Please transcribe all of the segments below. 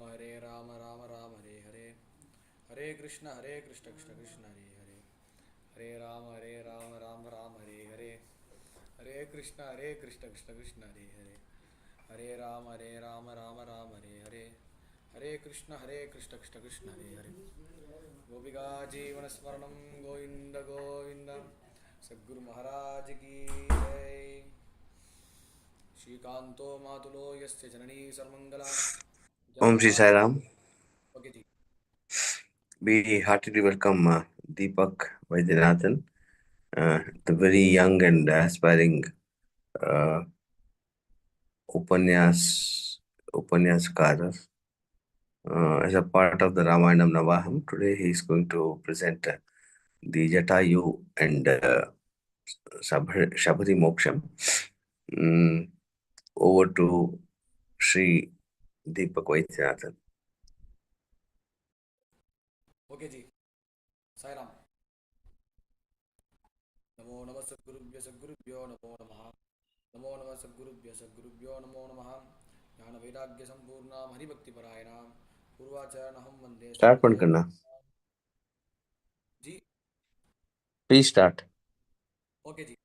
Hare Rama, Rama Rama, Hare Hare. Hare Krishna, Krishna Krishna, Hare Hare. Hare Rama, Rama Rama, Hare Hare. Hare Krishna, Krishna Krishna, Hare Hare. Hare Rama, Rama Rama, Hare Hare. Hare Krishna, Krishna Krishna, Hare Hare. Gopika Jeevan Smaranam Govinda Govinda. Sadguru Maharaj ki jai. Shri Kanto Matulo Yasya Janani Sarmangala. Om Shri Sai Ram. Okay, ji. We heartily welcome Deepak Vaidyanathan, the very young and aspiring Upanyaskarar. As a part of the Ramayanam Navaham, today he is going to present the Jatayu and Shabari Moksham. Over to Sri Deepak Vaidyanathan. Okay, ji. Sai Ram. Namo Namah Sadgurubhyo Namo Namaha. Namo Namah Sadgurubhyo Namo Namaha. Jnana Vairagya Sampurna Hari Bhakti Parayana. Purvacharanaham Vande. Start Karna. Ji. Please start. Okay, ji.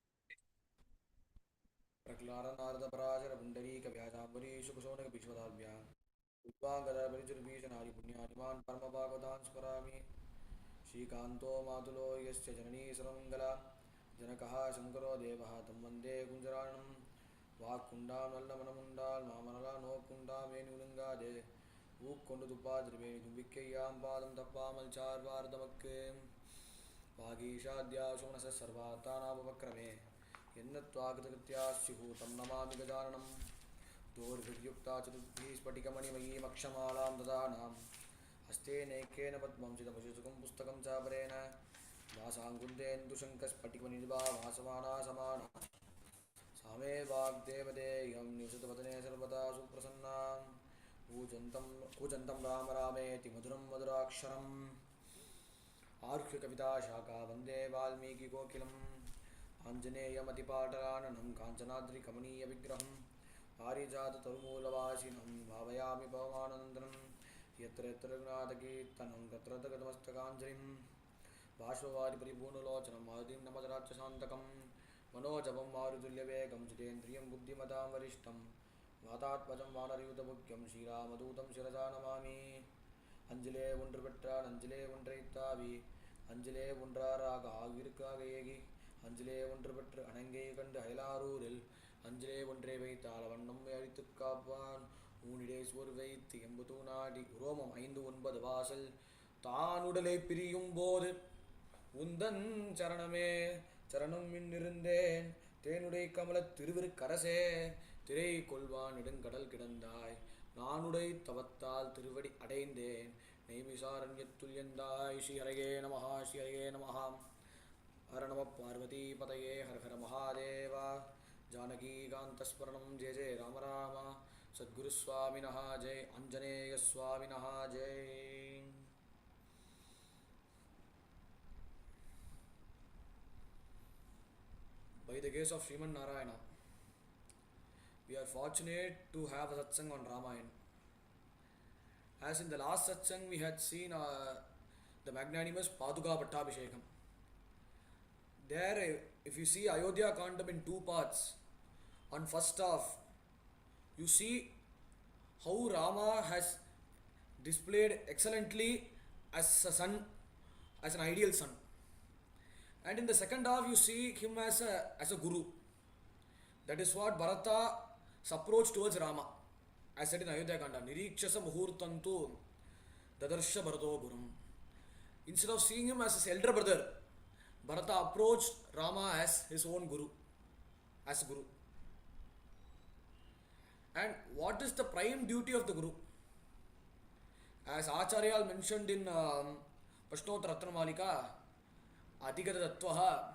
Praklara Narada Parajara Pundarika Vyajambari Shukasonaka Bhishwadabhya. Udvangada Parijurabhishanari Punyaniman Parma Bhagavadan Sparami. Shri Kanto Matulo Yasya Janani Saramangala. Janakaha Shankaro Devaha Tam Vande Kunjaranam. Vakundam Nallamanamundal Mamanala no Kunda Menulanga De. Kondu Dupadriveni Dumbikayam Padam Tapamal Charvardamakke. Vagishaadya Shomanasa Sarvatana Vakrame. Yennatvagatagatya Tam Namami Gajaranam. Dorvidyukta Chatudhi Spatikamani Magi Makshamalam Dadanam. Haste Nekena Padmam Chidapashusukam Pustakam Chaparena. Vasangundendu Shankas Patikamaniba Vasavana Samana. Same Vagdevade Yam Nusatavatane Sarvata Suprasanna. Kujantam Rama Rameti Maduram Maduraksharam. Arkhya Kavita Shaka Vande Valmiki Kokilam. Anjaneya Matipataranam Kanchanadri Kamaniya Vigraham. Parijata Tarumulavasinam Bhavayami Bhavanandanam. Yatra Gnadakirtanam Gatratagadamastakanjarim. Vashvavari Paripurnalochanam Madhim Namadaracha Santakam. Manojabam Marudulya Vegam Jitendriyam Buddhimadam Varishtam. Vatatpajam Vanariyuta Bhukyam Shiramadutam Shirajanamami. Anjale Wundrapetra Anjale Wundraitavi. Anjale Wundraraga Avirkagayegi. Anjale Wundrapetra Anange Kanda Hailaruril. Anjale Wundravaitalavannam Yaritukkapan. Unideswar Vaiti Embutunadi Romam Aindu Unbad Vasal. Tanudale Piriyum Bodh. Undan Charaname Charanam Mindirinde. Tenudai Kamalat Tirivir Karase. Tirai Kolvan Nidangkadal Kidandai. Nanudai Tavattal Tirivadi Adainde. Naimisaranyattulyandai. Shri Harage Namaha, Shri Harage Namaha. Haranama Parvati Pataye Har Har Mahadeva. Janaki Kantasparanam Jai Jai Rama Rama. Sadguru Swaminaha Jai. Anjaneya Swaminaha Jai. By the case of Sriman Narayana, we are fortunate to have a satsang on Ramayana. As in the last satsang, we had seen the magnanimous Paduka Pattabhishekam. There, if you see Ayodhya Kandam in two parts, on first half, you see how Rama has displayed excellently as a son, as an ideal son. And in the second half, you see him as a guru. That is what Bharata's approach towards Rama. As said in Ayodhya Kanda, Nirikshasa Muhurtantu Dadarsha Bharato Gurum. Instead of seeing him as his elder brother, Bharata approached Rama as his own guru, as guru. And what is the prime duty of the guru? As Acharya mentioned in Prashnottara Ratnamalika, Adhigata Tattvaha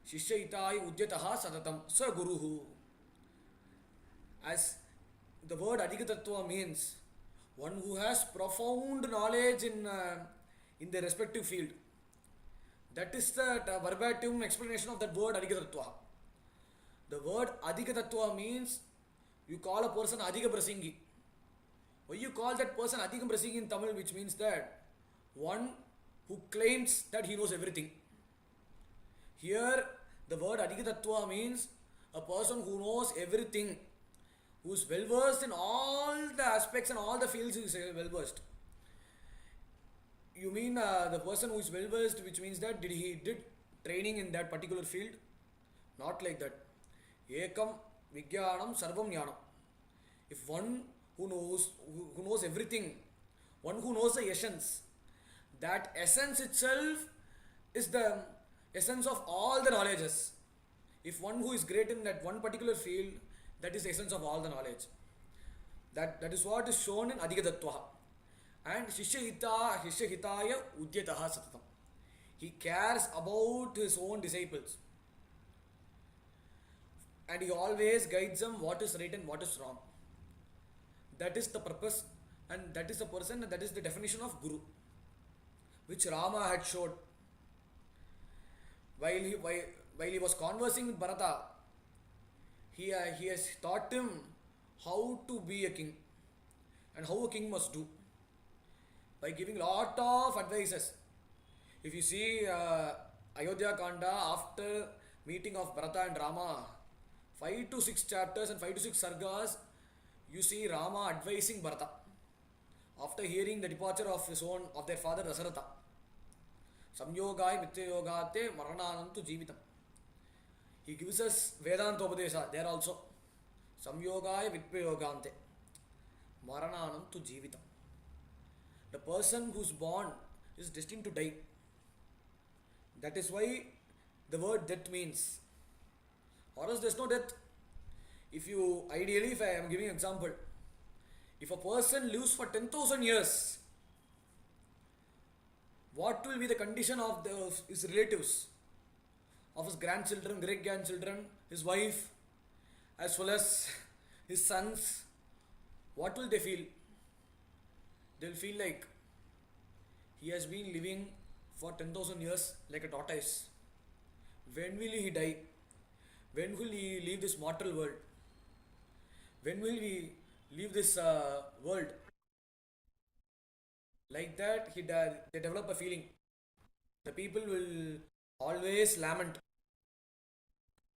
Shishyaitayi Udyataha Satatam Sa Guruhu. As the word Adhigatattva means one who has profound knowledge in their respective field. That is the verbatim explanation of that word Adhigatattva. The word Adhigatattva means you call a person Adhiga Prasingi. Why you call that person Adhikam Rasiki in Tamil, which means that one who claims that he knows everything. Here, the word Adhikatattva means a person who knows everything, who is well versed in all the aspects and all the fields he is well versed. You mean the person who is well versed, which means that he did training in that particular field? Not like that. Ekam Vijnanam Sarvam Jnanam. If one who knows everything, one who knows the essence, that essence itself is the essence of all the knowledges. If one who is great in that one particular field, that is the essence of all the knowledge. That is what is shown in Adhikatattva. And Shishya Hitaya Udyataha Satatam. He cares about his own disciples. And he always guides them what is right and what is wrong. That is the purpose, and that is the person, and that is the definition of Guru, which Rama had showed. While he was conversing with Bharata, he has taught him how to be a king and how a king must do, by giving lot of advices. If you see Ayodhya Kanda, after meeting of Bharata and Rama, 5 to 6 chapters and 5 to 6 sargas, you see Rama advising Bharata after hearing the departure of their father Dasaratha. Samyogai Mityayogate Marananantu Jeevitam. He gives us Vedanta Upadesha there also. Samyogai Vitpayogante Marananantu Jeevitam. The person who is born is destined to die. That is why the word death means. Or else there is no death. If I am giving an example, if a person lives for 10,000 years, what will be the condition of his relatives, of his grandchildren, great grandchildren, his wife, as well as his sons? What will they feel? They'll feel like he has been living for 10,000 years like a tortoise. When will he die? When will he leave this mortal world? When will we leave this world? Like that, they develop a feeling. The people will always lament.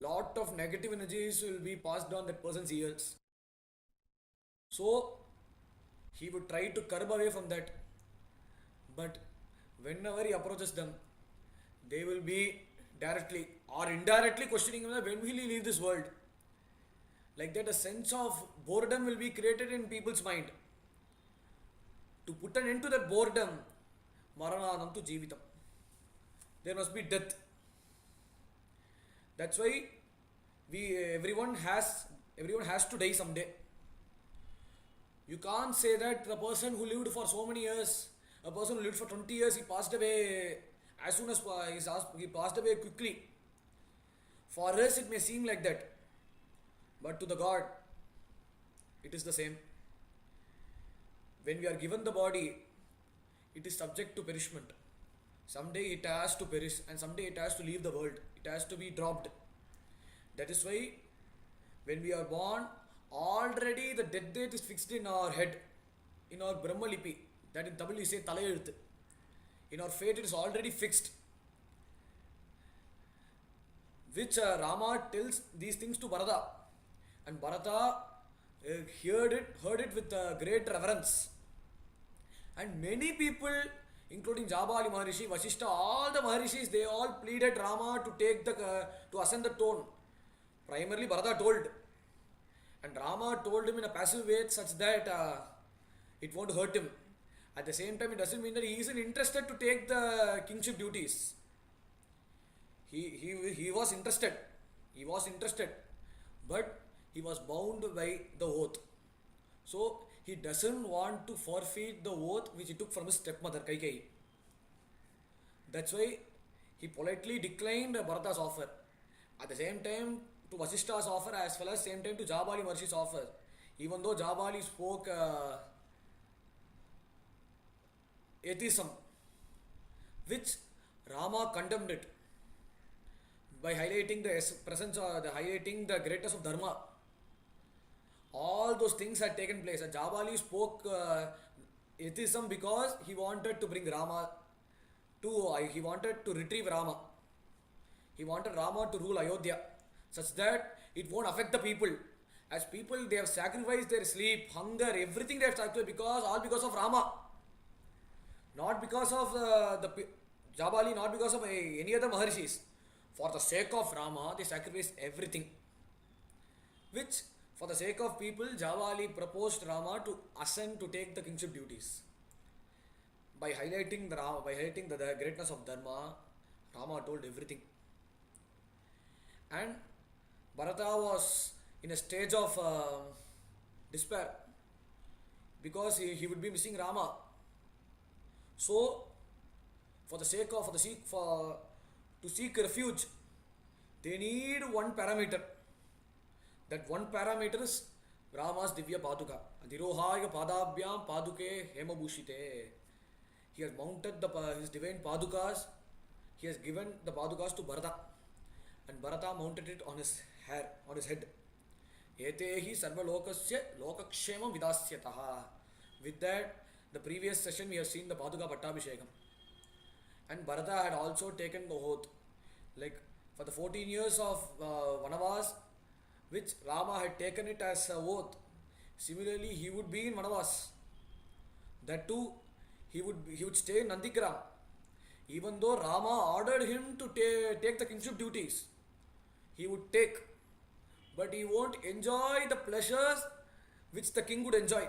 Lot of negative energies will be passed on that person's ears. So, he would try to curb away from that. But whenever he approaches them, they will be directly or indirectly questioning him, when will he leave this world? Like that, a sense of boredom will be created in people's mind. To put an end to that boredom, Marananam tu Jeevitam. There must be death. That's why everyone has to die someday. You can't say that the person who lived for so many years, a person who lived for 20 years, he passed away as soon as he passed away quickly. For us, it may seem like that. But to the God, it is the same. When we are given the body, it is subject to perishment. Someday it has to perish, and someday it has to leave the world. It has to be dropped. That is why when we are born, already the death date is fixed in our head, in our Brahma Lipi. That in Tamil we say Talayeluthu. In our fate it is already fixed. Which Rama tells these things to Bharata. And Bharata heard it with great reverence. And many people, including Jabali Maharishi, Vasishta, all the Maharishis, they all pleaded Rama to take to ascend the throne. Primarily Bharata told. And Rama told him in a passive way such that it won't hurt him. At the same time, it doesn't mean that he isn't interested to take the kingship duties. He was interested. He was interested. But he was bound by the oath. So he doesn't want to forfeit the oath which he took from his stepmother Kaikeyi. That's why he politely declined Bharata's offer. At the same time, to Vasishta's offer, as well as same time to Jabali Maharishi's offer. Even though Jabali spoke atheism, which Rama condemned it by highlighting the presence or highlighting the greatness of Dharma. All those things had taken place. And Jabali spoke atheism because he wanted to bring Rama he wanted to retrieve Rama. He wanted Rama to rule Ayodhya such that it won't affect the people. As people, they have sacrificed their sleep, hunger, everything they have sacrificed all because of Rama. Not because of Jabali, not because of any other Maharshis. For the sake of Rama, they sacrificed everything. Which, for the sake of people, Jabali proposed Rama to ascend to take the kingship duties. By highlighting the greatness of Dharma, Rama told everything. And Bharata was in a stage of despair because he would be missing Rama. So, to seek refuge, they need one parameter. That one parameter is Rama's Divya Paduka. Adirohaya Padabhyam Paduke Hemabhushite. He has mounted his divine Padukas. He has given the Padukas to Bharata. And Bharata mounted it on his hair, on his head. Etehi sarva lokasya lokakshema vidasyataha. With that, the previous session we have seen the Paduka Pattabhishekam. And Bharata had also taken the oath. Like for the 14 years of Vanavas, which Rama had taken it as a oath. Similarly, he would be in Vanavas. That too, he would stay in Nandigram. Even though Rama ordered him to take the kingship duties, he would take. But he won't enjoy the pleasures which the king would enjoy.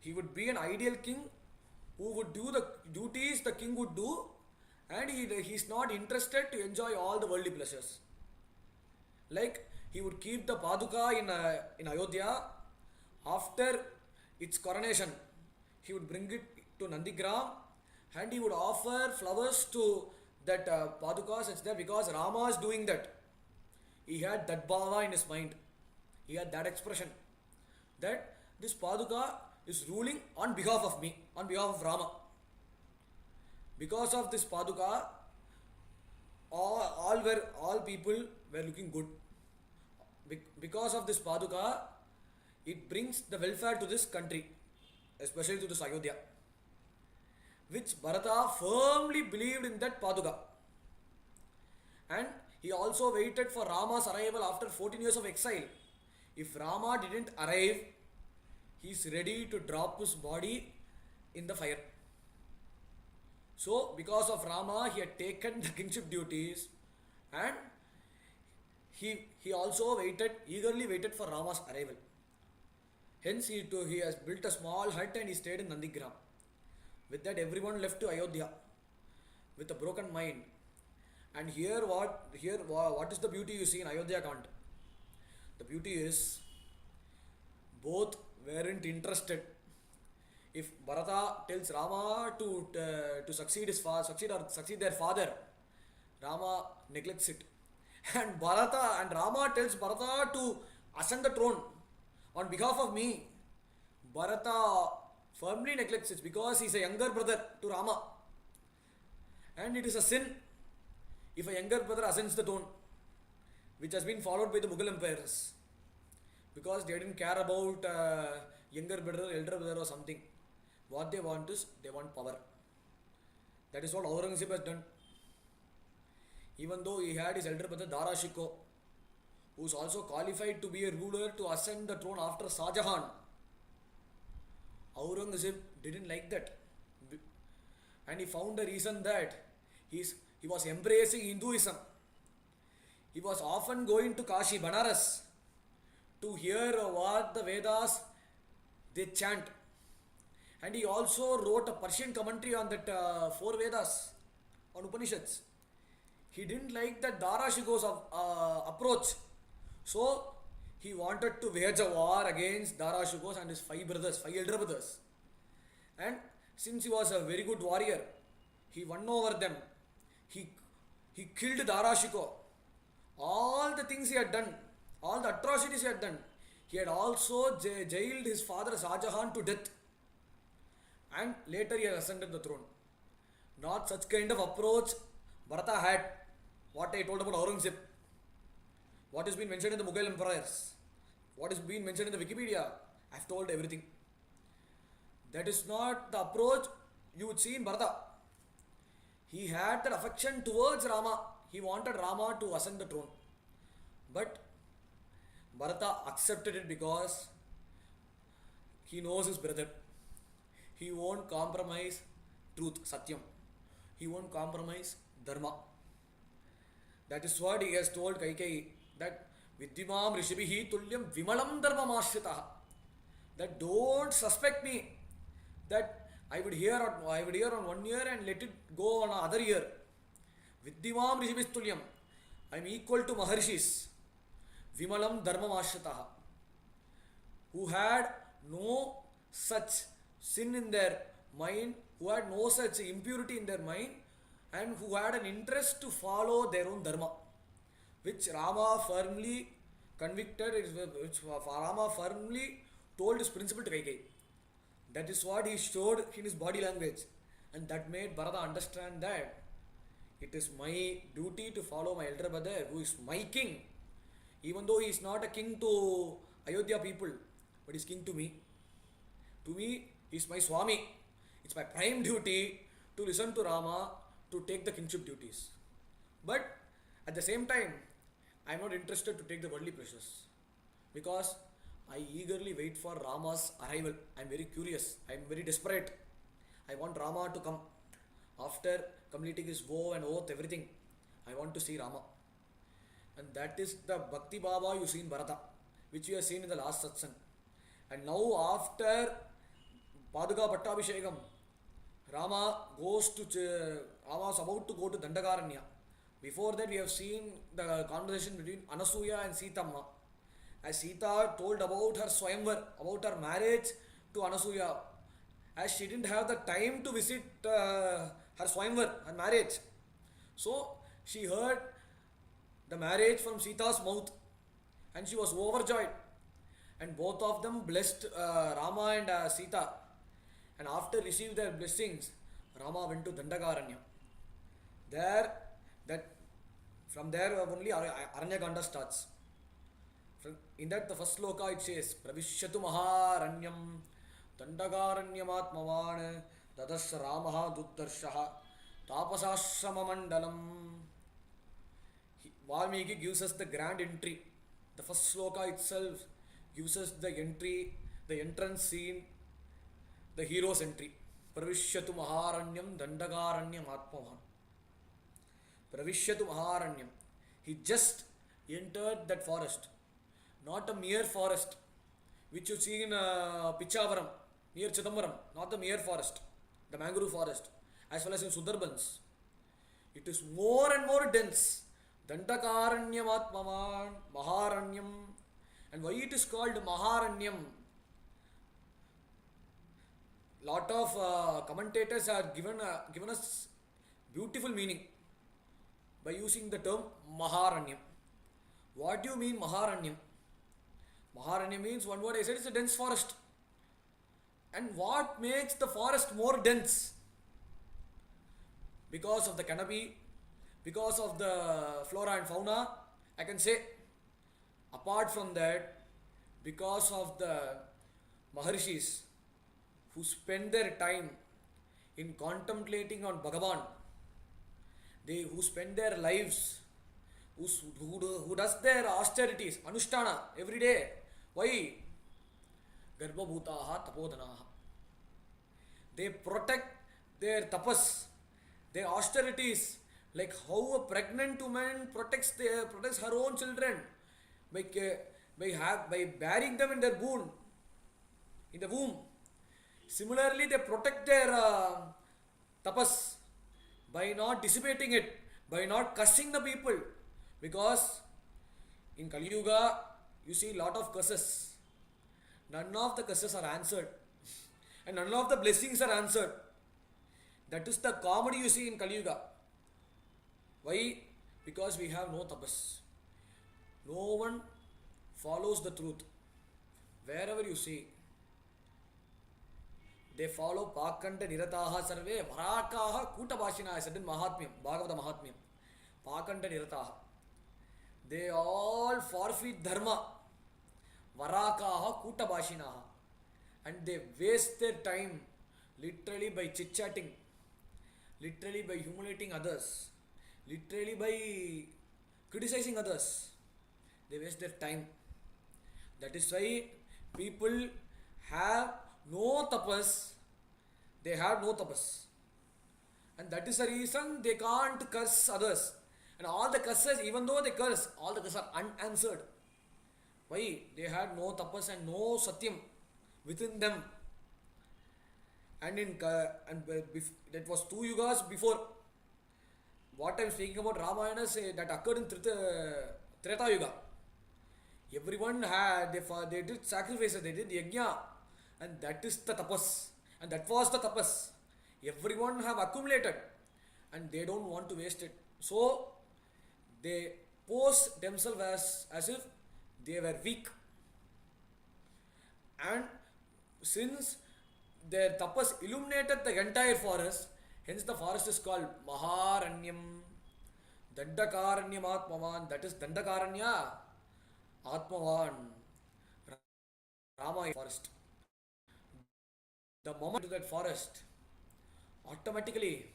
He would be an ideal king who would do the duties the king would do, and he's not interested to enjoy all the worldly pleasures. Like he would keep the Paduka in Ayodhya. After its coronation, he would bring it to Nandigram and he would offer flowers to that Paduka such that because Rama is doing that, he had that bhava in his mind. He had that expression that this Paduka is ruling on behalf of me, on behalf of Rama. Because of this Paduka, all people were looking good. Because of this Paduka, it brings the welfare to this country, especially to this Ayodhya, which Bharata firmly believed in that Paduka. And he also waited for Rama's arrival after 14 years of exile. If Rama didn't arrive, he is ready to drop his body in the fire. So, because of Rama, he had taken the kingship duties and he also eagerly waited for Rama's arrival. Hence, he has built a small hut and he stayed in Nandigram. With that, everyone left to Ayodhya with a broken mind. And what is the beauty you see in Ayodhya Kant? The beauty is both weren't interested. If Bharata tells Rama to succeed their father, Rama neglects it. And Rama tells Bharata to ascend the throne on behalf of me. Bharata firmly neglects it because he is a younger brother to Rama. And it is a sin if a younger brother ascends the throne, which has been followed by the Mughal empires. Because they didn't care about younger brother, elder brother or something. What they want is, they want power. That is what Aurangzeb has done. Even though he had his elder brother Dara Shikoh, who is also qualified to be a ruler to ascend the throne after Shah Jahan, Aurangzeb didn't like that. And he found a reason that he was embracing Hinduism. He was often going to Kashi, Banaras, to hear what the Vedas they chant. And he also wrote a Persian commentary on that 4 Vedas, on Upanishads. He didn't like that Dara Shikoh's approach. So, he wanted to wage a war against Dara Shikoh and his 5 elder brothers. And since he was a very good warrior, he won over them. He killed Dara Shikoh. All the things he had done, all the atrocities he had done, he had also jailed his father Shah Jahan to death. And later he had ascended the throne. Not such kind of approach Bharata had. What I told about Aurangzeb, what has been mentioned in the Mughal empires, what is being mentioned in the Wikipedia. I've told everything. That is not the approach you would see in Bharata. He had that affection towards Rama. He wanted Rama to ascend the throne. But Bharata accepted it because he knows his brother. He won't compromise truth, Satyam. He won't compromise Dharma. That is what he has told Kaikeyi, that Vidyamam Rishibihi Tulyam Vimalam Dharmamashritaha. That don't suspect me that I would hear on 1 year and let it go on another year. Vidyamam Rishibis Tulyam. I am equal to Maharshis. Vimalam Dharmamashritaha. Who had no such sin in their mind, who had no such impurity in their mind, and who had an interest to follow their own dharma, which Rama firmly convicted, which Rama firmly told his principle to Kaikeyi. That is what he showed in his body language, and that made Bharata understand that it is my duty to follow my elder brother, who is my king, even though he is not a king to Ayodhya people, but he is king to me. To me, he is my Swami. It's my prime duty to listen to Rama, to take the kingship duties. But at the same time, I am not interested to take the worldly pleasures, because I eagerly wait for Rama's arrival. I am very curious. I am very desperate. I want Rama to come. After completing his vow and oath, everything, I want to see Rama. And that is the Bhakti Bhava you see in Bharata, which we have seen in the last satsang. And now after Paduka Pattabhishekam, Rama is about to go to Dandakaranya. Before that, we have seen the conversation between Anasuya and Sitamma. As Sita told about her Swayamvar, about her marriage to Anasuya, as she didn't have the time to visit her Swayamvar, her marriage. So she heard the marriage from Sita's mouth and she was overjoyed. And both of them blessed Rama and Sita. And after receiving their blessings, Rama went to Dandakaranya. From there only Aranyakanda starts. In that, the first sloka it says, Pravishyatu Maharanyam Dandakaranyamaatmavan Dadas Ramaha Dutdarshaha Tapasashrama Mandalam. Valmiki gives us the grand entry. The first sloka itself gives us the entrance scene, the hero's entry. Pravishyatu Maharanyam Dandakaranyamaatmavan. Pravishyatu Maharanyam. He just entered that forest. Not a mere forest, which you see in Pichavaram, near Chidambaram. Not the mere forest, the mangrove forest, as well as in Sundarbans. It is more and more dense. Dandakaranyamaatmavan, Maharanyam. And why it is called Maharanyam? Lot of commentators have given us beautiful meaning by using the term Maharanyam. What do you mean Maharanyam? Maharanyam means, one word I said, it's a dense forest. And what makes the forest more dense? Because of the canopy, because of the flora and fauna, I can say. Apart from that, because of the Maharshis who spend their time in contemplating on Bhagavan, who spend their lives, who does their austerities, Anushtana, every day. Why? Garbhabhutaha tapodanaha. They protect their tapas, their austerities, like how a pregnant woman protects her own children by bearing them in their womb. Similarly, they protect their tapas by not dissipating it, by not cursing the people. Because in Kali Yuga, you see a lot of curses. None of the curses are answered. And none of the blessings are answered. That is the comedy you see in Kali Yuga. Why? Because we have no tapas. No one follows the truth. Wherever you see, they follow Pakanta Nirataha Sarve Varakaha Kutabashina, I said in Mahatmyam, Bhagavata Mahatmyam. Pakanta Nirataha. They all forfeit dharma. Varakaha Kutabashinaha. And they waste their time literally by chit chatting, literally by humiliating others, literally by criticizing others. They waste their time. That is why people have no tapas, they have no tapas. And that is the reason they can't curse others. And all the curses, even though they curse, all the curses are unanswered. Why? They had no tapas and no satyam within them. And that was 2 yugas before. What I am speaking about Ramayana that occurred in Treta Yuga. Everyone had they did sacrifices, they did yajna, and that is the tapas, and that was the tapas. Everyone have accumulated, and they don't want to waste it. So they pose themselves as if they were weak, and since their tapas illuminated the entire forest, hence the forest is called Maharanyam. Dandakaranyam Atmavan, that is Dandakaranya Atmavan. Rama is forest. The moment to that forest, automatically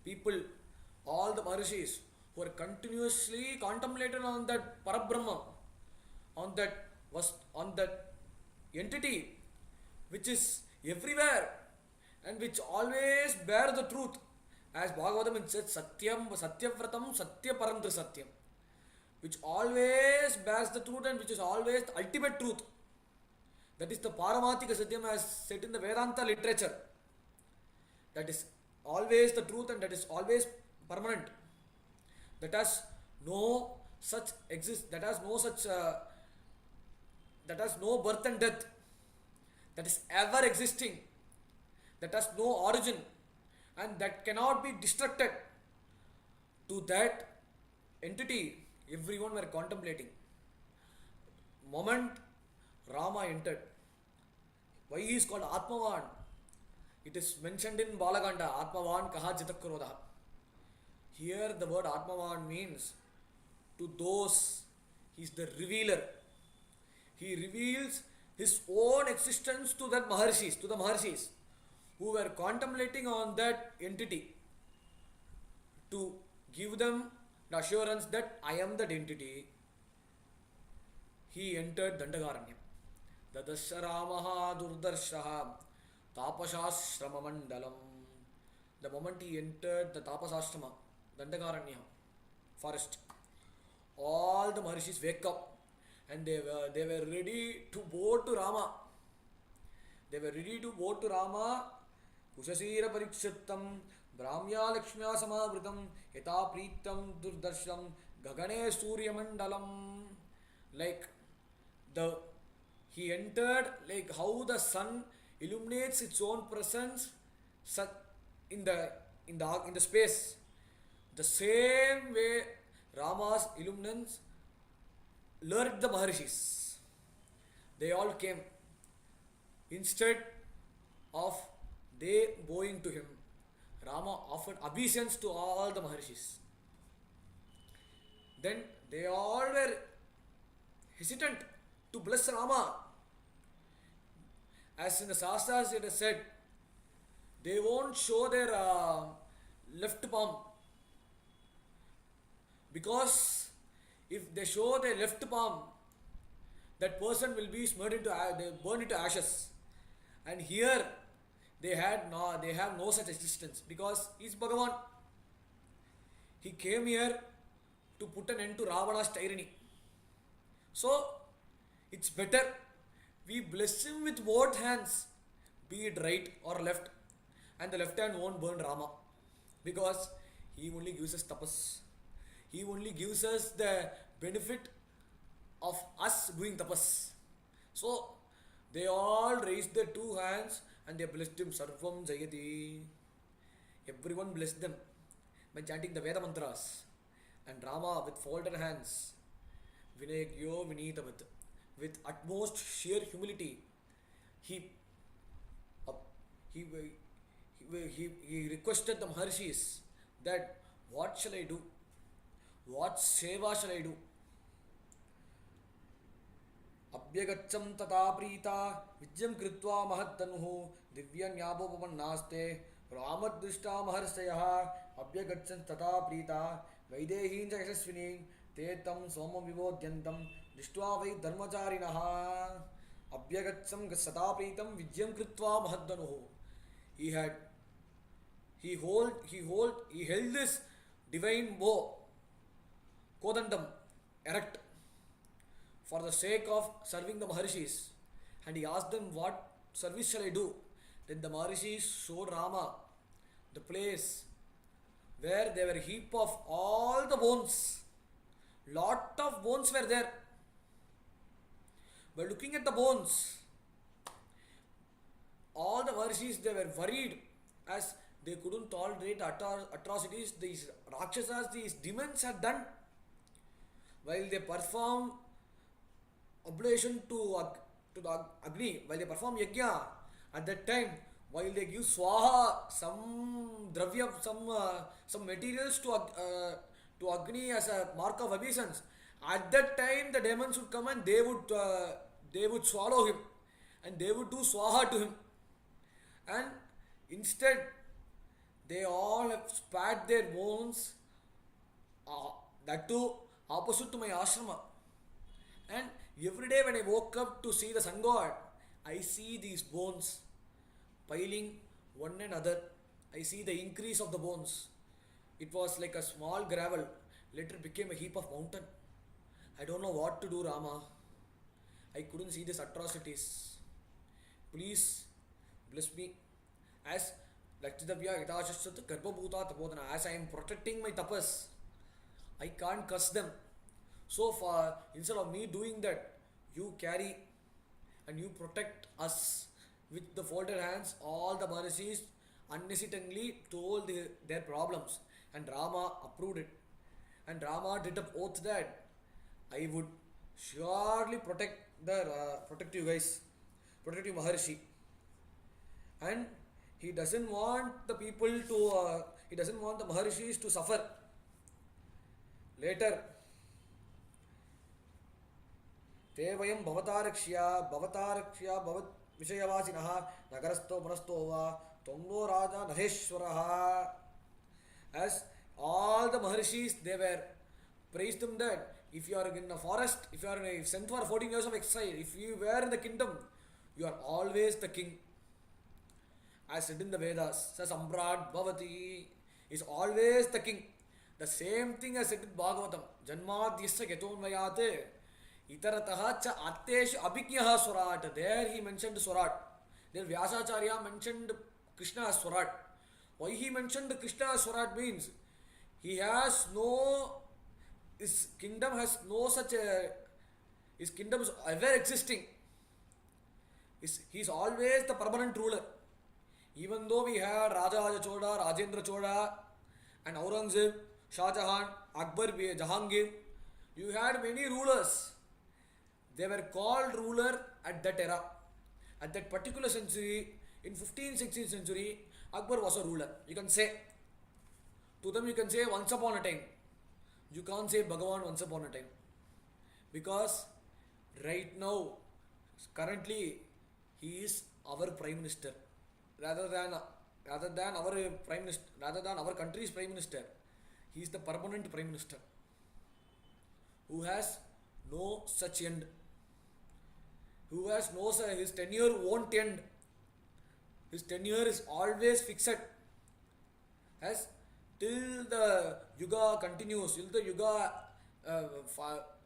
people, all the Maharishis who are continuously contemplating on that Parabrahma, on that entity which is everywhere and which always bear the truth. As Bhagavatam said, Satyam, Satyavratam, Satyaparantri Satyam, which always bears the truth and which is always the ultimate truth. That is the Paramatika Satyam as said in the Vedanta literature. That is always the truth and that is always permanent. That has no such exist. That has no such. That has no birth and death. That is ever existing. That has no origin, and that cannot be destructed. To that entity, everyone were contemplating. Moment Rama entered. Why he is called Atmavan? It is mentioned in Balaganda, Atmavan Kaha Jitakroda. Here the word Atmavan means to those, he is the revealer. He reveals his own existence to that Maharshis, to the Maharshis who were contemplating on that entity, to give them the assurance that I am that entity. He entered Dandakaranyam. Dadasya Ramaha Durdarshaha Tapashashrama Mandalam. The moment he entered the Tapasashrama, Dandakaranya forest, all the Maharishis wake up and they were ready to board to Rama. They were ready to board to Rama. Kusasira Parikshittam Brahmya Lakshmya Samavritam Yata Pritam Durdarsham Gagane Surya Mandalam. Like he entered, like how the sun illuminates its own presence in the space. The same way Rama's illuminance lured the Maharishis. They all came. Instead of they bowing to him, Rama offered obeisance to all the Maharishis. Then they all were hesitant to bless Rama. As in the Shastras it is said, they won't show their left palm, because if they show their left palm, that person will be burned into ashes. And here they have no such existence, because he is Bhagavan. He came here to put an end to Ravana's tyranny. So it's better we bless him with both hands, be it right or left, and the left hand won't burn Rama, because he only gives us tapas. He only gives us the benefit of us doing tapas. So they all raised their two hands and they blessed him. Sarvam Jayati. Everyone blessed them by chanting the Veda mantras. And Rama with folded hands, Vinayagyo Vinitavat, with utmost sheer humility, he requested the Maharshis that what shall I do? What seva shall I do? अभ्यगच्छं तथा प्रीता विद्यं कृत्वा महत्तनुः दिव्यन्यापोपन्नास्ते रामदृष्टा महर्षयः अभ्यगच्छन् तथा प्रीता वैदेहीं च यशस्विनीं ते तं सोमं विबोध्यन्तं दृष्ट्वा वै धर्मचारिणः अभ्यगच्छं सदा प्रीतं विद्यं कृत्वा महत्तनुः. He had he held this divine bow Kodandam erect for the sake of serving the Maharishis, and he asked them, what service shall I do? Then the Maharishis showed Rama the place where there were a heap of all the bones. Lot of bones were there. By looking at the bones, all the Maharishis, they were worried as they couldn't tolerate atrocities these Rakshasas, these demons had done. While they perform oblation to the Agni, while they perform Yajna, at that time, while they give Swaha, some dravya, some materials to Agni as a mark of obeisance, at that time the demons would come and they would swallow him and they would do Swaha to him. And instead, they all have spat their bones, that too opposite to my ashrama. And every day when I woke up to see the sun god, I see these bones piling one another. I see the increase of the bones. It was like a small gravel, later became a heap of mountain. I don't know what to do, Rama. I couldn't see these atrocities. Please bless me. As Lakshidavya Yatashashat Garbhabhuta Tapodana, as I am protecting my tapas, I can't curse them. So far, instead of me doing that, you carry and you protect us. With the folded hands, all the Maharishis unnecessarily told their problems, and Rama approved it. And Rama did an oath that I would surely protect you guys, protect you Maharishi. And he doesn't want the people to, he doesn't want the Maharishis to suffer. Later, ते वयं भवतारक्ष्या भवत् विषयवासिनः नगरस्थो मनस्थो वा त्वं नो राजा नहेश्वरः. As all the Maharishis, they were praised him that if you are in a forest, if you are sent for 14 years of exile, if you were in the kingdom, you are always the king. As said in the Vedas, Sa Sambrat Bhavati is always the king. The same thing as said in Bhagavatam, Janmadhyasya Ketonvayate Itarataha Cha Atteshu Abhijnaha Swarat. There he mentioned Swarat. There Vyasacharya mentioned Krishna as Swarat. Why he mentioned Krishna as Swarat means he has no, his kingdom has no such a, his kingdom is ever existing. He is always the permanent ruler. Even though we had Raja Choda, Rajendra Choda, and Aurangzeb, Shah Jahan, Akbar, Jahangir, you had many rulers. They were called ruler at that era. At that particular century, in 15th, 16th century, Akbar was a ruler. You can say, to them you can say once upon a time. You can't say Bhagavan once upon a time. Because right now, currently, he is our Prime Minister. Rather than our country's Prime Minister, he is the permanent Prime Minister who has no such end, who has no, his tenure won't end. His tenure is always fixed. As till the Yuga continues, till the Yuga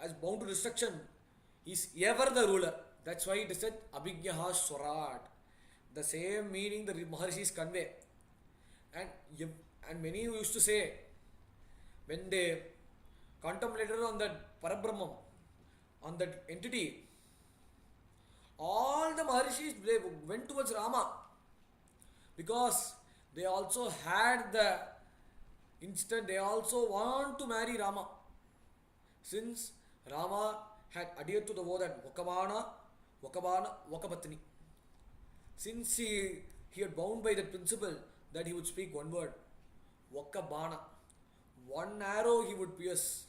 as bound to destruction, he is ever the ruler. That's why it is said Abhijnaha Swarat. The same meaning the Maharishis convey. And many used to say, when they contemplated on that Parabrahman, on that entity, all the Maharishis, they went towards Rama because they also had the instant, they also want to marry Rama. Since Rama had adhered to the word that Vakabana, Vakapatni. Since he had bound by that principle that he would speak one word, Vakabana. One arrow he would pierce,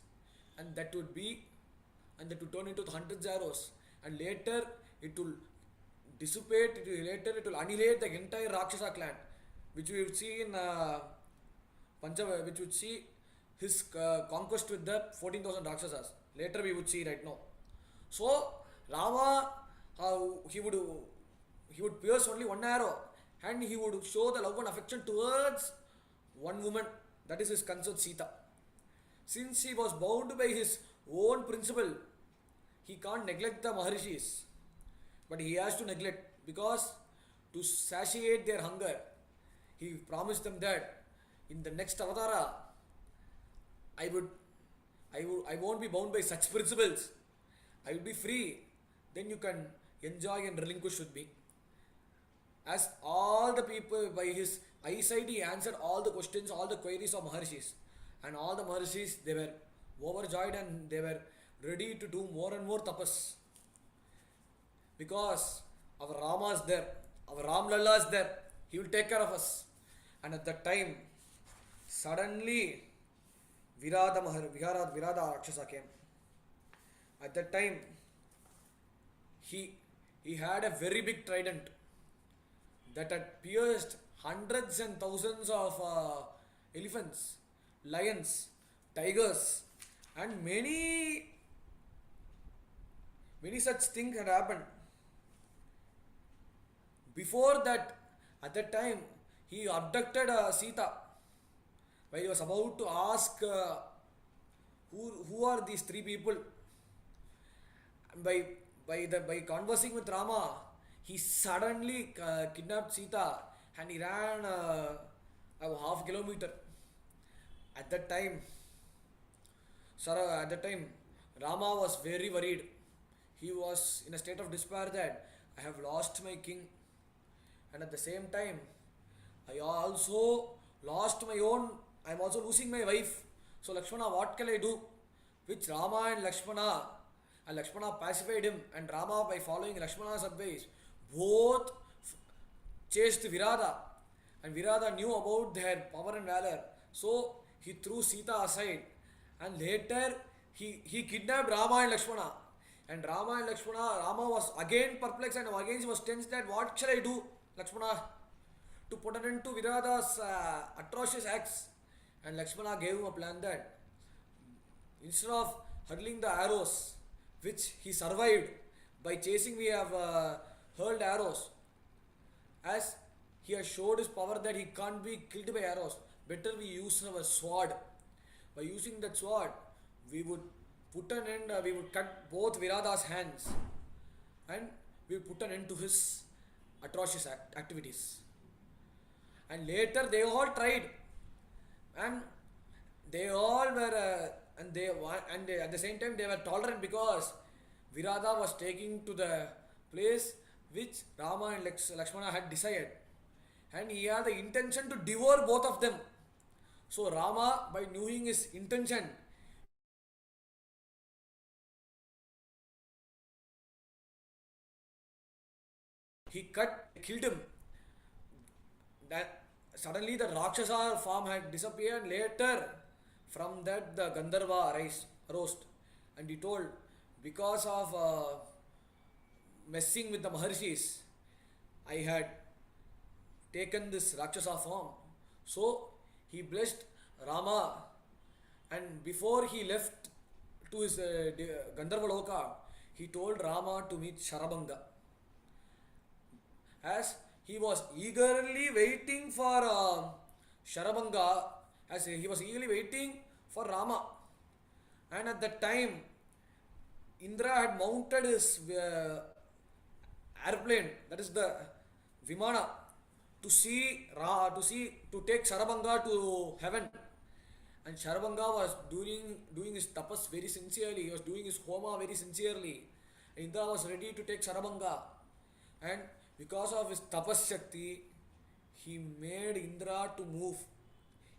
and that would turn into hundreds of arrows. and later it will dissipate, it will annihilate the entire Rakshasa clan, which we would see in which would see his conquest with the 14,000 Rakshasas. Later we would see right now. So Rama, he would pierce only one arrow, and he would show the love and affection towards one woman, that is his consort Sita. Since he was bound by his own principle, he can't neglect the Maharishis, but he has to neglect because to satiate their hunger, he promised them that in the next avatara, I would, I won't be bound by such principles. I will be free. Then you can enjoy and relinquish with me. As all the people, by his eyesight, he answered all the questions, all the queries of Maharishis. And all the Maharishis, they were overjoyed and they were ready to do more and more tapas. Because our Rama is there, our Ram Lalla is there, he will take care of us. And at that time, suddenly, Virada Rakshasa came. At that time, he had a very big trident that had pierced hundreds and thousands of elephants, lions, tigers, and many such things had happened. Before that, at that time, he abducted Sita. While he was about to ask who are these three people, by conversing with Rama, he suddenly kidnapped Sita and he ran a half kilometer. At that time, Rama was very worried. He was in a state of despair that I have lost my king, and at the same time, I also lost my own. I am also losing my wife. So Lakshmana, what can I do? Which Rama and Lakshmana pacified him, and Rama, by following Lakshmana's advice, both chased Virada, and Virada knew about their power and valor. So he threw Sita aside, and later he kidnapped Rama and Lakshmana. And Rama was again perplexed and again he was tense that what shall I do, Lakshmana, to put an end to Virada's atrocious acts. And Lakshmana gave him a plan that instead of hurling the arrows, which he survived by chasing, we have hurled arrows, as he has showed his power that he can't be killed by arrows, better we use our sword. By using that sword, we would put an end, we would cut both Virada's hands and we would put an end to his atrocious activities. And later they all tried, and they all were at the same time they were tolerant because Virada was taking to the place which Rama and Lakshmana had decided, and he had the intention to devour both of them. So Rama, by knowing his intention, he killed him. That suddenly the Rakshasa form had disappeared. Later, from that the Gandharva arose, and he told, because of messing with the Maharishis, I had taken this Rakshasa form. So he blessed Rama, and before he left to his Gandharva Loka, he told Rama to meet Sharabanga, as he was eagerly waiting for Sharabanga, as he was eagerly waiting for Rama. And at that time, Indra had mounted his airplane, that is the Vimana, to take Sharabanga to heaven. And Sharabanga was doing his tapas very sincerely. He was doing his homa very sincerely. Indra was ready to take Sharabanga, and because of his tapas shakti, he made Indra to move.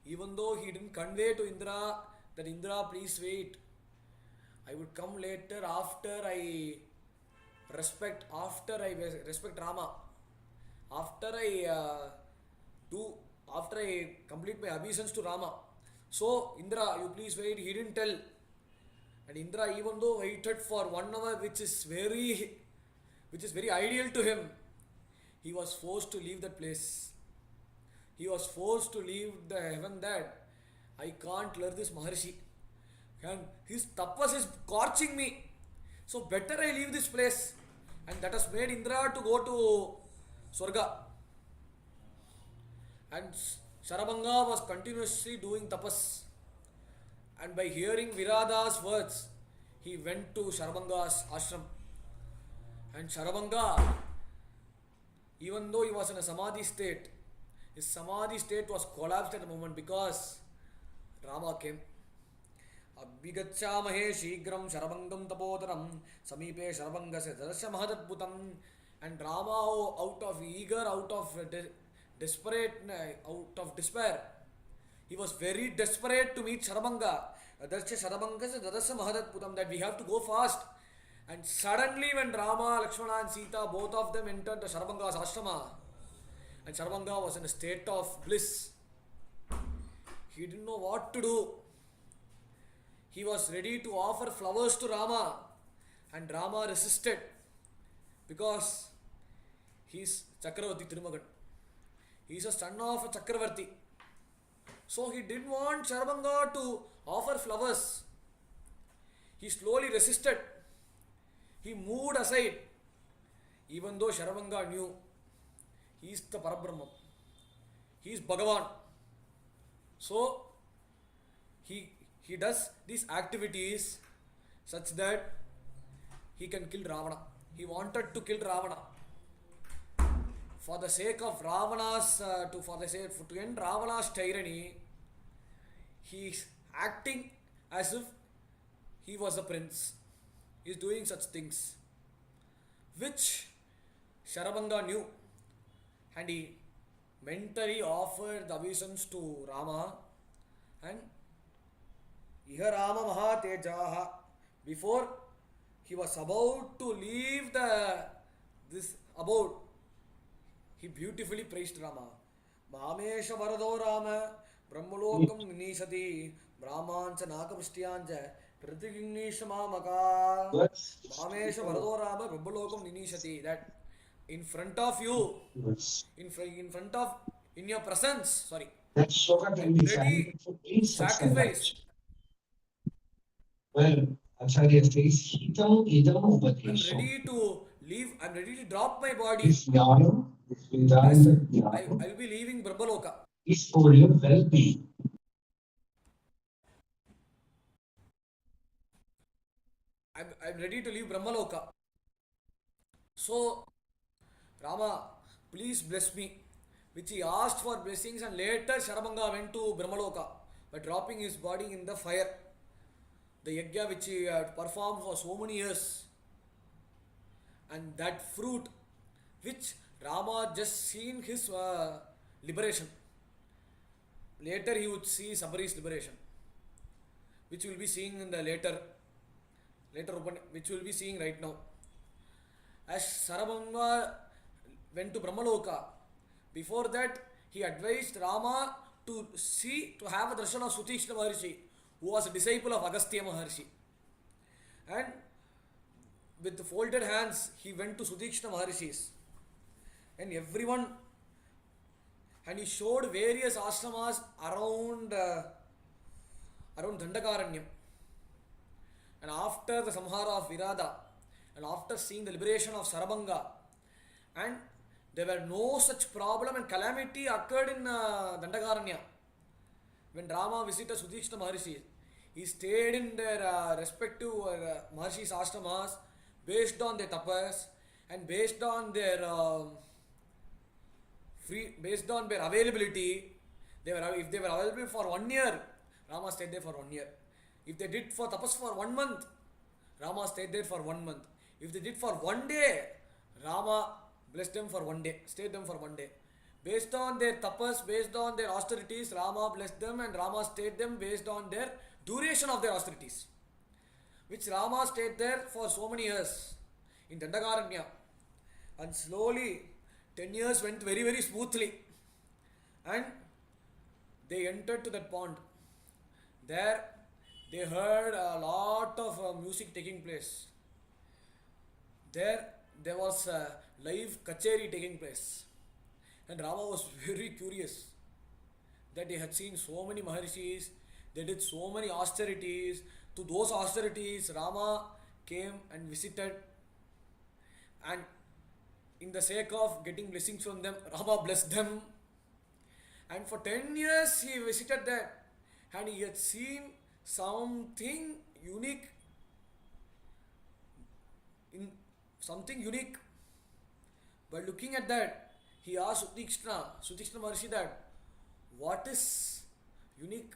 Even though he didn't convey to Indra that Indra, please wait, I would come later after I respect Rama, after I complete my obeisance to Rama. So Indra, you please wait. He didn't tell. And Indra, even though waited for 1 hour, which is very ideal to him, he was forced to leave that place. He was forced to leave the heaven that I can't learn this Maharshi. And his tapas is scorching me. So better I leave this place. And that has made Indra to go to Swarga. And Sharabanga was continuously doing tapas. And by hearing Virada's words, he went to Sharabanga's ashram. And Sharabanga, even though he was in a samadhi state, his samadhi state was collapsed at the moment because Rama came. Abhigacchamahe Shigram Sharabangam Tapotaram Samipe Sharabangase Darasya Mahadadbhutam. And Rama, out of eager, out of desperate, out of despair, he was very desperate to meet Sharabanga. Adarcha Sharabangase Darasya Mahadadbhutam, that we have to go fast. And suddenly when Rama, Lakshmana and Sita, both of them entered the Sharabanga's ashrama, and Sharabanga was in a state of bliss. He didn't know what to do. He was ready to offer flowers to Rama, and Rama resisted because he is Chakravarti Thirumagan. He is a son of a Chakravarti. So he didn't want Sharabanga to offer flowers. He slowly resisted. He moved aside, even though Sharabanga knew he is the Parabrahma. He is Bhagavan. So he does these activities such that he can kill Ravana. He wanted to kill Ravana. For the sake of Ravana's, to end Ravana's tyranny, he is acting as if he was a prince. He is doing such things, which Sharabanga knew, and he mentally offered the obeisance to Rama. And Iha Rama Mahatejaha, before he was about to leave this abode, he beautifully praised Rama. Mamesha Varado Rama Brahmalokam Nisati Brahmancha Nakapustyancha Pratignisha Mamaka Mamesha Varado Rama Brahmalokam Ninishati, that in front of you, in your presence, That shloka can be chanted for any sacrifice. Well, Acharya says, Hitam Idam I'm Upadesham. ready to leave, I'm ready to drop my body. This jnana, this Vedanta I jnana, will be leaving Brahmaloka. is for your well-being. I'm ready to leave Brahmaloka. So, Rama, please bless me. Which he asked for blessings, and later Sharabanga went to Brahmaloka by dropping his body in the fire. The yajna which he had performed for so many years. And that fruit which Rama just seen his liberation. Later he would see Sabari's liberation, which we will be seeing in the later which we will be seeing right now. As Sarabanga went to Brahmaloka, before that he advised Rama to have a darshan of Sutishna Maharshi, who was a disciple of Agastya Maharshi. And with folded hands he went to Sutishna Maharshi's, and he showed various ashramas around Dandakaranyam. And after the samhara of Virada, and after seeing the liberation of Sarabanga, and there were no such problem and calamity occurred in Dandakaranya. When Rama visited Sudhishna Maharshi, he stayed in their respective Maharshi's ashramas based on their tapas and based on their availability. If they were available for 1 year, Rama stayed there for 1 year. If they did for tapas for 1 month, Rama stayed there for 1 month. If they did for 1 day, Rama blessed them for 1 day, stayed them for 1 day. Based on their tapas, based on their austerities, Rama blessed them and Rama stayed them based on their duration of their austerities, which Rama stayed there for so many years in Dandakaranya. And slowly 10 years went very, very smoothly, and they entered to that pond. There they heard a lot of music taking place. There was a live kacheri taking place, and Rama was very curious that they had seen so many Maharishis, they did so many austerities. To those austerities, Rama came and visited, and in the sake of getting blessings from them, Rama blessed them. And for 10 years he visited that, and he had seen something unique in something unique. By looking at that, he asked Sutikshna Maharshi that what is unique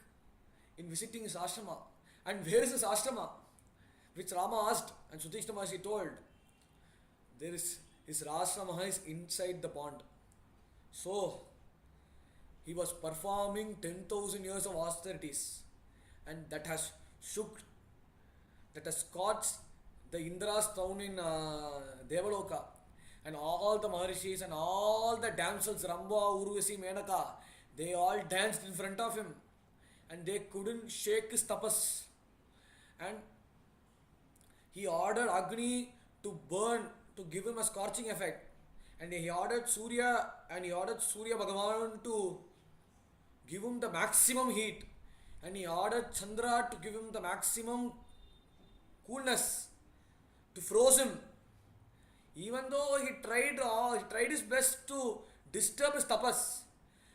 in visiting his ashrama, and where is his ashrama? Which Rama asked, and Sutikshna Maharshi told, there is his ashrama is inside the pond. So he was performing 10,000 years of austerities, and that has shook, that has scorched the Indra's throne in Devaloka, and all the Maharishis and all the damsels, Ramba, Urvasi, Menaka, they all danced in front of him, and they couldn't shake his tapas. And he ordered Agni to burn, to give him a scorching effect, and he ordered Surya Bhagavan to give him the maximum heat, and he ordered Chandra to give him the maximum coolness, to froze him. Even though he tried his best to disturb his tapas,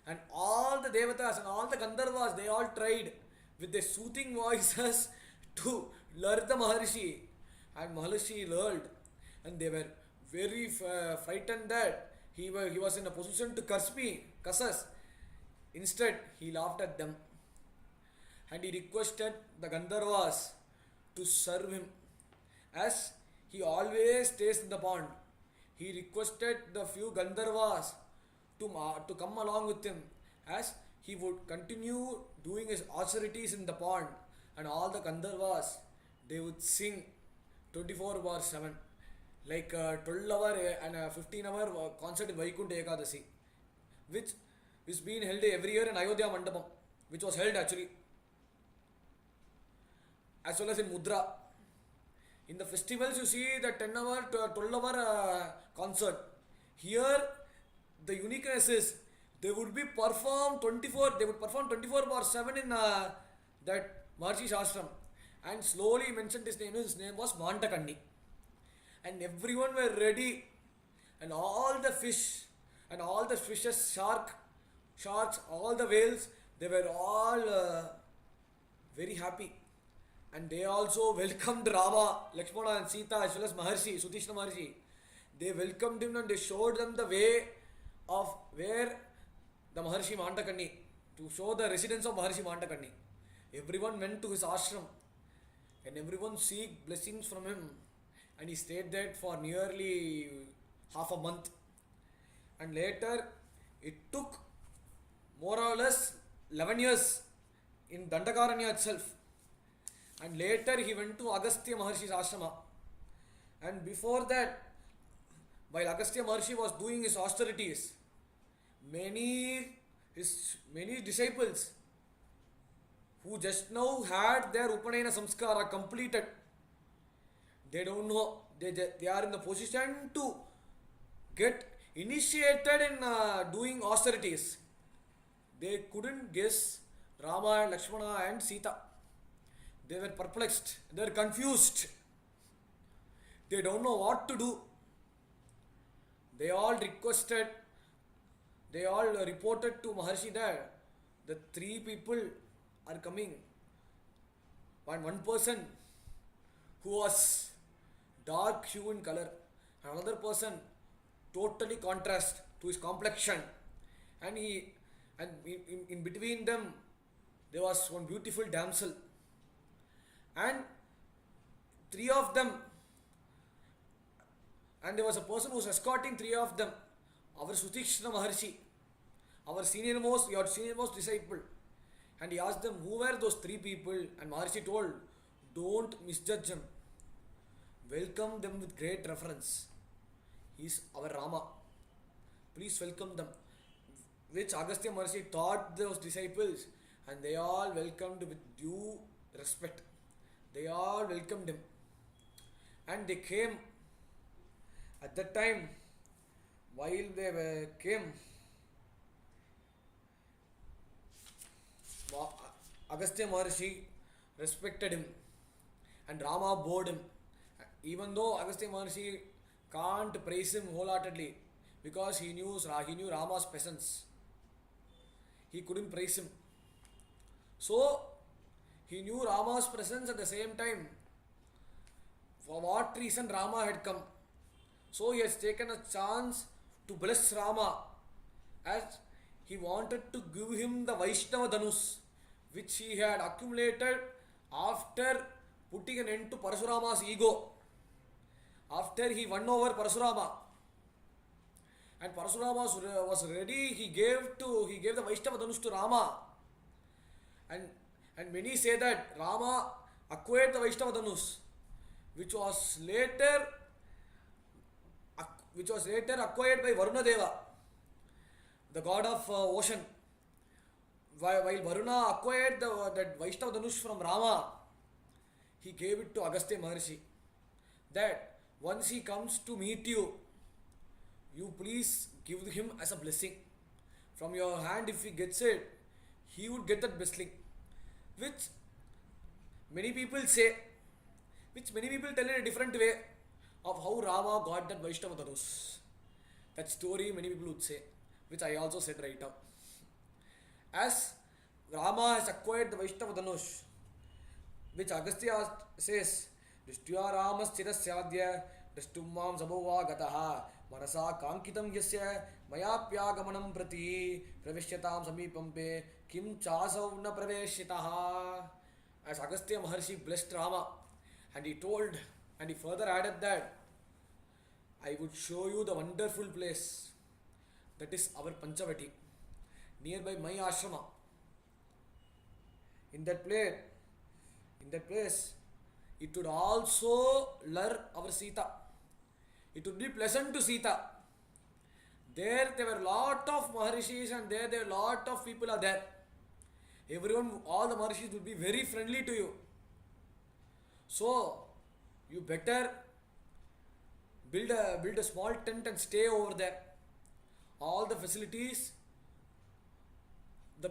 and all the devatas and all the Gandharvas, they all tried with their soothing voices to lure the Maharishi, and Maharishi lulled, and they were very frightened that he was in a position to curse us. Instead, he laughed at them, and he requested the Gandharvas to serve him, as he always stays in the pond. He requested the few Gandharvas to come along with him, as he would continue doing his austerities in the pond, and all the Gandharvas, they would sing 24/7, like a 12-hour and a 15-hour concert in Vaikuntha Ekadasi, which is being held every year in Ayodhya Mandapam, which was held actually, as well as in Mudra. In the festivals, you see the 10-hour to 12-hour concert. Here, the uniqueness is they would perform 24/7 in that Maharshi's ashram. And slowly he mentioned his name was Mantakanni. And everyone were ready, and all the fish and all the fishes, sharks, all the whales, they were all very happy. And they also welcomed Rama, Lakshmana and Sita, as well as Maharshi, Sutishna Maharshi. They welcomed him, and they showed them the way of where the Maharshi Mantakanni, to show the residence of Maharshi Mantakanni. Everyone went to his ashram, and everyone seek blessings from him, and he stayed there for nearly half a month. And later, it took more or less 11 years in Dandakaranya itself. And later he went to Agastya Maharshi's ashrama. And before that, while Agastya Maharshi was doing his austerities, many disciples who just now had their Upanayana Samskara completed, they don't know, they are in the position to get initiated in doing austerities. They couldn't guess Rama, Lakshmana and Sita. They were perplexed, they were confused, they don't know what to do. They all reported to Maharshi that the three people are coming. One person who was dark hue in color, another person totally contrast to his complexion, and in between them there was one beautiful damsel, and three of them, and there was a person who was escorting three of them, our Sutikshna Maharshi, your senior-most disciple. And he asked them, who were those three people? And Maharshi told, don't misjudge them, welcome them with great reverence. He is our Rama, please welcome them. Which Agastya Maharshi taught those disciples, and they all welcomed with due respect. They all welcomed him. And they came at that time, while they came, Agastya Maharshi respected him and Rama bowed him. Even though Agastya Maharshi can't praise him wholeheartedly because he knew Rama's presence, he couldn't praise him. So he knew Rama's presence at the same time. For what reason Rama had come? So he has taken a chance to bless Rama as he wanted to give him the Vaishnava Dhanus which he had accumulated after putting an end to Parashurama's ego. After he won over Parashurama and Parashurama was ready, he gave the Vaishnava Dhanus to Rama. And many say that Rama acquired the Vaishnava Dhanus, which was later acquired by Varuna Deva, the god of ocean. While Varuna acquired that Vaishnava Dhanush from Rama, he gave it to Agastya Maharshi. That once he comes to meet you, you please give him as a blessing. From your hand, if he gets it, he would get that blessing. Which many people say, which many people tell in a different way of how Rama got that Vaishnava Dhanush. That story many people would say, which I also said right now. As Rama has acquired the Vaishnava Dhanush, which Agastya says, Drishtya Ramas Chirasyadya, Drishtum Mam Sabhova Gataha, Manasa Kankitam Yasya, Mayapyagamanam Prati, Pravishyatam Samipampe, Kim Chasav Na Praveshitaha. As Agastya Maharshi blessed Rama, and he further added that, I would show you the wonderful place that is our Panchavati, nearby my ashrama. In that place, it would also lure our Sita. It would be pleasant to Sita. There were lot of Maharishis and there were lot of people are there. Everyone, all the Maharishis will be very friendly to you. So, you better build a small tent and stay over there. All the facilities, the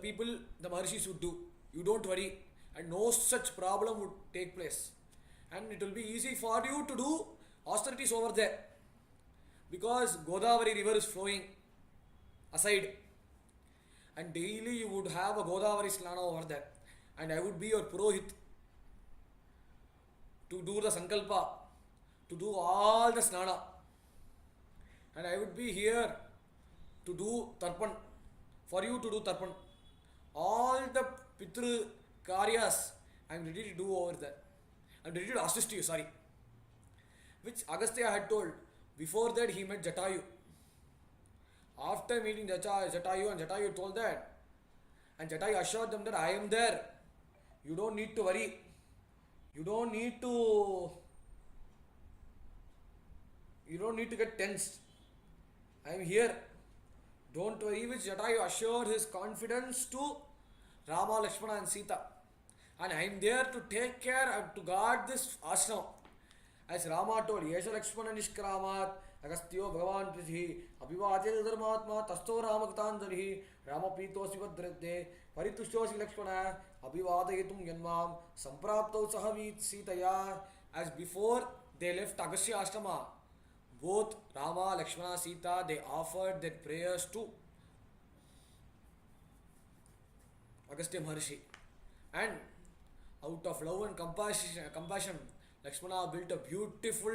Maharishis would do. You don't worry, and no such problem would take place. And it will be easy for you to do austerities over there because Godavari river is flowing aside, and daily you would have a Godavari Snana over there, and I would be your Purohit to do the Sankalpa, to do all the Snana, and I would be here to do Tarpan, for you to do Tarpan. All the Pitru Karyas I am ready to do over there. I am ready to assist you, which Agastya had told. Before that he met Jatayu. After meeting Jatayu, and Jatayu told that, and Jatayu assured them that I am there. You don't need to worry. You don't need to get tensed. I am here. Don't worry, which Jatayu assured his confidence to Rama, Lakshmana and Sita. And I am there to take care and to guard this ashram. As Rama told, Yesha Lakshmana Nishkramat, Agastyo Bhagavan Prithi, Abhivadya Dharmatma, Tasto Ramaktanjari, Rama Pito Sivadrete, Paritushtosi Lakshmana, Abhivadayatum Yanmam, Samprapto Sahavit Sitaya. As before they left Agastya Ashrama, both Rama, Lakshmana, Sita, they offered their prayers to Agastya Maharshi. And out of love and compassion, Lakshmana built a beautiful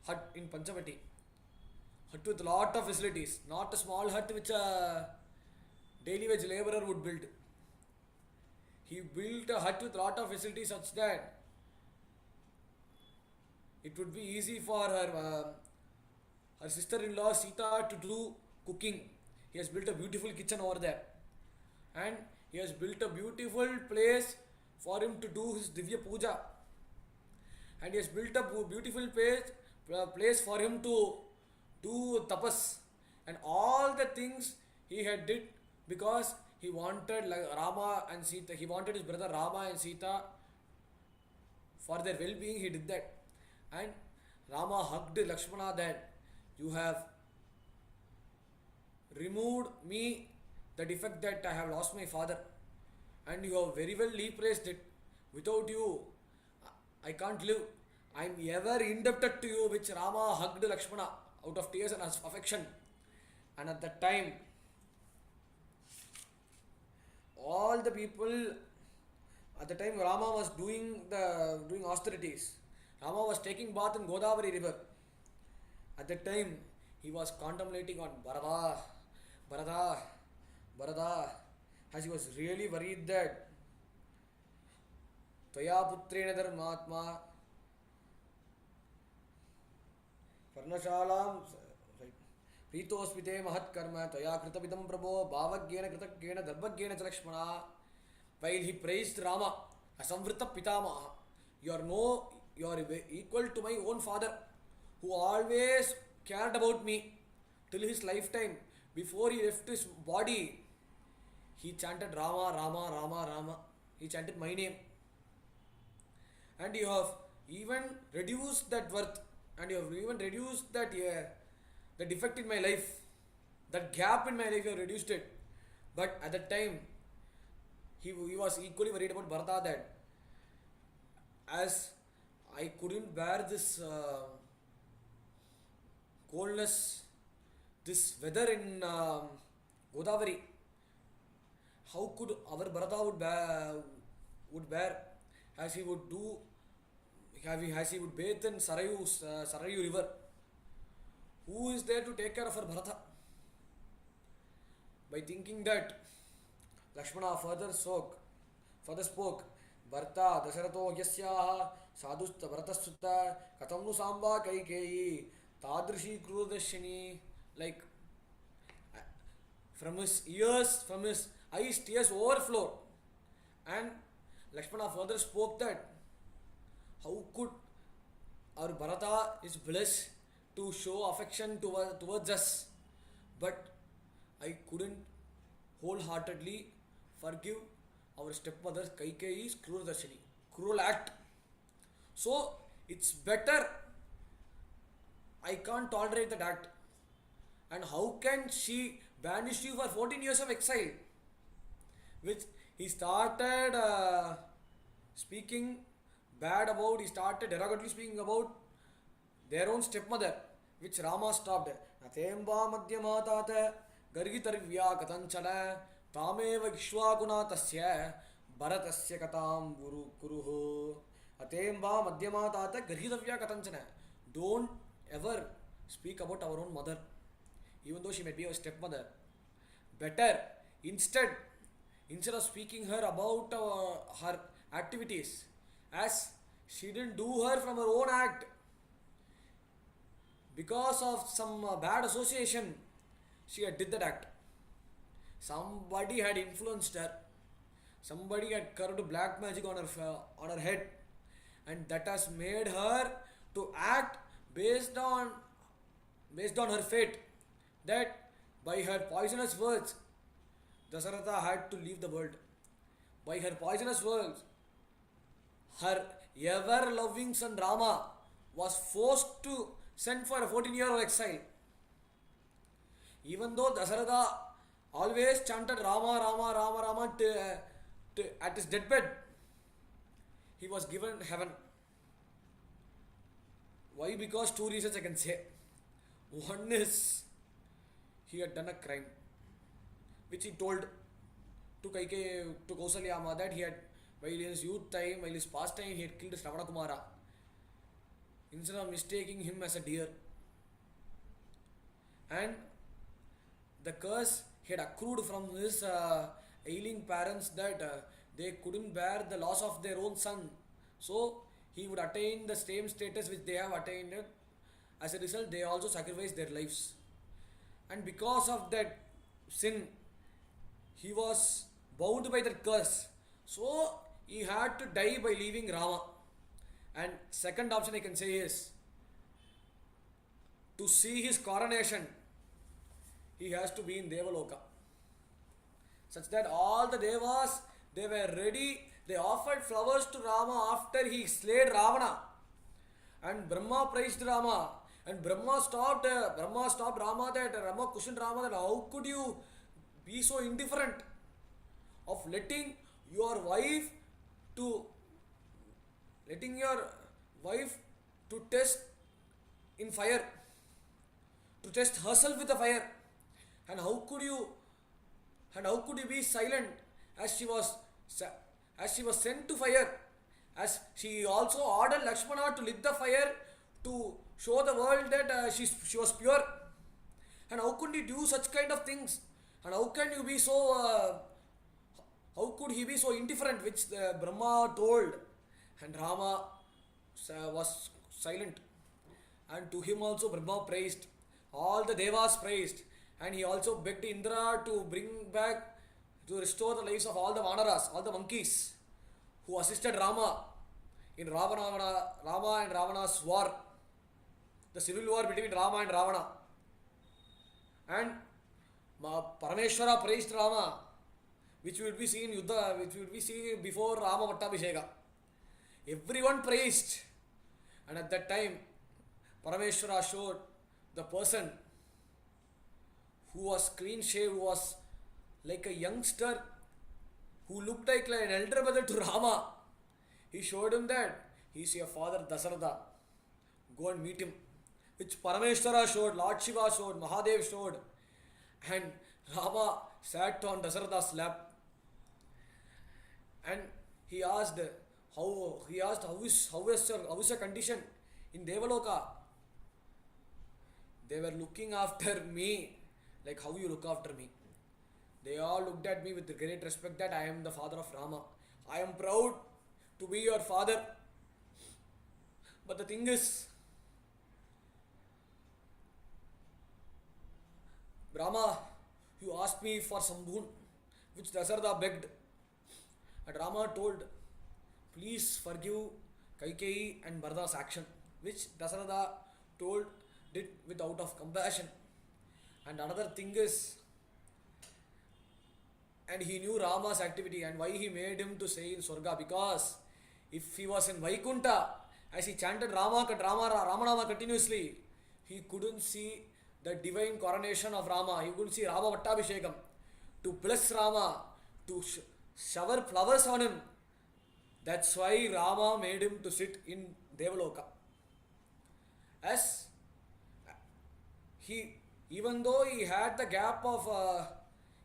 hut in Panchavati. Hut with lot of facilities, not a small hut which a daily wage laborer would build. He built a hut with lot of facilities such that it would be easy for her sister-in-law Sita to do cooking. He has built a beautiful kitchen over there. And he has built a beautiful place for him to do his Divya Puja. And he has built a beautiful place for him to do tapas. And all the things he had did because he wanted Rama and Sita. He wanted his brother Rama and Sita For their well-being, he did that. And Rama hugged Lakshmana that you have removed me the defect that I have lost my father, and you have very well replaced it. Without you, I can't live. I am ever indebted to you, which Rama hugged Lakshmana out of tears and affection. And at that time, all the people at the time Rama was doing austerities. Rama was taking bath in Godavari river. At that time, he was contemplating on Bharata, Bharata, as he was really worried that Tvaya putrena dharmatma Parnashalam Pritosmite Mahat Karma Tvaya Kritavidam Prabho Bhavagyena Kritagyena Darbhagyena Chalakshmana. While he praised Rama, Asamvrita Pitamaha, you are equal to my own father, who always cared about me till his lifetime. Before he left his body, he chanted Rama, Rama, Rama, Rama. He chanted my name. And you have even reduced that worth, and you have even reduced that the defect in my life, that gap in my life, you have reduced it. But at that time, he was equally worried about Bharata, that as I couldn't bear this coldness, this weather in Godavari, how could our Bharata would bear, as he would do, as he would bathe in Sarayu river? Who is there to take care of our Bharata? By thinking that, Lakshmana further spoke, Bharta Dasarato Yasyaha Sadhusta Bharatasuta Katamnu Samba Kaikeyi Tadrishi Krudashini. Like, from his ears, from his eyes, tears overflowed. And Lakshmana further spoke that how could our Bharata is blessed to show affection towards us, but I couldn't wholeheartedly forgive our stepmother Kaikeyi's cruel act. So it's better, I can't tolerate that act. And how can she banish you for 14 years of exile? Which he started speaking bad about, he started derogatorily speaking about their own stepmother, which Rama stopped. Natemba madhyamatata gargitarvya katanchana tameva gishwaguna tasya bharatasya katam guru kuruho. Atemba madhyamatata gargitavya katanchana. Don't ever speak about our own mother, even though she may be our stepmother. Better, instead of speaking her about her activities, as she didn't do her from her own act, because of some bad association, she had did that act. Somebody had influenced her. Somebody had curved black magic on her head, and that has made her to act based on her fate. That by her poisonous words, Dasaratha had to leave the world. By her poisonous words, her ever-loving son Rama was forced to send for a 14-year exile. Even though Dasaratha always chanted Rama, Rama, Rama, Rama at his deathbed, he was given heaven. Why? Because two reasons I can say. One is, he had done a crime, which he told to Kausalyama, that he had, while in his youth time, while his past time, he had killed Shravana Kumara, instead of mistaking him as a deer. And the curse he had accrued from his ailing parents, that they couldn't bear the loss of their own son. So he would attain the same status which they have attained. As a result, they also sacrificed their lives. And because of that sin, he was bound by that curse. So he had to die by leaving Rama. And second option I can say is, to see his coronation, he has to be in Devaloka, such that all the Devas, they were ready They offered flowers to Rama after he slayed Ravana. And Brahma praised Rama. And Brahma stopped Rama, that Rama questioned Rama, that how could you be so indifferent of to letting your wife to test in fire, to test herself with the fire. And how could you be silent, as she was sent to fire, as she also ordered Lakshmana to lit the fire to show the world that she was pure. And how could you do such kind of things? And how could he be so indifferent, which Brahma told? And Rama was silent. And to him also Brahma praised. All the Devas praised. And he also begged Indra to restore the lives of all the Vanaras, all the monkeys who assisted Rama in Rama and Ravana's war, the civil war between Rama and Ravana. And Parameshwara praised Rama, which will be seen before Rama Vattabhisheka. Everyone praised. And at that time, Parameshwara showed the person who was clean shaved, who was like a youngster, who looked like an elder brother to Rama. He showed him that he is your father Dasaratha. Go and meet him. Which Parameshwara showed, Lord Shiva showed, Mahadev showed. And Rama sat on Dasaratha's lap. And he asked how is your condition in Devaloka? They were looking after me like how you look after me. They all looked at me with great respect that I am the father of Rama. I am proud to be your father. But the thing is, Rama, you asked me for some boon, which Dasaratha begged. And Rama told, please forgive Kaikeyi and Bharata's action, which Dasaratha did out of compassion. And another thing is, and he knew Rama's activity and why he made him to stay in Swarga, because if he was in Vaikunta, as he chanted Ramanama continuously, he couldn't see the divine coronation of Rama. He couldn't see Rama Vattabhishekam. To bless Rama, to shower flowers on him. That's why Rama made him to sit in Devaloka. As even though he had the gap of,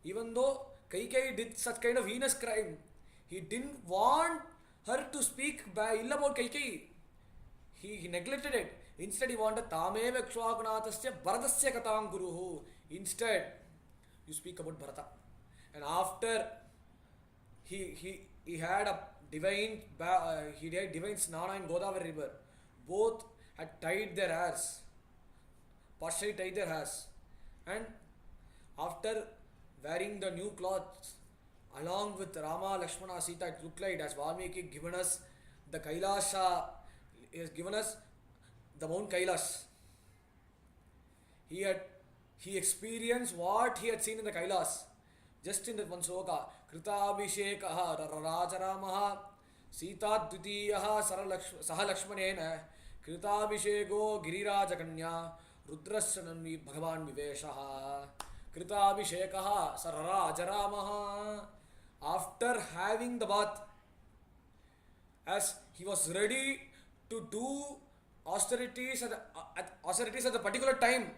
even though Kaikeyi did such kind of heinous crime, he didn't want her to speak ill about Kaikeyi. He neglected it. Instead, he wanted Tameva Kshvagunatasya Bharatasya Katam Guruhu. Instead, you speak about Bharata. And after he had a divine snana in Godavari river, both had tied their hairs, partially tied their hairs. And after wearing the new clothes along with Rama, Lakshmana, Sita, it looked like, as Valmiki given us the Kailasha, he has given us the Mount Kailash. He experienced what he had seen in the Kailash. Just in that one sloka, Kritabhishekaha Rajaramaha Sita Dvitiyaha Saha Lakshmanena Kritabhisheko Girirajakanya Rudrasyananvi Bhagavan Viveshaha Kritabhishekaha Sararajaramaha. After having the bath, as he was ready to do austerities at a particular time,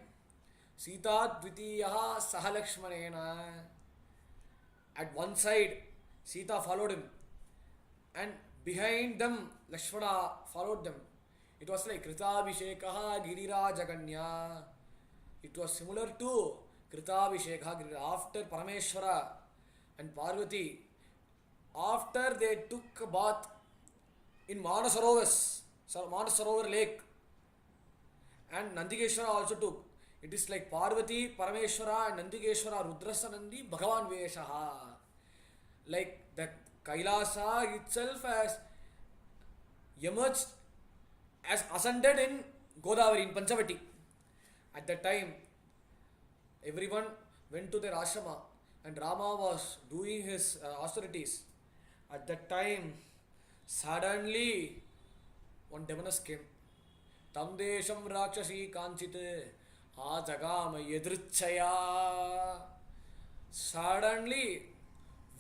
Sita Dvitiyaha Saha Lakshmanena. At one side, Sita followed him, and behind them, Lakshmana followed them. It was like Kritabhishekaha Girirajaganya. It was similar to Kritabhishekaha Giriraj. After Parameshwara and Parvati, after they took a bath in Manasarovar lake, and Nandikeshwara also took. It is like Parvati, Parameshwara and Nandikeshwara, Rudrasanandi, Bhagavan Veshaha. Like the Kailasa itself has emerged, as ascended in Godavari, in Panchavati. At that time, everyone went to their ashrama and Rama was doing his austerities. At that time, suddenly one demoness came. Tam desham rakshasi kanchit ajagama yedrichaya. Suddenly,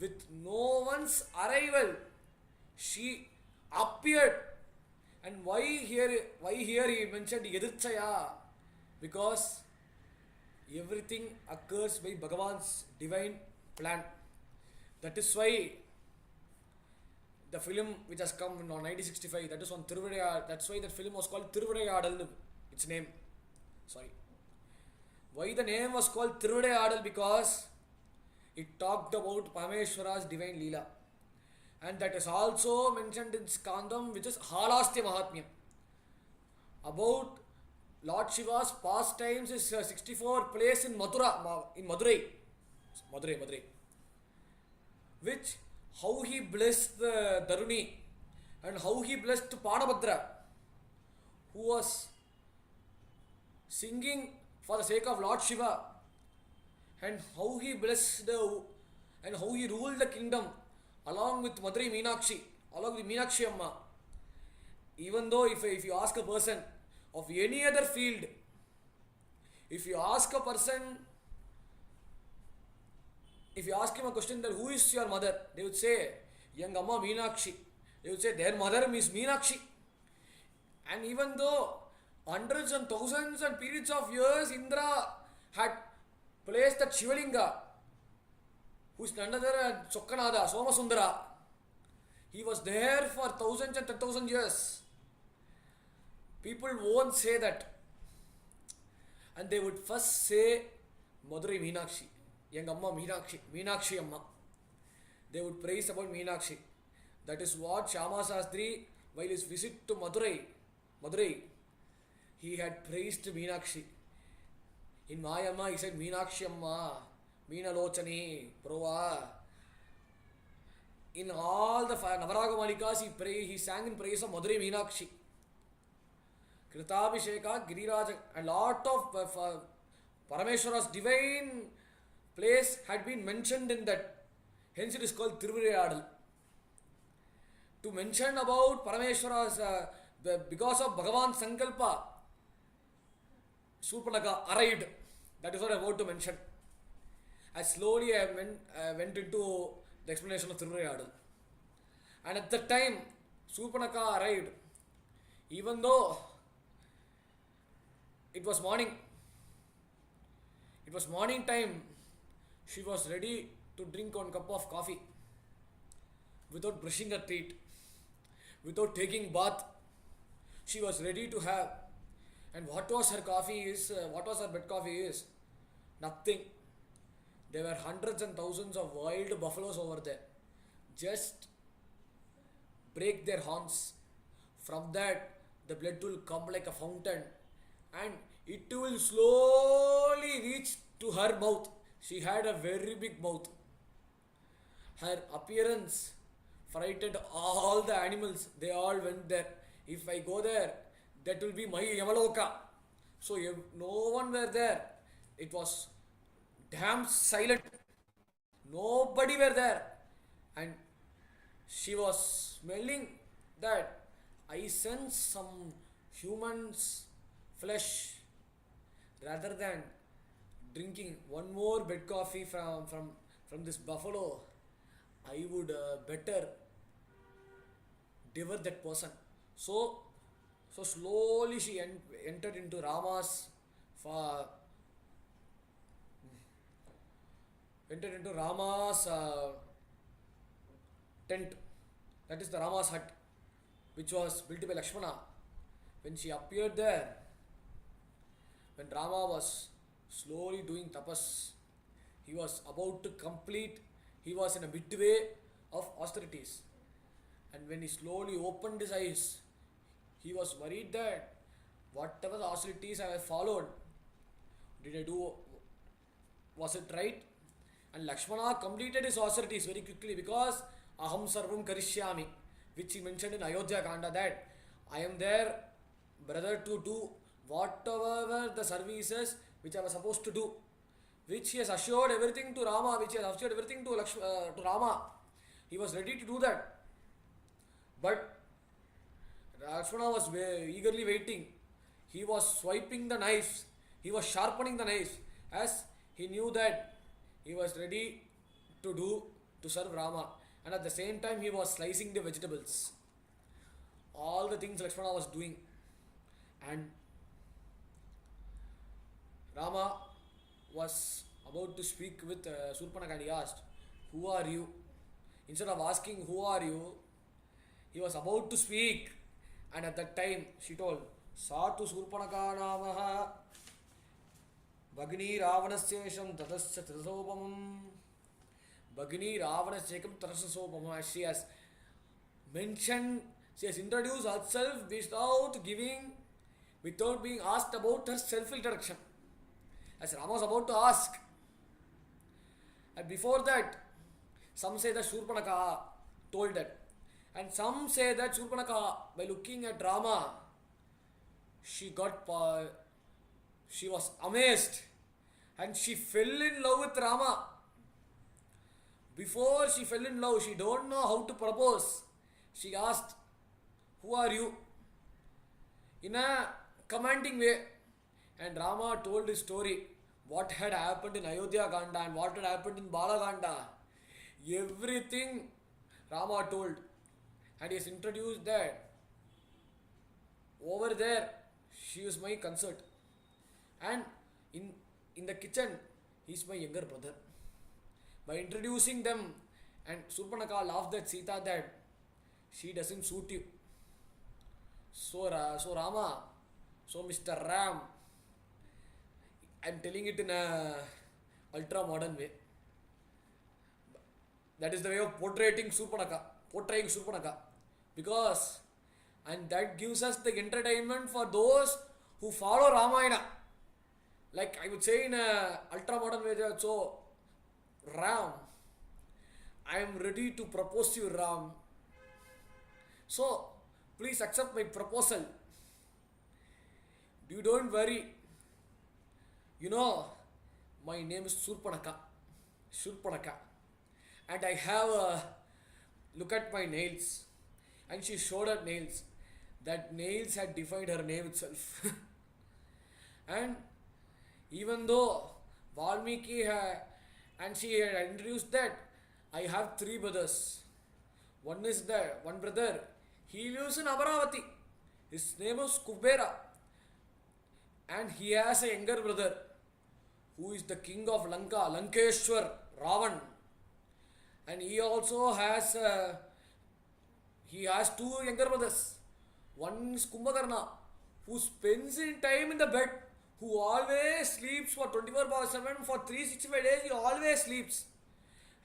with no one's arrival, she appeared. And why here he mentioned yedrichaya? Because everything occurs by Bhagavan's divine plan. That is why the film which has come in 1965, that is on Tiruvadayadal, that's why that film was called Tiruvadayadal, its name. Sorry. Why the name was called Tiruvadayadal? Because it talked about Parameshwara's divine Leela. And that is also mentioned in Skandam, which is Halastya Mahatmyam. About Lord Shiva's pastimes is 64 place in Madurai, which how he blessed the Daruni and how he blessed Padabhadra, who was singing for the sake of Lord Shiva, and how he blessed and how he ruled the kingdom along with Madurai Meenakshi, along with Meenakshi Amma. Even though if you ask a person of any other field, if you ask a person, if you ask him a question that who is your mother, they would say, young Amma Meenakshi. They would say their mother is Meenakshi. And even though hundreds and thousands and periods of years Indra had placed that Shivalinga, who is none other than Chokkanada, Somasundara, he was there for thousands and 10,000 years. People won't say that. And they would first say Madurai Meenakshi, young Amma Meenakshi Amma. They would praise about Meenakshi. That is what Shama Sastri, while his visit to Madurai, he had praised Meenakshi. In Mayamma, he said Meenakshi Amma, Meenalochani, Prova. In all the Navaraga Malikas, he sang in praise of Madurai Meenakshi. Kritabhisheka, Giriraja, a lot of Parameshwara's divine place had been mentioned in that. Hence it is called Tiruvadayadal. To mention about Parameshwara's, because of Bhagavan's Sankalpa, Surpanaka arrived. That is what I want to mention. As slowly I went into the explanation of Tiruvadayadal. And at that time, Surpanaka arrived. Even though it was morning time, she was ready to drink one cup of coffee without brushing her teeth, without taking bath. She was ready to have. And what was her bed coffee is? Nothing. There were hundreds and thousands of wild buffaloes over there. Just break their horns. From that, the blood will come like a fountain and it will slowly reach to her mouth. She had a very big mouth. Her appearance frightened all the animals. They all went there. If I go there, that will be my Yamaloka. So no one were there. It was damn silent. Nobody were there. And she was smelling that I sense some human's flesh. Rather than drinking one more bed coffee from this buffalo, I would better devour that person. So slowly she entered into Rama's tent. That is the Rama's hut, which was built by Lakshmana. When she appeared there, when Rama was slowly doing tapas, he was about to complete, he was in a midway of austerities. And when he slowly opened his eyes, he was worried that whatever the austerities I have followed, was it right? And Lakshmana completed his austerities very quickly because Aham Sarvam Karishyami, which he mentioned in Ayodhya Kanda, that I am there, brother, to do whatever the services which I was supposed to do, which he has assured everything to Rama, which he has assured everything to Rama. He was ready to do that. But Lakshmana was eagerly waiting. He was swiping the knives. He was sharpening the knives as he knew that he was ready to serve Rama. And at the same time, he was slicing the vegetables. All the things Lakshmana was doing. And Rama was about to speak with Surpanaka and he asked, "Who are you?" Instead of asking, "Who are you?" he was about to speak. And at that time, she told, "Satu Surpanaka Namaha Bhagini Ravanasyesham Tatasya Tasopamam." Bhagini Ravanasyekam Tatasya. She has mentioned, she has introduced herself without being asked about her self-introduction. As Rama was about to ask. And before that, some say that Surpanaka told that. And some say that Surpanaka, by looking at Rama, she was amazed and she fell in love with Rama. Before she fell in love, she don't know how to propose. She asked, "Who are you?" in a commanding way. And Rama told his story, what had happened in Ayodhya Kanda and what had happened in Bala Kanda. Everything Rama told. And he has introduced that over there, she is my consort. And in the kitchen, he is my younger brother. By introducing them, and Surpanaka laughed at Sita that she doesn't suit you. So Rama, so Mr. Ram, I'm telling it in a ultra modern way. That is the way of portraying Surpanaka. Because, and that gives us the entertainment for those who follow Ramayana. Like I would say in a ultra modern way, so Ram, I am ready to propose to you, Ram. So, please accept my proposal. You don't worry. You know, my name is Surpanaka. And I have a look at my nails. And she showed her nails. That nails had defined her name itself. And even though Valmiki and she had introduced that I have 3 brothers. One brother, he lives in Amaravati. His name is Kubera. And he has a younger brother who is the king of Lanka, Lankeshwar, Ravan. And he also has 2 younger brothers. One is Kumbhakarna, who spends in time in the bed, who always sleeps for 24/7, for 365 days, he always sleeps.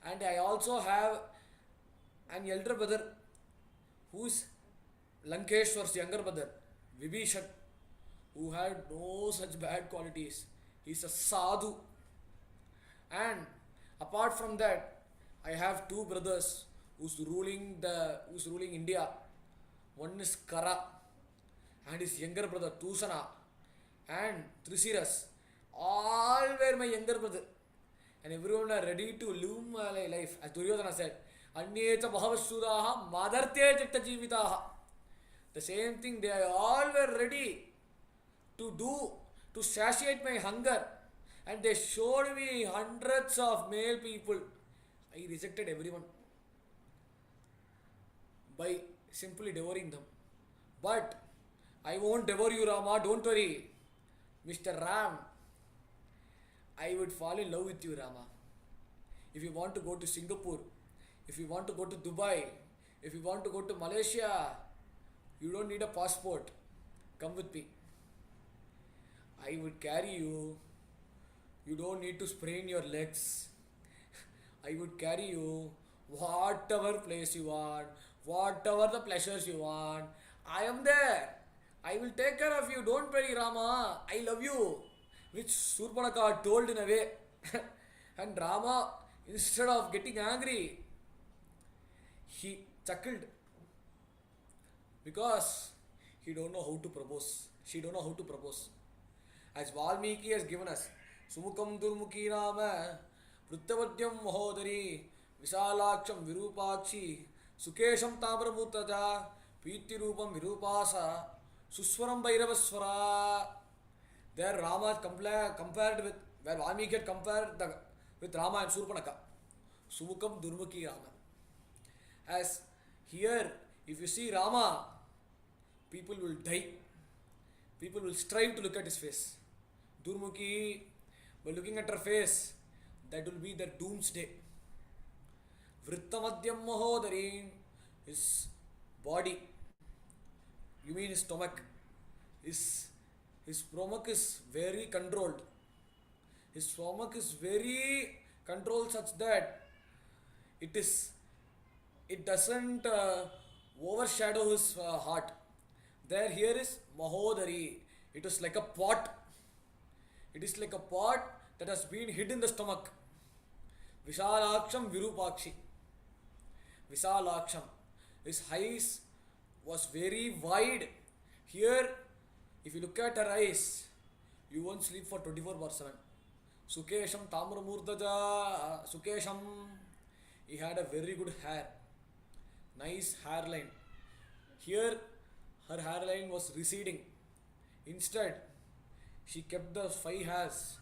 And I also have an elder brother, who is Lankeshwar's younger brother, Vibhishan, who had no such bad qualities. He's a sadhu. And apart from that, I have 2 brothers who's ruling India. One is Kara and his younger brother Tusana and Trisiras. All were my younger brother. And everyone are ready to live my life. As Duryodhana said, Anyecha Bhavasudaha Madarte Chitta Jivitaha. The same thing, they all were ready to satiate my hunger. And they showed me hundreds of male people. I rejected everyone by simply devouring them. But I won't devour you, Rama, don't worry. Mr. Ram, I would fall in love with you, Rama. If you want to go to Singapore, if you want to go to Dubai, if you want to go to Malaysia, you don't need a passport. Come with me. I would carry you. You don't need to sprain your legs. I would carry you whatever place you want, whatever the pleasures you want. I am there. I will take care of you. Don't worry, Rama. I love you. Which Surpanaka told in a way. And Rama, instead of getting angry, he chuckled. Because he don't know how to propose. She don't know how to propose. As Valmiki has given us, Sumukam Durmukhi Rama, Vrittavadyam Mahodari, Visalaksham Virupakshi Sukesham Tamramutaja Pitirupam Virupasa Suswaram Bhairavaswara. There Rama compared with where Valmiki had compared with Rama and Surpanaka. Sumukam Durmukhi Rama. As here, if you see Rama, people will die. People will strive to look at his face. Durmukhi, by looking at her face, that will be their doomsday. Vrittamadyam Mahodari, his body, you mean his stomach, his stomach is very controlled. His stomach is very controlled such that it doesn't overshadow his heart. There here is Mahodari. It is like a pot. It is like a pot that has been hid in the stomach. Visalaksham Virupakshi. Visalaksham. His eyes was very wide. Here, if you look at her eyes, you won't sleep for 24/7. Sukesham Tamramurtaja. Sukesham. He had a very good hair. Nice hairline. Here, her hairline was receding. Instead, she kept the 5 hairs,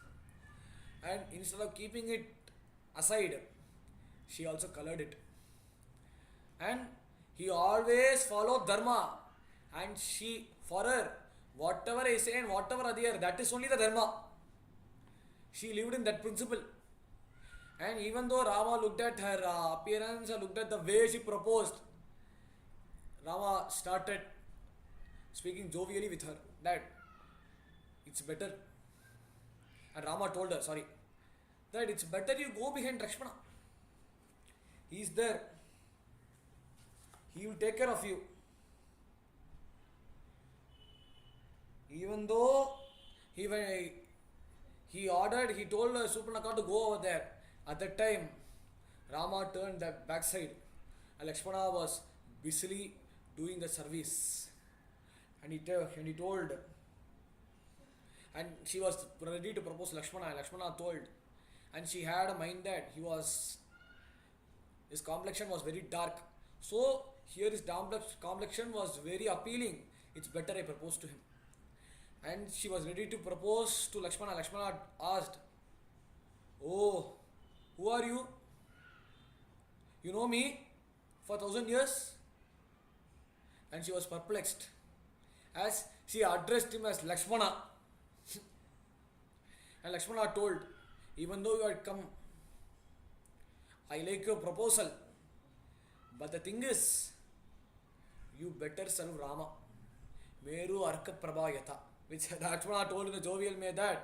and instead of keeping it aside, she also colored it. And he always followed dharma, and for her, whatever I say and whatever I hear, that is only the dharma. She lived in that principle. And even though Rama looked at her appearance and looked at the way she proposed, Rama started speaking jovially with her that it's better. And Rama told her, that it's better you go behind Lakshmana. He is there. He will take care of you. Even though he told Surpanaka to go over there. At that time, Rama turned the backside and Lakshmana was busily doing the service. And he told, and she was ready to propose Lakshmana, and Lakshmana told, and she had a mind that his complexion was very dark. So here his complexion was very appealing. It's better I propose to him. And she was ready to propose to Lakshmana. Lakshmana asked, "Oh, who are you? You know me for 1,000 years?" And she was perplexed as she addressed him as Lakshmana. And Lakshmana told, "Even though you had come, I like your proposal. But the thing is, you better serve Rama. Meru Arka Prabha Yata." Which Lakshmana told in a jovial way that,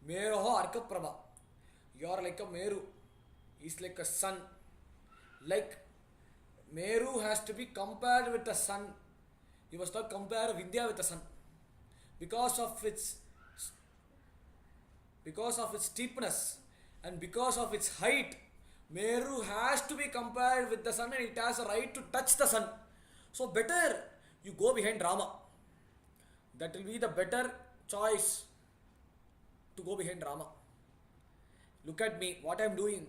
"Meroho Arka Prabha. You are like a Meru. He's like a sun. Like Meru has to be compared with the sun. You must not compare Vindhya with the sun. Because of its steepness and because of its height, Meru has to be compared with the sun and it has a right to touch the sun. So better you go behind Rama. That will be the better choice to go behind Rama. Look at me, what I am doing.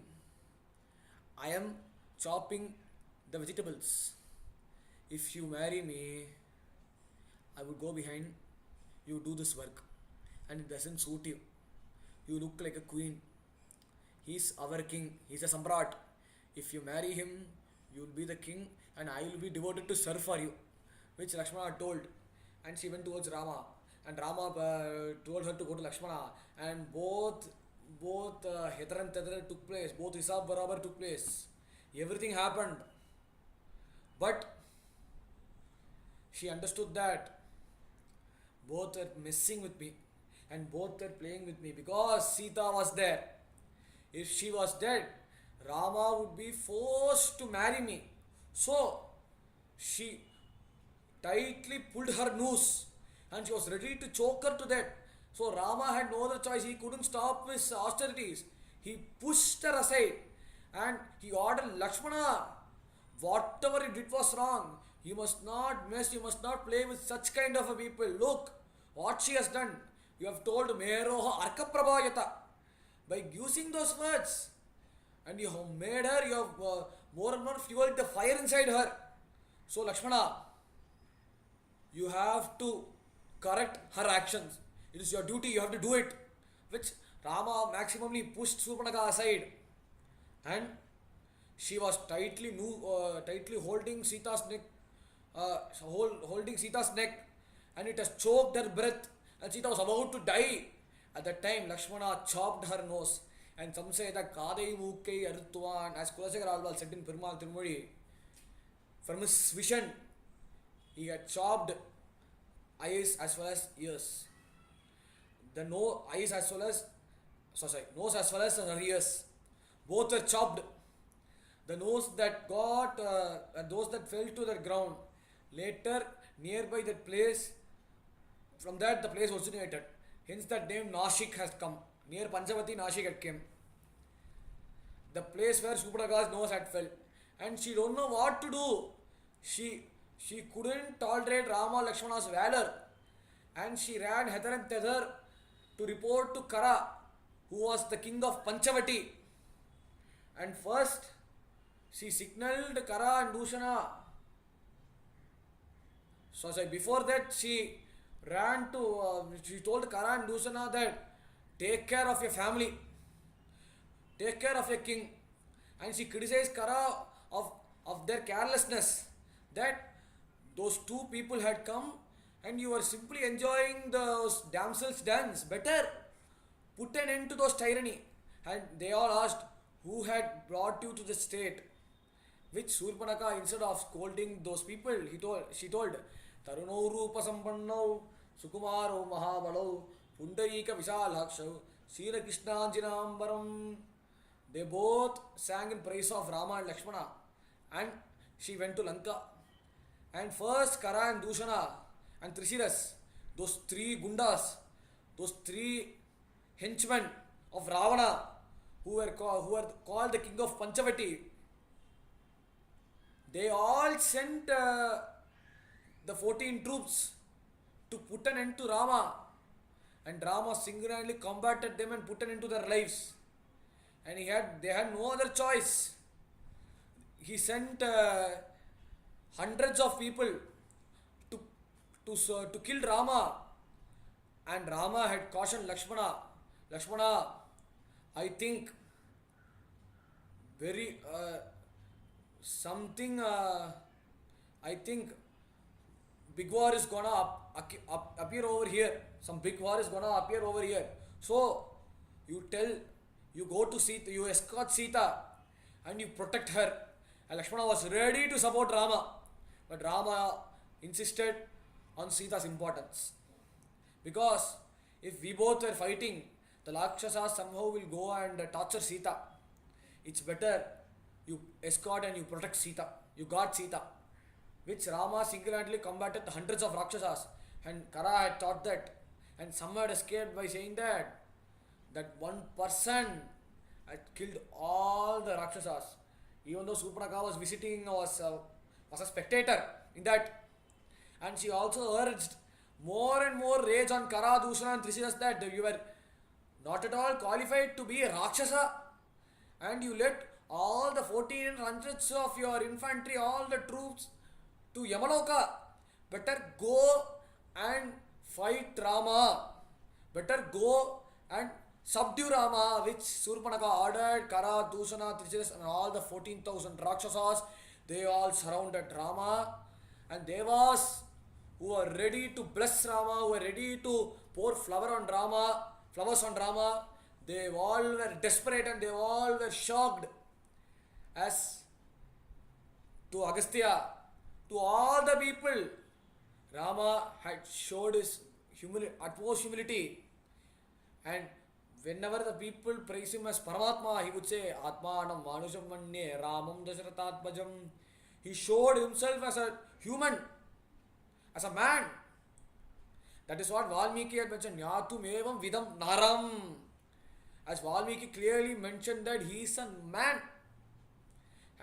I am chopping the vegetables. If you marry me, I would go behind you, do this work, and it doesn't suit you. You look like a queen. He's our king. He's a Samrat. If you marry him, you will be the king and I will be devoted to serve for you." Which Lakshmana told. And she went towards Rama. And Rama told her to go to Lakshmana. And both Hedar and Tedar took place. Both Hisab Barabar took place. Everything happened. But she understood that both are messing with me. And both are playing with me because Sita was there. If she was dead, Rama would be forced to marry me. So she tightly pulled her noose and she was ready to choke her to death. So Rama had no other choice. He couldn't stop his austerities. He pushed her aside and he ordered, "Lakshmana, whatever you did was wrong. You must not mess, you must not play with such kind of a people. Look what she has done. You have told Meroha Arka Prabhayata." By using those words, and you have made her, you have more and more fueled the fire inside her. So Lakshmana, you have to correct her actions. It is your duty, you have to do it. Which Rama maximally pushed Surpanaka aside, and she was tightly holding Sita's neck, holding Sita's neck, and it has choked her breath, and Sita was about to die. At that time, Lakshmana chopped her nose, and some say that Kadai Mukai Aruttuvan, as Kulasekar Alval said in Perumal Tirumozhi, from his vision, he had chopped eyes as well as ears. The eyes as well as nose as well as her ears. Both were chopped. The nose that those that fell to the ground. Later, nearby that place, from that the place originated. Hence that name Nashik has come. Near Panchavati, Nashik had came. The place where Surpanaka's nose had fell. And she don't know what to do. She couldn't tolerate Rama Lakshmana's valor. And she ran hither and thither to report to Kara, who was the king of Panchavati. And first, she signaled Kara and Dushana. So before that, she ran to, she told Kara and Dushana that take care of your family, take care of your king. And she criticized Kara of their carelessness, that those two people had come and you were simply enjoying those damsels' dance. Better put an end to those tyranny. And they all asked, who had brought you to the state? Which Surpanaka, instead of scolding those people, she told, Tarunau Rupa Sampannau, Sukumaro Mahabalau, Pundarika Visalakshav, Sira Krishnanjinambaram. They both sang in praise of Rama and Lakshmana. And she went to Lanka. And first Kara and Dushana and Trishiras, those three gundas, those three henchmen of Ravana, who were called the king of Panchavati, they all sent the 14 troops to put an end to Rama. And Rama single-handedly combated them and put an end to their lives. And they had no other choice. He sent hundreds of people to kill Rama. And Rama had cautioned Lakshmana, I think I think big war is gonna appear over here. Some big war is gonna appear over here. So you go to Sita, you escort Sita and you protect her. And Lakshmana was ready to support Rama. But Rama insisted on Sita's importance. Because if we both were fighting, the Rakshasas somehow will go and torture Sita. It's better you escort and you protect Sita. You guard Sita. Which Rama single-handedly combated the hundreds of Rakshasas. And Kara had thought that. And some had escaped by saying that one person had killed all the Rakshasas. Even though Surpanaka was visiting, was a spectator in that. And she also urged more and more rage on Kara, Dushana and Trishiras that you were not at all qualified to be a Rakshasa. And you let all the 1400s of your infantry, all the troops to Yamaloka. Better go and fight Rama. Better go and subdue Rama, which Surpanaka ordered. Kara, Dushana, Trishiras and all the 14,000 Rakshasas, they all surrounded Rama. And Devas, who were ready to bless Rama, who were ready to pour flowers on Rama, they all were desperate and they all were shocked. As to Agastya, to all the people, Rama had showed his utmost humility. And whenever the people praise him as Paramatma, he would say, Atmanam Manusham Manye Ramam Dasharathatmajam. He showed himself as a human, as a man. That is what Valmiki had mentioned, Nyatum Evam Vidam Naram. As Valmiki clearly mentioned that he is a man.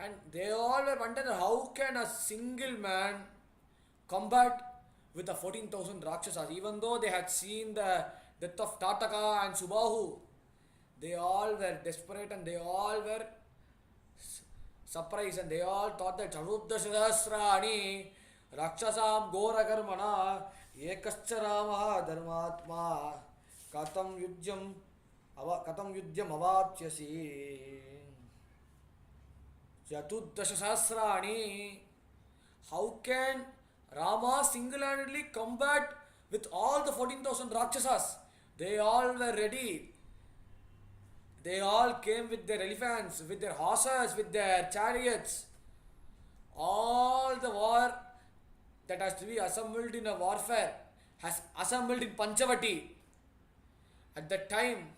And they all were wondering, how can a single man combat with the 14,000 Rakshasas? Even though they had seen the death of Tataka and Subahu, they all were desperate and they all were surprised, and they all thought that Charudashrasrani Rakshasam Gorakarmana Ekascha Ramaha Dharmatma Katam Yudyam Avapyasi Chaturdashasasrani. How can Rama single-handedly combat with all the 14,000 Rakshasas? They all were ready. They all came with their elephants, with their horses, with their chariots. All the war that has to be assembled in a warfare has assembled in Panchavati. At that time,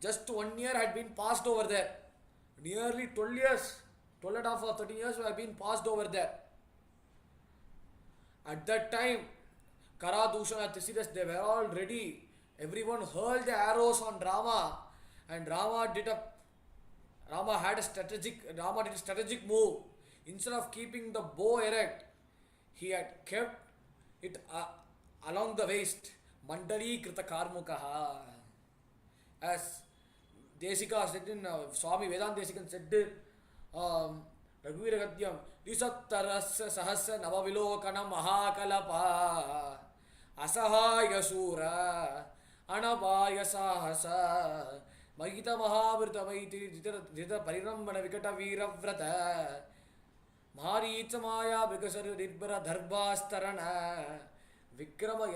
just 1 year had been passed over there. Nearly 12 years, 12 and a half or 13 years have been passed over there. At that time, Kara, Dushan and Tisidas, they were all ready. Everyone hurled the arrows on Rama, and Rama did a strategic move. Instead of keeping the bow erect, he had kept it along the waist. Mandali Krita Karmukaha. As Desika said in Swami Vedanta Desikan said, Raghuveera Gadyam, Disattarasya Sahasya Navavilokana Mahakalapa Asahaya Sura Anapaya Sahasa Magita Mahavrita Maiti Jita Parirambana Vikata Veeravrata Maharitsa Maya Vikasara Dirbara Dharbastarana Vikrama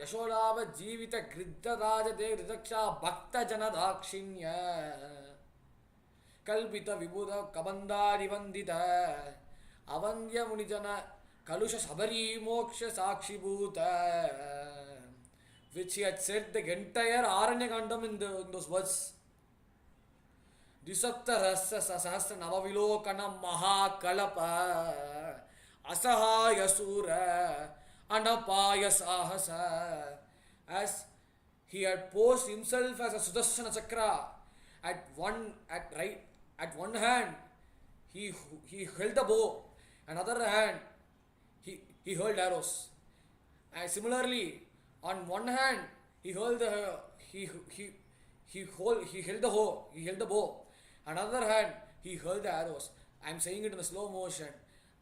Yasholava Jivita Gridda Rajade Ridaksha Bhakta Janadakshinya Kalpita Vibhuda Kabandari Vandita Avandya Munijana Kalusha Sabari Moksha Sakshi Bhuta, which he had said the entire Aranyakandam in those words. Disapta Rasa Sahasra Navavilokana Mahakalapa Asahaya Sura Anapaya Sahasa, as he had posed himself as a Sudarshana Chakra. At one hand he held the bow, another hand he hurled arrows. And similarly, on one hand he held the bow, another hand he hurled the arrows. I am saying it in a slow motion.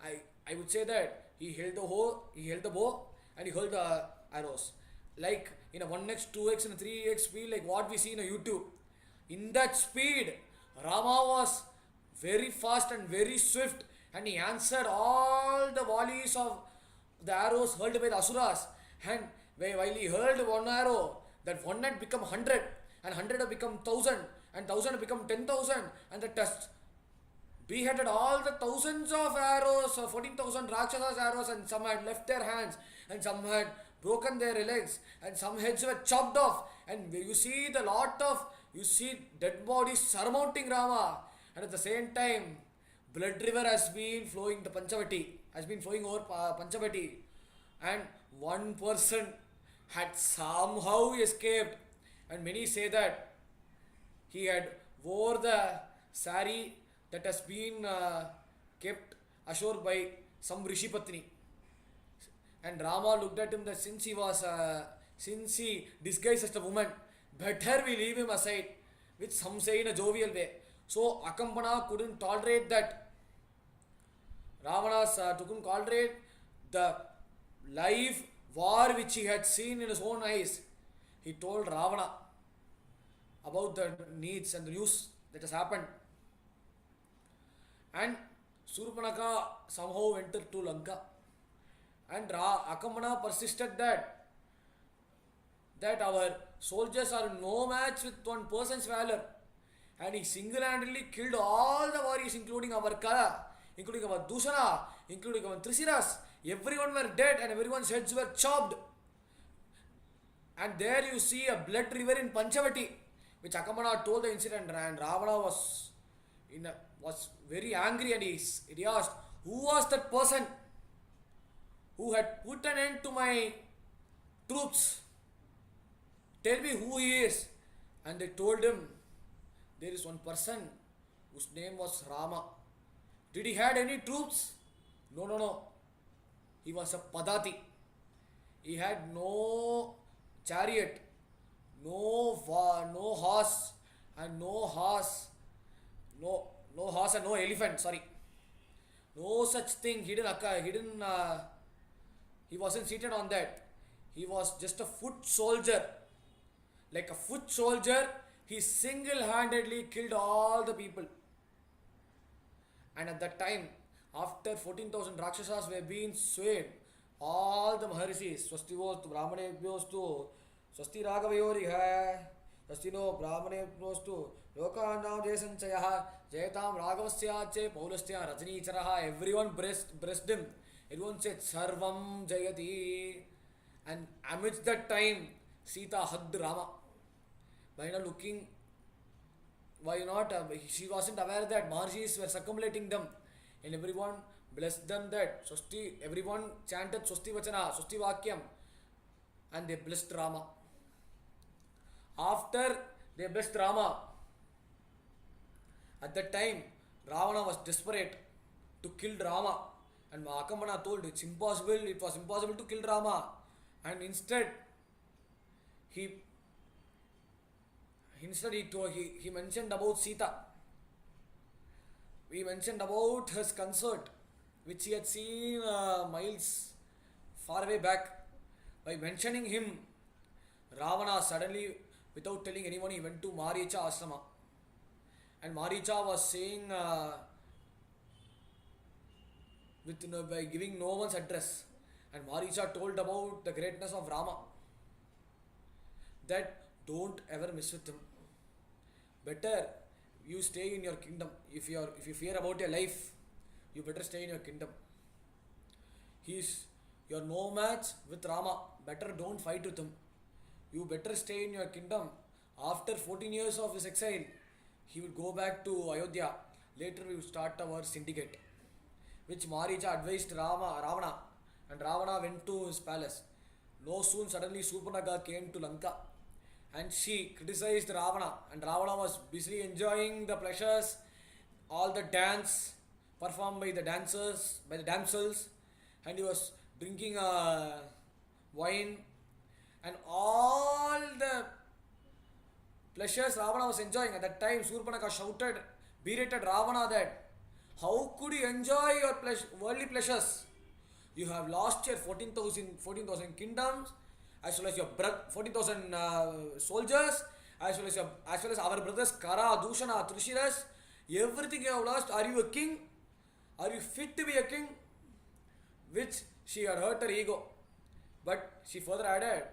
I would say that he held the bow and he hurled the arrows, like in a 1x, 2x and 3x speed, like what we see in a YouTube. In that speed, Rama was very fast and very swift, and he answered all the volleys of the arrows hurled by the Asuras. And while he hurled one arrow, that one had become 100, and 100 had become 1,000, and 1,000 had become 10,000, and the test beheaded all the thousands of arrows, 14,000 Rakshasas arrows, and some had left their hands, and some had broken their legs, and some heads were chopped off, and you see dead bodies surmounting Rama, and at the same time, blood river has been flowing over Panchavati, and one person had somehow escaped, and many say that he had wore the sari that has been kept ashore by some Rishi Patni. And Rama looked at him that since he disguised as a woman, better we leave him aside, which some say in a jovial way. So Akampana couldn't tolerate that. Ravana couldn't tolerate the live war which he had seen in his own eyes. He told Ravana about the needs and the news that has happened. And Surpanaka somehow entered to Lanka. And Akampana persisted that our soldiers are no match with one person's valor. And he single-handedly killed all the warriors, including our Kala, including our Dusana, including our Trisiras. Everyone were dead and everyone's heads were chopped. And there you see a blood river in Panchavati, which Akampana told the incident, and Ravana was very angry, and he asked, who was that person who had put an end to my troops? Tell me who he is. And they told him, there is one person whose name was Rama. Did he had any troops? No. He was a Padati. He had no chariot, no horse, and no no horse and no elephant, sorry. No such thing. He wasn't seated on that. He was just a foot soldier. Like a foot soldier, he single-handedly killed all the people. And at that time, after 14,000 Rakshasas were being slain, all the Maharishis, Swasti Brahmanebhyostu, Swasti Raghavayoriha, Swastino Brahmanebhyostu, Lokanam Jayasanchayaha, Jayatam Raghavasyache, Paulasya Rajanicharaha, everyone blessed him. Everyone said, Sarvam Jayati. And amidst that time, Sita hugged Rama. By not looking, why not? She wasn't aware that Maharshis were circumlating them, and everyone blessed them that Swasti, everyone chanted Swasti Vachana, Swasti Vakyam, and they blessed Rama. After they blessed Rama, at that time, Ravana was desperate to kill Rama, and Mahakamana told it was impossible to kill Rama, and instead he mentioned about Sita. He mentioned about his concert, which he had seen miles far away back. By mentioning him, Ravana suddenly, without telling anyone, he went to Maricha Ashrama. And Maricha was saying, by giving no one's address. And Maricha told about the greatness of Rama. That don't ever mess with him. Better you stay in your kingdom. If you fear about your life, you better stay in your kingdom. You're no match with Rama. Better don't fight with him. You better stay in your kingdom. After 14 years of his exile, he will go back to Ayodhya. Later we will start our syndicate. Which Maricha advised Ravana, and Ravana went to his palace. Suddenly Surpanakha came to Lanka, and she criticized Ravana, and Ravana was busily enjoying the pleasures, all the dance performed by the damsels, and he was drinking wine, and all the pleasures Ravana was enjoying. At that time, Surpanakha berated Ravana that, how could you enjoy your worldly pleasures? You have lost your 14,000 kingdoms, as well as your 14,000 soldiers, as well as our brothers Kara, Dushana, Trishiras. Everything you have lost. Are you a king? Are you fit to be a king? Which she had hurt her ego. But she further added,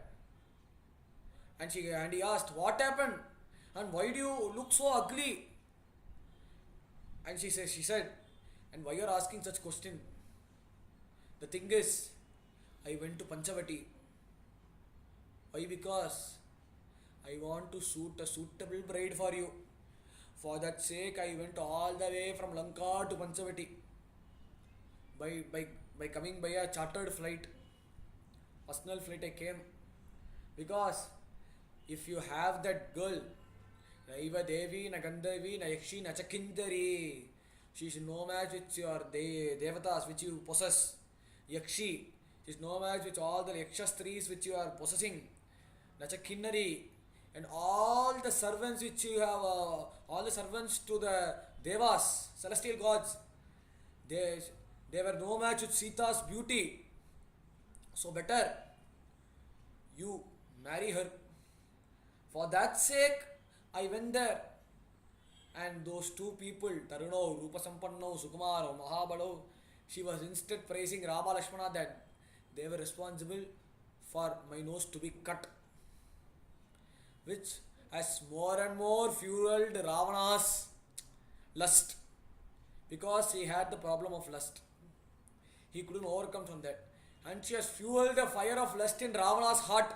and he asked, what happened? And why do you look so ugly? And she said, and why you are asking such question? The thing is, I went to Panchavati. Why? Because I want to suit a suitable bride for you. For that sake, I went all the way from Lanka to Panchavati. By coming by a chartered flight, personal flight I came. Because if you have that girl, Naiva Devi, na Gandhavi, na Yakshi, na Chakindari, she is no match with your devatas which you possess. Yakshi, she is no match with all the Yakshastris which you are possessing. Nachakinnari, and all the servants which you have, all the servants to the Devas, celestial gods, they were no match with Sita's beauty. So better you marry her. For that sake, I went there. And those two people, Taruno, Rupasampanno, Sukumaro, Mahabalo, she was instead praising Rama Lakshmana that they were responsible for my nose to be cut, which has more and more fueled Ravana's lust, because he had the problem of lust. He couldn't overcome from that, and she has fueled the fire of lust in Ravana's heart,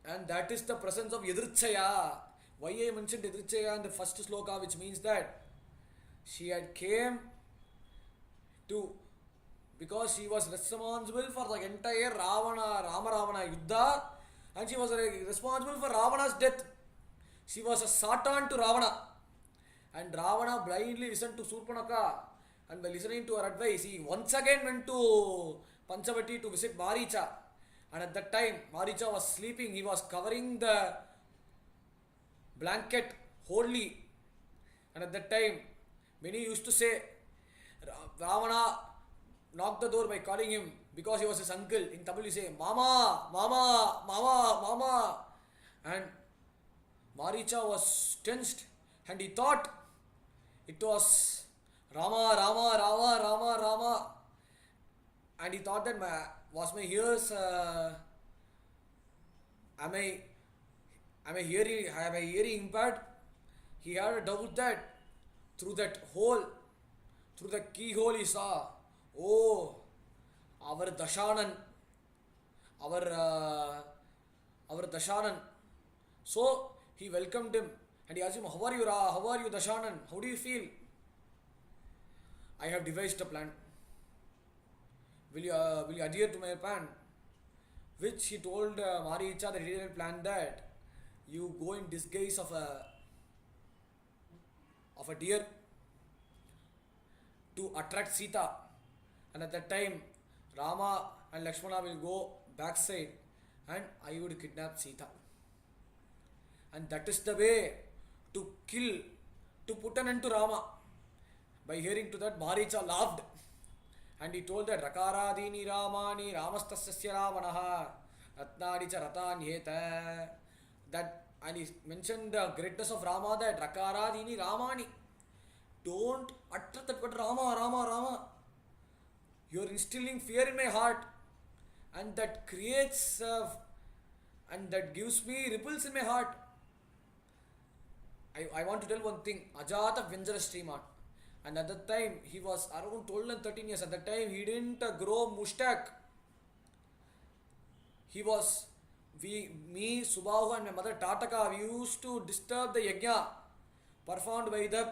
and that is the presence of Yadrichaya. Why I mentioned Yadrichaya in the first sloka, which means that she had came to, because she was responsible for the entire Rama Yuddha, and she was responsible for Ravana's death. She was a Satan to Ravana, and Ravana blindly listened to Surpanakha, and by listening to her advice, he once again went to Panchavati to visit Maricha. And at that time, Maricha was sleeping. He was covering the blanket wholly, And at that time, many used to say, Ravana knocked the door by calling him because he was his uncle. In Tamil, you say, Mama, Mama, Mama, Mama. And Maricha was tensed and he thought it was Rama, Rama, Rama, Rama, Rama. And he thought that my ears, am I hearing, have I hearing impaired? He had a doubt that through that hole, through the keyhole he saw, oh, our Dashanan, our Dashanan. So he welcomed him and he asked him, how are you, how are you, Dashanan? How do you feel? I have devised a plan. Will you adhere to my plan? Which he told Maricha that he didn't plan that. You go in disguise of a deer to attract Sita, and at that time Rama and Lakshmana will go backside and I would kidnap Sita. And that is the way to kill, to put an end to Rama. By hearing to that, Maricha laughed and he told that Rakaradini Ramani Ramastasya Ravanaha Ratnadi cha Ratanyeta. That, and he mentioned the greatness of Rama, that Rakaradini Ramani. Don't utter that word Rama, Rama, Rama. You are instilling fear in my heart, and that creates and that gives me ripples in my heart. I want to tell one thing. Ajata Vyanjana Sriman. And at that time, he was around 12 and 13 years. At that time, he didn't grow mustache. He was, me, Subahu and my mother Tataka, we used to disturb the yajna performed by the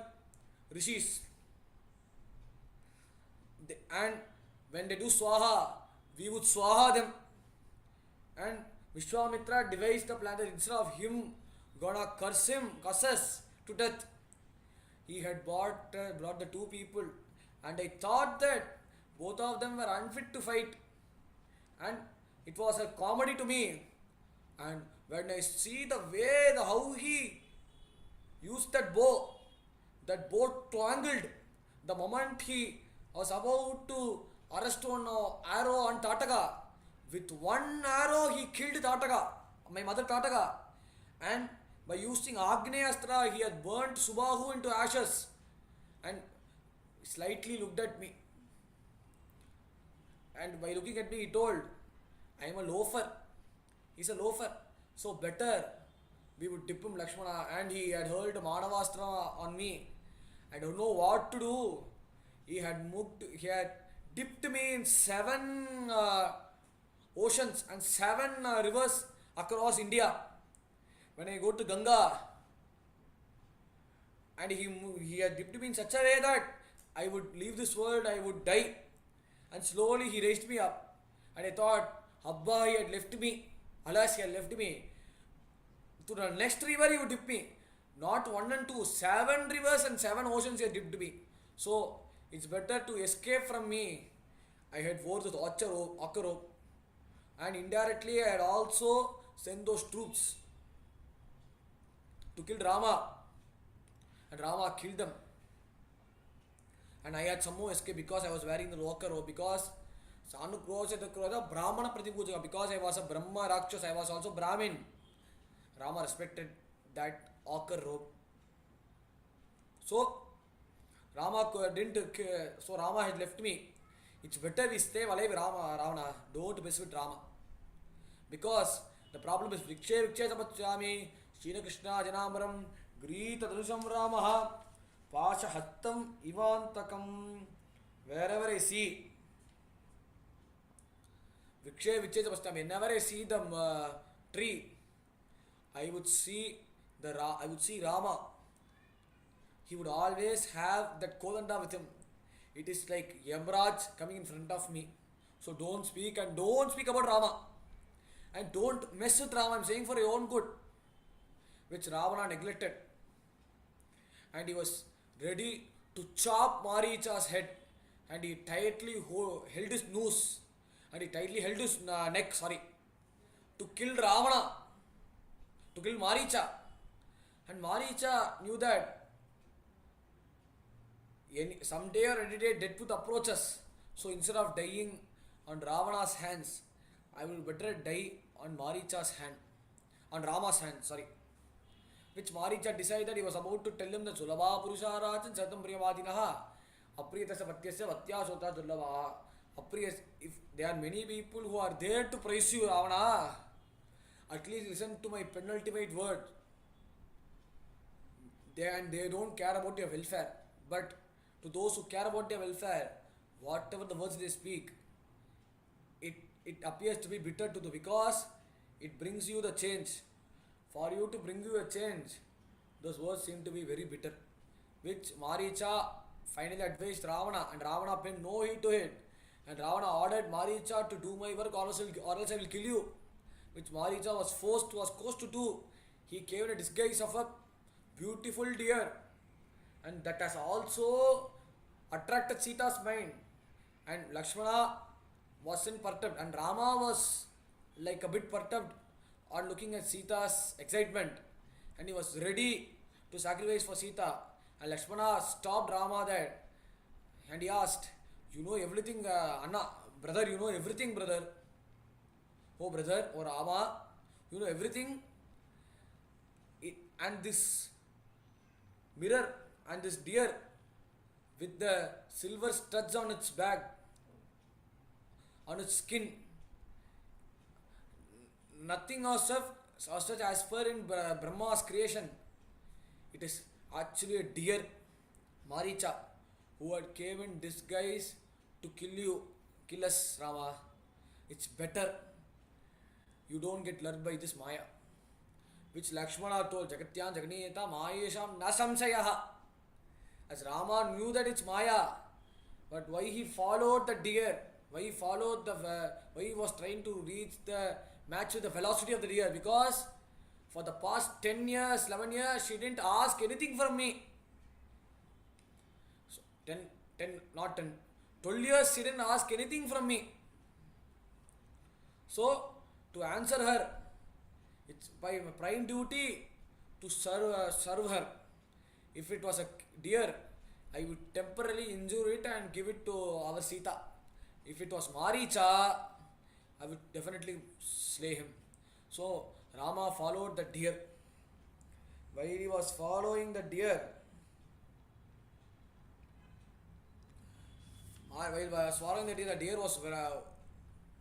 rishis. And when they do swaha, we would swaha them. And Vishwamitra devised the plan that instead of him gonna curse us to death, he had brought the two people, and I thought that both of them were unfit to fight, and it was a comedy to me. And when I see the way how he used that bow twangled, the moment he was about to arrest one arrow on Tataka, with one arrow he killed Tataka, my mother Tataka, and by using Agneastra he had burnt Subahu into ashes, and slightly looked at me, and by looking at me he told, I am a loafer. He's a loafer. So better we would dip him, Lakshmana. And he had hurled Manavastra on me. I don't know what to do. He had dipped me in 7 oceans and 7 rivers across India. When I go to Ganga, and he had dipped me in such a way that I would leave this world, I would die. And slowly he raised me up. And I thought, Abba, he had left me. Alas, he had left me. To the next river he would dip me. Not 1 and 2, 7 rivers and 7 oceans he had dipped me. So, it's better to escape from me. I had wore the ochre robe. And indirectly I had also sent those troops to kill Rama. And Rama killed them. And I had some more escape because I was wearing the ochre robe. Because Brahmana Pratipujaka, because I was a Brahma Rakshas, I was also Brahmin. Rama respected that ochre robe. So Rama had left me. It's better we stay alive, Ravana. Don't mess with Rama. Because the problem is Vikshe Sapachami, Shina Krishna Janamaram, Grita Dusam Ramaha, Pasha Hattam Ivantakam. Wherever I see Vikshe Sapachami, whenever I see the tree, I would see Rama. He would always have that Kolanda with him. It is like Yamraj coming in front of me. So don't speak about Rama. And don't mess with Rama. I'm saying for your own good. Which Ravana neglected. And he was ready to chop Maricha's head. And he tightly held his noose. And he tightly held his neck, to kill Ravana. To kill Maricha. And Maricha knew that someday or any day death would approach us. So instead of dying on Ravana's hands, I will better die on Maricha's hand, on Rama's hand, sorry. Which Maricha decided he was about to tell him that Sulabha Purusharachan Satam Priyavadinaha Apriyatasa Patyasya Vatya Sota Dullavaha. Apriyas, if there are many people who are there to praise you, Ravana, at least listen to my penultimate word. They don't care about your welfare. But to those who care about your welfare, whatever the words they speak, it appears to be bitter to them because it brings you the change. For you to bring you a change, those words seem to be very bitter. Which Maricha finally advised Ravana, and Ravana paid no heed to it. And Ravana ordered Maricha to do my work, or else I will kill you. Which Maricha was forced to do. He came in a disguise of a beautiful deer, and that has also attracted Sita's mind. And Lakshmana wasn't perturbed, and Rama was like a bit perturbed on looking at Sita's excitement, and he was ready to sacrifice for Sita. And Lakshmana stopped Rama there, and he asked, "You know everything, Anna, brother. You know everything, brother. Oh, brother, oh Rama, you know everything. And this mirror and this deer with the silver studs on its back, on its skin, nothing of such as per in Brahma's creation. It is actually a deer, Maricha, who had came in disguise to kill us, Rama. It's better you don't get lured by this Maya." Which Lakshmana told, "Jagatyan Jaganiyeta Mayesham na samsayaha." As Rama knew that it's Maya, but why he followed the deer, why he was trying to reach the match with the velocity of the deer, because for the past 10 years, 11 years, she didn't ask anything from me. So 12 years she didn't ask anything from me. So to answer her, it's by my prime duty to serve her. If it was a deer, I would temporarily injure it and give it to our Sita. If it was Maricha, I would definitely slay him. So Rama followed the deer. While he was following the deer, the deer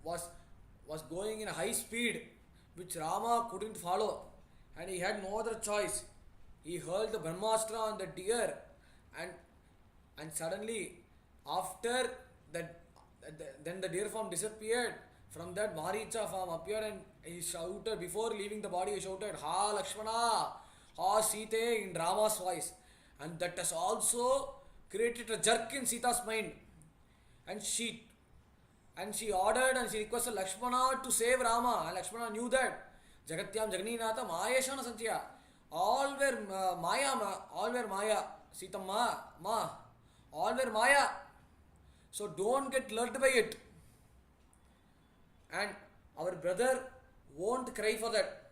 was going in a high speed, which Rama couldn't follow, and he had no other choice. He hurled the Brahmastra on the deer, and suddenly, after that, then the deer form disappeared. From that, Maricha form appeared, and he shouted, before leaving the body, he shouted, "Ha Lakshmana, ha Sita," in Rama's voice. And that has also created a jerk in Sita's mind. And she ordered and she requested Lakshmana to save Rama. And Lakshmana knew that Jagatyam Jaganinatha Mayeshana Sanchaya. All were Maya. Sitamma, Ma. All were Maya. So don't get lured by it. And our brother won't cry for that.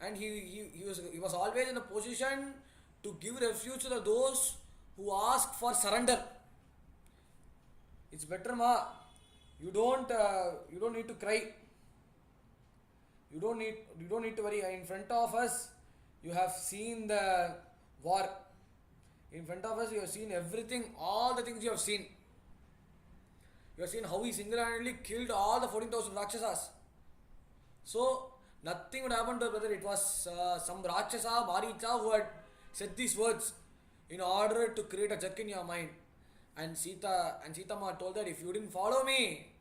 And he was always in a position to give refuge to those who ask for surrender. It's better, Ma. You don't need to cry. You don't need to worry. In front of us, you have seen the war. In front of us, you have seen everything, all the things you have seen. You have seen how he single-handedly killed all the 14,000 Rakshasas. So, nothing would happen to brother. It was some Rakshasa, Maricha, who had said these words in order to create a jerk in your mind. And Sitama told that if you didn't follow me,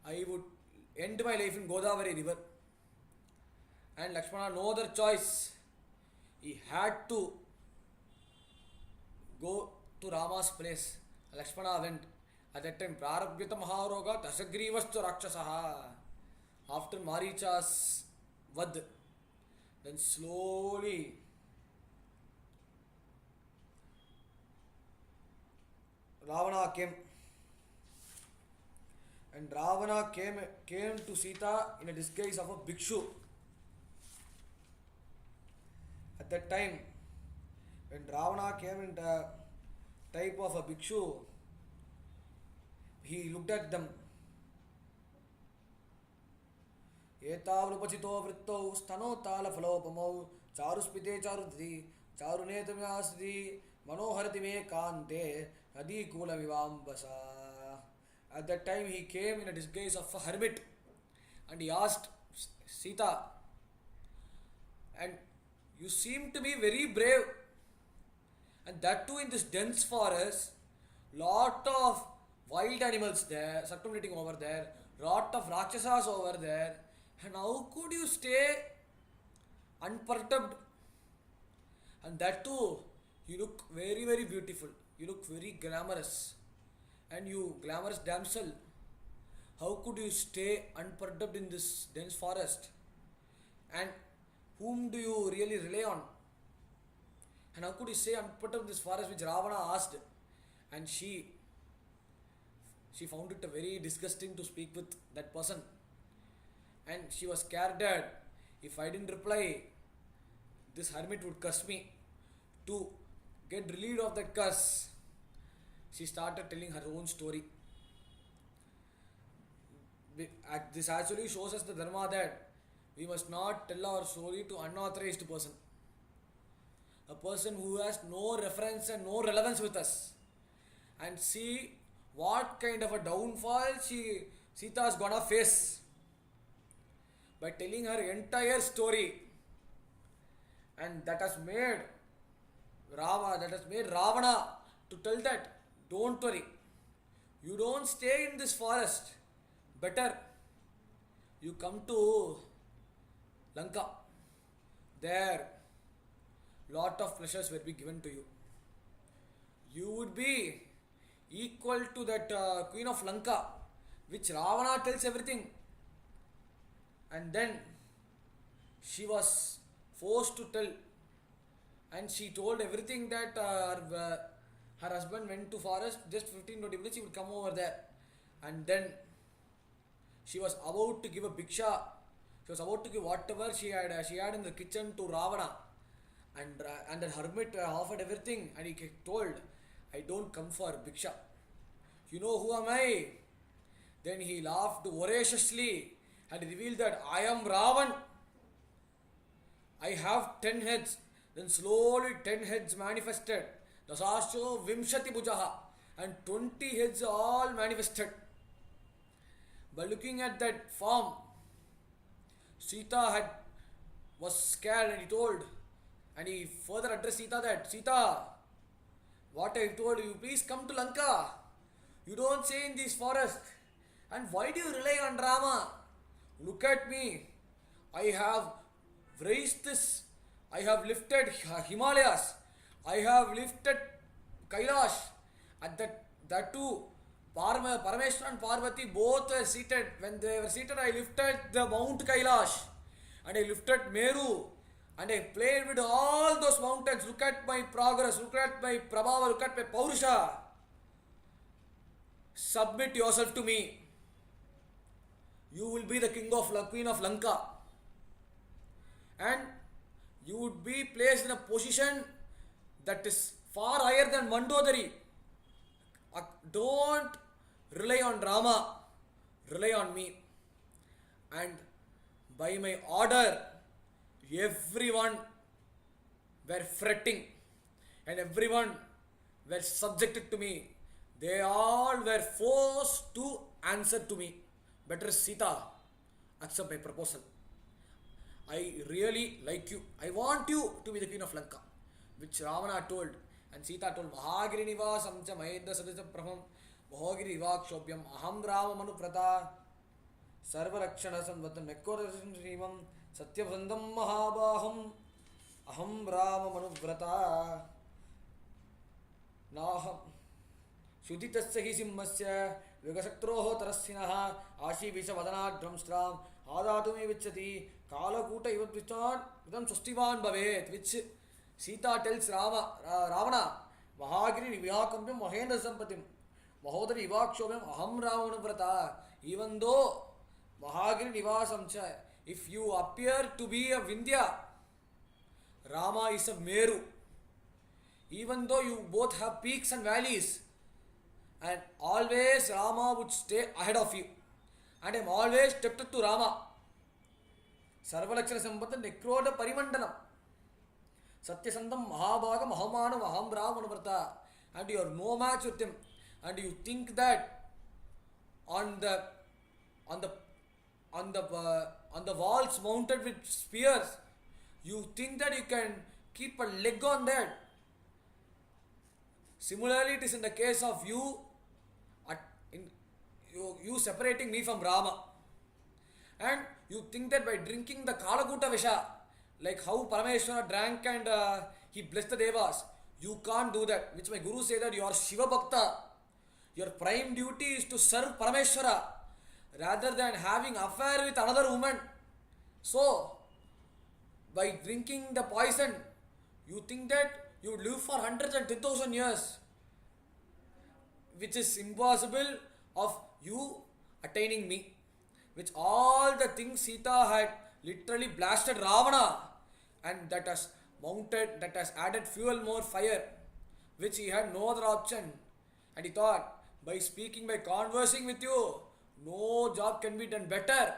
I would end my life in Godavari river. And Lakshmana, no other choice. He had to go to Rama's place. Lakshmana went. At that time, Prarabhyata Maharoga Dasagrivastu Rakshasaha. After Maricha's vad, then slowly Ravana came. And Ravana came to Sita in a disguise of a bhikshu. At that time, when Ravana came type of a bhikshu, he looked at them. एतावनुपचितो वृत्तौ स्तनोत्तालफलोपमौ चारुस्मिते चारुधि चारुनेत्रमिनास्ति मनोहरति मे कान्ते नदीकूलमिवाम्बसा. At that time he came in a disguise of a hermit and he asked Sita, and you seem to be very brave, and that too in this dense forest, lot of wild animals there circulating over there, lot of rakshasas over there, and how could you stay unperturbed? And that too, you look very, very beautiful, you look very glamorous, and you glamorous damsel, how could you stay unperturbed in this dense forest? And whom do you really rely on? And how could you stay unperturbed in this forest, which Ravana asked? And she found it very disgusting to speak with that person, and she was scared that if I didn't reply, this hermit would curse me. To get relieved of that curse, she started telling her own story. This actually shows us the dharma that we must not tell our story to unauthorized person, a person who has no reference and no relevance with us, and see what kind of a downfall Sita is gonna face by telling her entire story. And that has made Ravana to tell that, don't worry, you don't stay in this forest, better you come to Lanka, there lot of pleasures will be given to you. You would be equal to that queen of Lanka, which Ravana tells everything. And then she was forced to tell, and she told everything that her husband went to forest, just 15-20 minutes he would come over there. And then she was about to give a bhiksha, she was about to give whatever she had in the kitchen to Ravana, and the hermit offered everything, and he told, I don't come for bhiksha, you know who am I? Then he laughed voraciously and revealed that I am Ravan. I have 10 heads. Then slowly 10 heads manifested. Dasasho Vimshati Bhujaha, and 20 heads all manifested. By looking at that form, Sita was scared, and he further addressed Sita that, Sita, what I told you, please come to Lanka. You don't stay in this forest. And why do you rely on Rama? Look at me. I have raised this. I have lifted Himalayas. I have lifted Kailash. At that too, Parameshwar and Parvati both were seated. When they were seated, I lifted the Mount Kailash, and I lifted Meru, and I played with all those mountains. Look at my progress, look at my Prabhava, look at my Paurusha. Submit yourself to me. You will be the queen of Lanka, and you would be placed in a position that is far higher than Mandodari. Don't rely on Rama, rely on me. And by my order, everyone were fretting, and everyone were subjected to me. They all were forced to answer to me. Better Sita, accept my proposal. I really like you. I want you to be the queen of Lanka. Which Ravana told. And Sita told, Mahagiri Nivasam cha Mahendra Sadasya Prabham Mahagiri Vakshobhyam Aham Rama Manuprata Sarva Rakshana Samvatam Mekkodasan Srimam Satyavandam Mahabaham Aham Rama Manuvrata Naham Shuditasya hi simmasya Vigasaktroho tarasinaha Ashibhisavadanadrangsram Adatumi vichati Kalakuta ivatvichad Vidam Sustivan Bhavet. Which Sita tells Ravana, Mahagiri Vihakampyam Mahendra Sampatim Mahodari Ivakshobhyam Aham Ramanuvrata. Even though Mahagiri Nivasamcha, if you appear to be a Vindhya, Rama is a Meru. even though you both have peaks and valleys, and always Rama would stay ahead of you. And I am always tempted to Rama. Sarvalakshana Sampatha Nekroda Parimandalam. Satyasandam Mahabhaga Mahamana Mahambra. And you are no match with him. And you think that on the on the on the walls mounted with spears, you think that you can keep a leg on that. Similarly, it is in the case of you, you separating me from Rama. And you think that by drinking the Kalakuta Visha, like how Parameshwara drank and he blessed the Devas, you can't do that. Which my Guru said that you are Shiva Bhakta. Your prime duty is to serve Parameshwara rather than having affair with another woman. So, by drinking the poison, you think that you live for hundreds and 10,000 years, which is impossible of you attaining me. Which all the things Sita had literally blasted Ravana, and that has mounted, that has added fuel more fire, which he had no other option. And he thought, by speaking, by conversing with you, no job can be done better.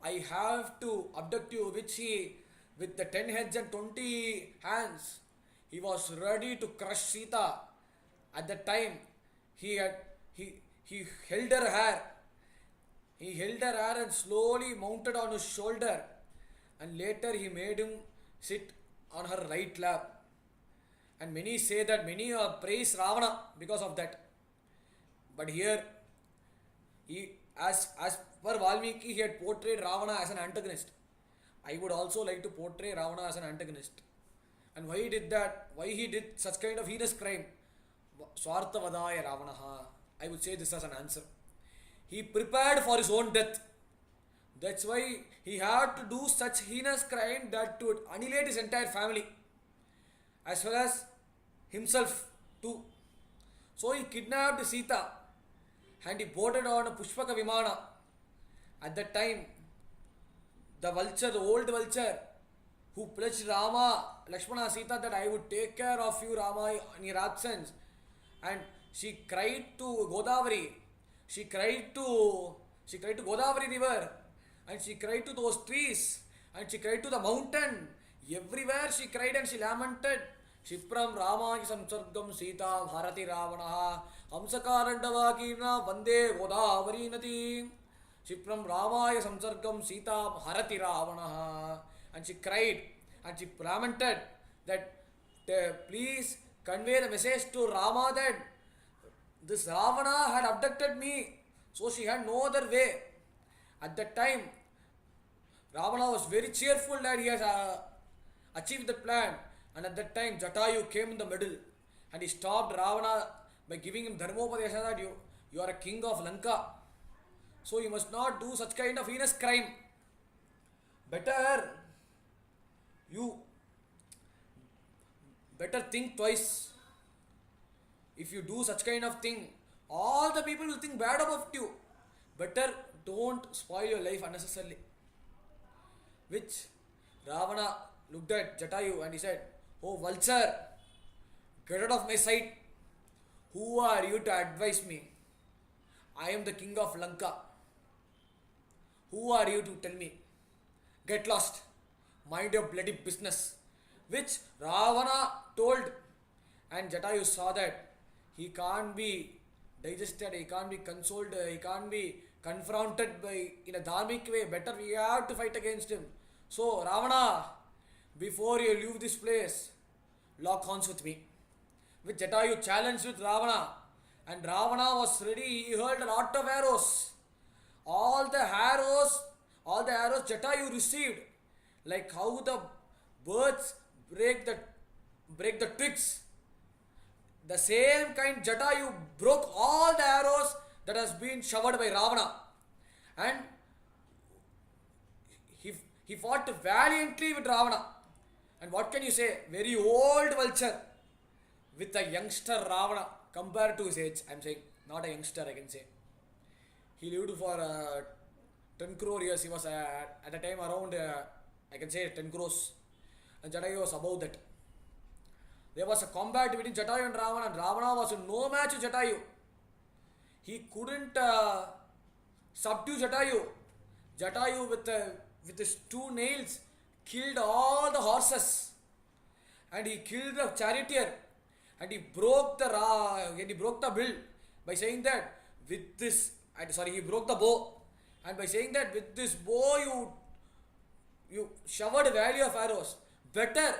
I have to abduct you, which he, with the 10 heads and 20 hands, he was ready to crush Sita. At that time, he held her hair. He held her hair and slowly mounted on his shoulder, and later he made him sit on her right lap. And many say that many praise Ravana because of that. But here, as per Valmiki, he had portrayed Ravana as an antagonist. I would also like to portray Ravana as an antagonist. And why he did that? Why he did such kind of heinous crime? Swarthavadaya Ravanaha. I would say this as an answer. He prepared for his own death. That's why he had to do such heinous crime that would annihilate his entire family, as well as himself too. So he kidnapped Sita and he boarded on a Pushpaka Vimana. At that time, the vulture, the old vulture, who pledged Rama, Lakshmana, Sita that I would take care of you, Rama, in your absence. And she cried to Godavari. She cried to Godavari river, and she cried to those trees, and she cried to the mountain. Everywhere she cried and she lamented. Shipram Ramaya Samsargam Sita Bharati Ravanaha Hamsakarandavakina Vande Godavari Nati. Shipram Ramaya Samsargam Sita Bharati Ravanaha. And she cried and she lamented that please convey the message to Rama that this Ravana had abducted me, so she had no other way. At that time, Ravana was very cheerful that he has achieved the plan, and at that time Jatayu came in the middle and he stopped Ravana by giving him Dharmopadesha that you are a king of Lanka, so you must not do such kind of heinous crime. Better think twice. If you do such kind of thing, all the people will think bad about you. Better don't spoil your life unnecessarily. Which Ravana looked at Jatayu and he said, "Oh vulture, get out of my sight. Who are you to advise me? I am the king of Lanka. Who are you to tell me? Get lost. Mind your bloody business." Which Ravana told, and Jatayu saw that he can't be digested, he can't be consoled, he can't be confronted by in a dharmic way. Better we have to fight against him. So Ravana, before you leave this place, lock horns with me. With Jatayu challenged with Ravana, and Ravana was ready. He hurled a lot of arrows. All the arrows Jatayu received, like how the birds break the twigs. The same kind Jatayu broke all the arrows that has been showered by Ravana, and he fought valiantly with Ravana. And what can you say? Very old vulture with a youngster Ravana compared to his age. I am saying not a youngster. I can say he lived for 10 crore years. He was at the time around I can say 10 crores, and Jatayu was above that. There was a combat between Jatayu and Ravana, and Ravana was no match to Jatayu. He couldn't subdue Jatayu. Jatayu with his two nails killed all the horses, and he killed the charioteer, and he broke the bill by saying that with this, he broke the bow, and by saying that with this bow you showered a valley of arrows. Better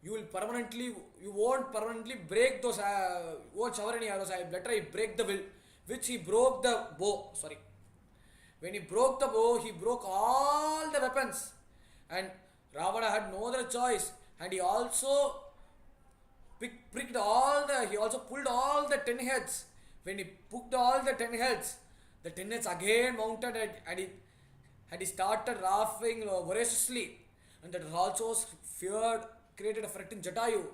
you won't permanently break those, won't shower any arrows. Better I break the will, which he broke the bow. When he broke the bow, he broke all the weapons, and Ravana had no other choice, and he also he also pulled all the 10 heads. When he pulled all the 10 heads, the 10 heads again mounted, and he started laughing voraciously, and that also created a threat in Jatayu,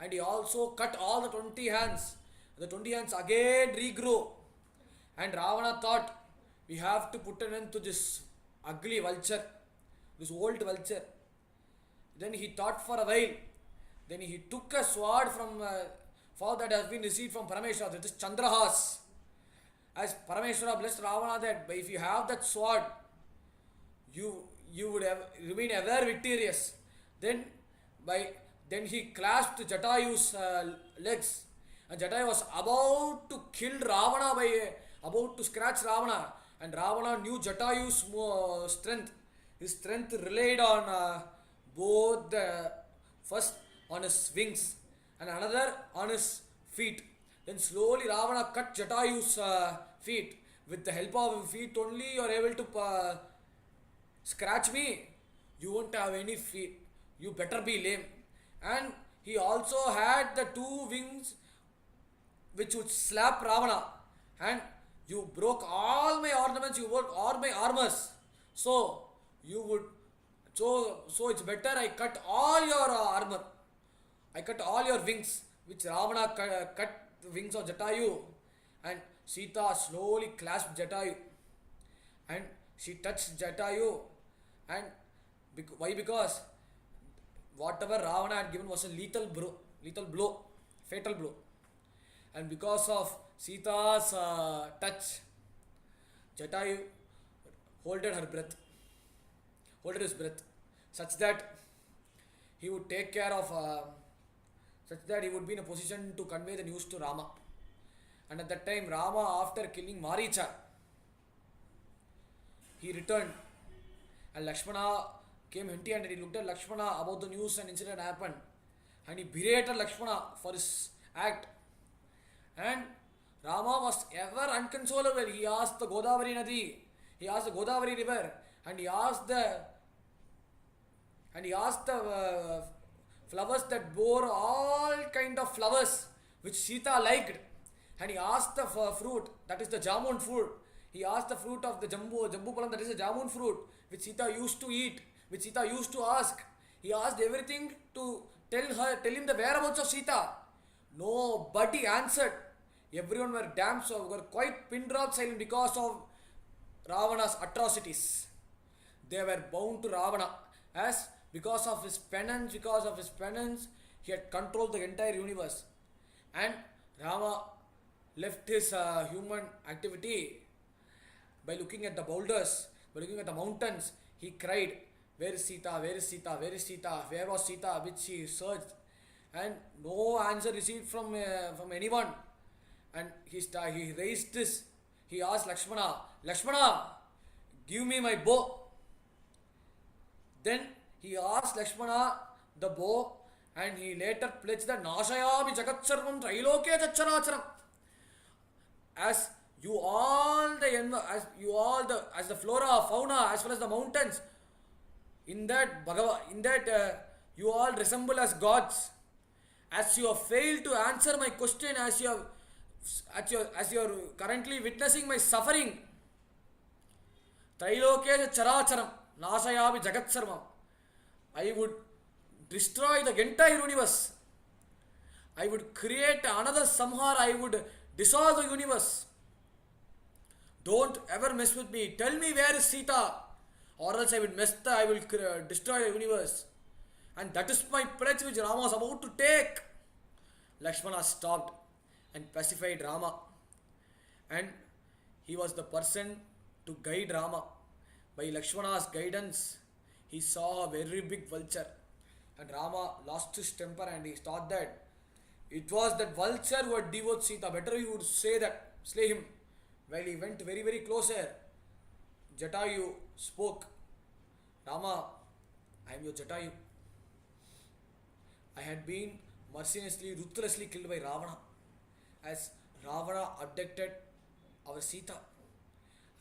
and he also cut all the 20 hands. The 20 hands again regrew, and Ravana thought, we have to put an end to this ugly vulture, this old vulture. Then he thought for a while. Then he took a sword from that has been received from Parameshwara, that is Chandrahas. As Parameshwara blessed Ravana that if you have that sword, you would remain ever victorious. Then he clasped Jatayu's legs, and Jatayu was about to kill Ravana about to scratch Ravana, and Ravana knew Jatayu's strength. His strength relied on both first on his wings and another on his feet. Then slowly Ravana cut Jatayu's feet. With the help of feet only you are able to scratch me. You won't have any feet. You better be lame. And he also had the two wings which would slap Ravana. And you broke all my ornaments, you broke all my armors. So it's better I cut all your armor. I cut all your wings, which Ravana cut the wings of Jatayu, and Sita slowly clasped Jatayu, and she touched Jatayu. And why? Because whatever Ravana had given was a lethal blow, fatal blow, and because of Sita's touch, Jatayu holded his breath, such that he would take care of, such that he would be in a position to convey the news to Rama. And at that time, Rama, after killing Maricha, he returned, and Lakshmana came empty-handed. He looked at Lakshmana about the news and incident happened, and he berated Lakshmana for his act. And Rama was ever unconsolable. He asked the Godavari Nadi, he asked the Godavari river, and he asked the flowers that bore all kind of flowers which Sita liked, and he asked the fruit, that is the jamun fruit. He asked the fruit of the jambu palam, that is the jamun fruit, which Sita used to eat, which Sita used to ask. He asked everything to tell him the whereabouts of Sita. Nobody answered. Everyone were quite pin drop silent because of Ravana's atrocities. They were bound to Ravana, as because of his penance, he had controlled the entire universe. And Rama left his human activity by looking at the boulders, by looking at the mountains. He cried, where is Sita, where is Sita, where is Sita, where was Sita, which he searched, and no answer received from anyone. And he raised this, he asked Lakshmana, give me my bow. Then he asked Lakshmana the bow, and he later pledged that Nashayami Jagatsarvam Trailoke Chacharacharam. As the flora, fauna, as well as the mountains, in that you all resemble as gods. As you have failed to answer my question, as you are currently witnessing my suffering, Trailoke Characharam Nashayami Jagatsarvam, I would destroy the entire universe. I would create another samhara. I would dissolve the universe. Don't ever mess with me. Tell me where is Sita, or else I will destroy the universe. And that is my pledge which Rama was about to take. Lakshmana stopped and pacified Rama, and he was the person to guide Rama. By Lakshmana's guidance, he saw a very big vulture, and Rama lost his temper and he thought that it was that vulture who had devoured Sita. Better you would say that, slay him. While he went very, very closer, Jatayu spoke, Rama, I am your Jatayu. I had been mercilessly, ruthlessly killed by Ravana. As Ravana abducted our Sita,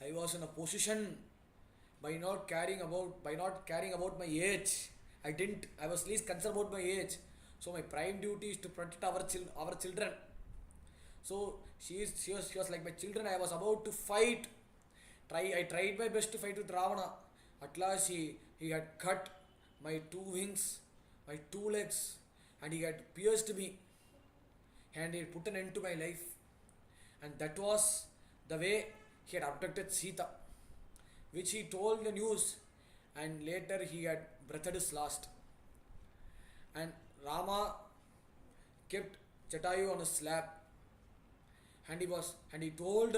I was in a position by not caring about my age. I was least concerned about my age. So my prime duty is to protect our children. So she was like my children. I was about to fight. I tried my best to fight with Ravana. At last he had cut my two wings, my two legs, and he had pierced me, and he had put an end to my life. And that was the way he had abducted Sita, which he told the news, and later he had breathed his last. And Rama kept Jatayu on his lap, and he told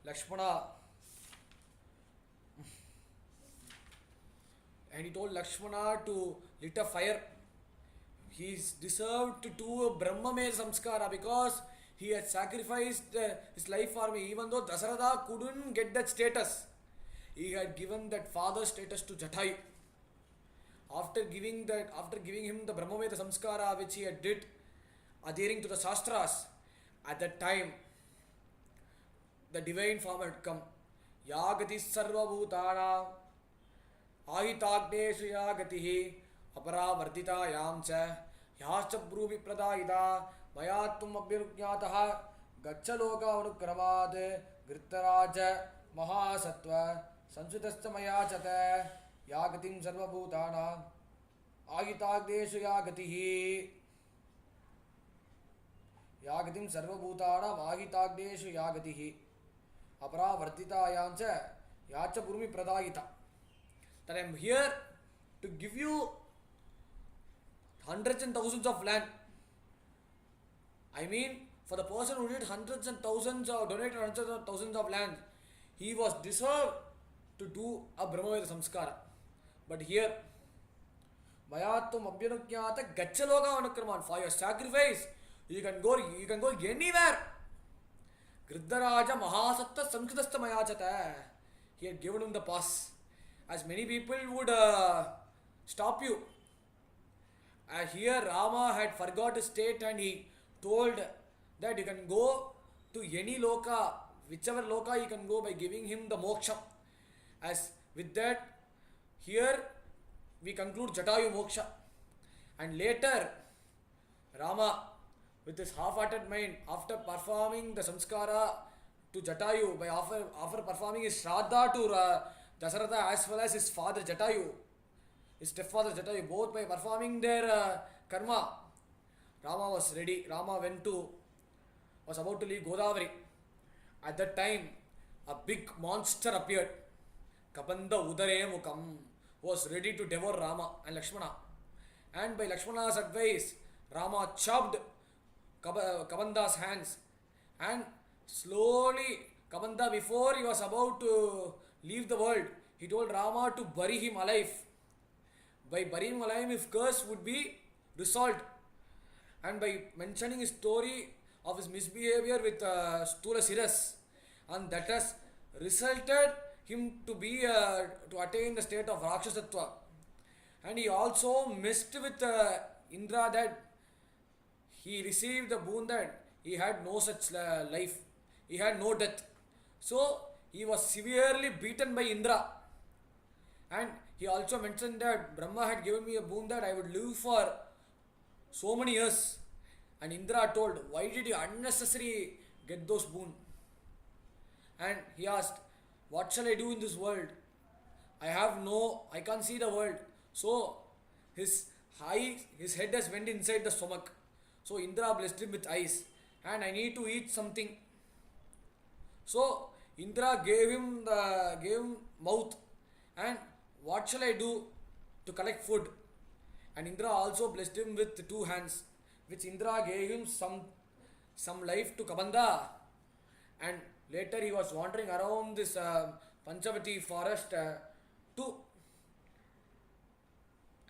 Lakshmana, to lit a fire. He deserved to do a Brahmamaya Samskara because he had sacrificed his life for me. Even though Dasaratha couldn't get that status, he had given that father status to Jatayu. After giving him the Brahmamaya Samskara which he had did, adhering to the Shastras, at that time the divine form had come. Yagati sarva bhutana ahitagneshu yagatihi अपरावर्तितायां च याश्च ब्रूहि प्रदायिता मया त्वम् अभ्युज्ञातः गच्छ लोकानुक्रमात् घृतराज महासत्त्व संस्कृतश्च मया च ते या गतिं सर्वभूतानां आहिताग्नेषु या गतिः अपरावर्तितायां च याश्च ब्रूहि प्रदायिता. That I am here to give you hundreds and thousands of land. I mean, for the person who did hundreds and thousands or donated hundreds of thousands of land, he was deserved to do a Brahmaveda Samskara. But here, Mayatvam Abhyanuknyata Gachaloka Anukraman, for your sacrifice, you can go anywhere. Griddharaja Mahasatta Samskritasta Mayachata. He had given him the pass. As many people would stop you. Here Rama had forgot his state and he told that you can go to any loka, whichever loka you can go by giving him the Moksham. As with that, here we conclude Jatayu Moksha. And later, Rama, with his half-hearted mind, after performing the samskara to Jatayu, by after performing his shraddha to Dasaratha as well as his father Jatayu, his stepfather Jatayu, both by performing their karma, Rama was ready. Rama was about to leave Godavari. At that time, a big monster appeared. Kapanda Udare Mukam was ready to devour Rama and Lakshmana. And by Lakshmana's advice, Rama chopped Kabanda's hands, and slowly Kabanda, before he was about to leave the world, he told Rama to bury him alive. By burying him alive, his curse would be resolved. And by mentioning his story of his misbehavior with Stula Siras, and that has resulted him to attain the state of Rakshasatva. And he also messed with Indra, that he received the boon that he had no such life, he had no death. So he was severely beaten by Indra. And he also mentioned that Brahma had given me a boon that I would live for so many years. And Indra told, why did you unnecessarily get those boon? And he asked, what shall I do in this world? I can't see the world. So his head has went inside the stomach. So Indra blessed him with eyes, and I need to eat something. So Indra gave him mouth, and what shall I do to collect food? And Indra also blessed him with 2 hands, which Indra gave him some life to Kabanda, and later he was wandering around this Panchavati forest to,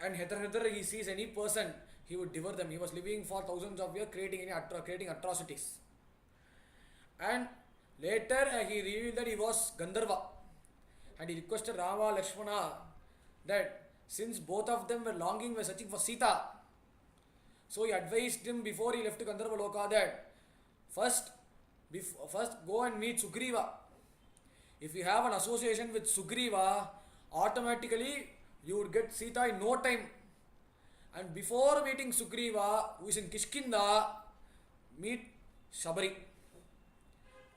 and hither he sees any person, he would devour them. He was living for thousands of years, creating atrocities. And later he revealed that he was Gandharva, and he requested Rama, Lakshmana, that since both of them were searching for Sita, so he advised him before he left Gandharva Loka that first go and meet Sugriva. If you have an association with Sugriva, automatically you would get Sita in no time. And before meeting Sugriva, who is in Kishkinda, meet Shabari.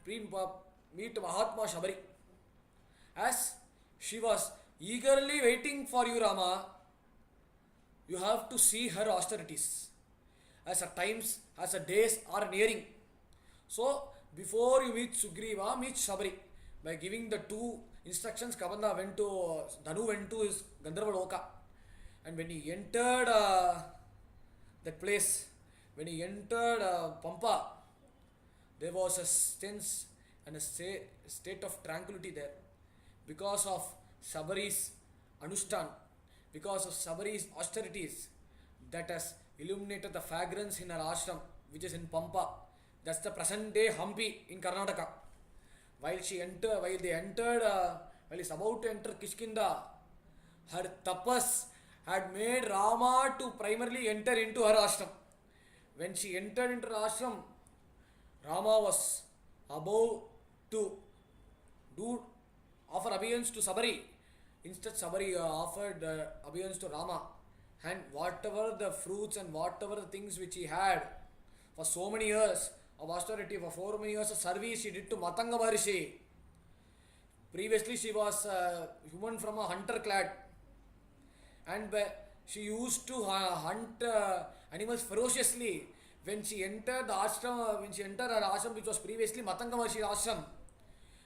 Meet Mahatma Shabari. As she was eagerly waiting for you, Rama, you have to see her austerities. As the days are nearing. So, before you meet Sugriva, meet Shabari. By giving the two instructions, Dhanu went to his Gandharva Loka. And when he entered that place, when he entered Pampa, there was a sense and a state of tranquility there. Because of Shabari's Anustan, because of Shabari's austerities, that has illuminated the fragrance in her ashram, which is in Pampa. That's the present day Hampi in Karnataka. While he's about to enter Kishkinda, her tapas had made Rama to primarily enter into her ashram. When she entered into her ashram, Rama was about to offer obedience to Sabari. Instead, Sabari offered obedience to Rama. And whatever the fruits and whatever the things which he had for so many years of austerity, for 4 many years of service she did to Matanga Maharishi. Previously, she was a human from a hunter clad, and she used to hunt animals ferociously. When she entered the ashram, when she entered her ashram, which was previously Matanga Maharishi ashram,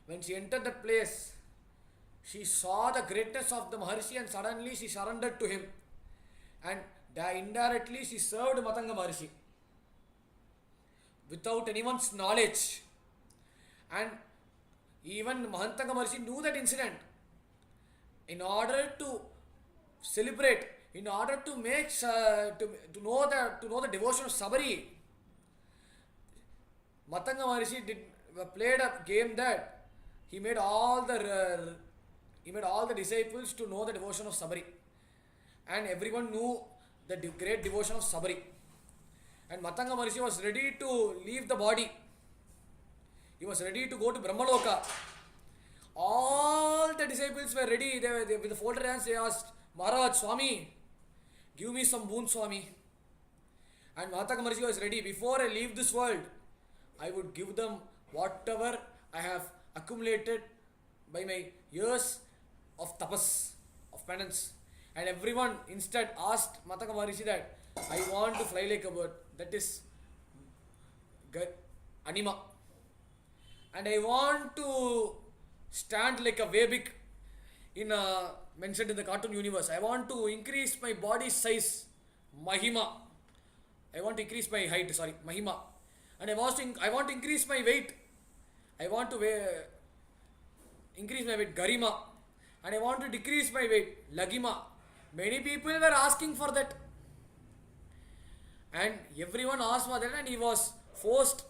when she entered that place, she saw the greatness of the Maharishi and suddenly she surrendered to him. And indirectly she served Matanga Maharishi without anyone's knowledge. And even Matanga Maharishi knew that incident. In order to celebrate, in order to make to know the devotion of Sabari, Matanga Maharishi played a game that he made all the disciples to know the devotion of Sabari, and everyone knew the great devotion of Sabari. And Matanga Maharishi was ready to leave the body. He was ready to go to Brahmaloka. All the disciples were ready. They with the folded hands, they asked, Maharaj, Swami, give me some boon, Swami. And Matanga Maharishi was ready. Before I leave this world, I would give them whatever I have accumulated by my years of tapas, of penance. And everyone instead asked Matanga Maharishi that, I want to fly like a bird. That is anima. And I want to stand like a Vebik mentioned in the cartoon universe. I want to increase my body size, Mahima. I want to increase my height, Mahima. And I want to increase my weight. I want to increase my weight, Garima. And I want to decrease my weight, Lagima. Many people were asking for that. And everyone asked for that, and he was forced.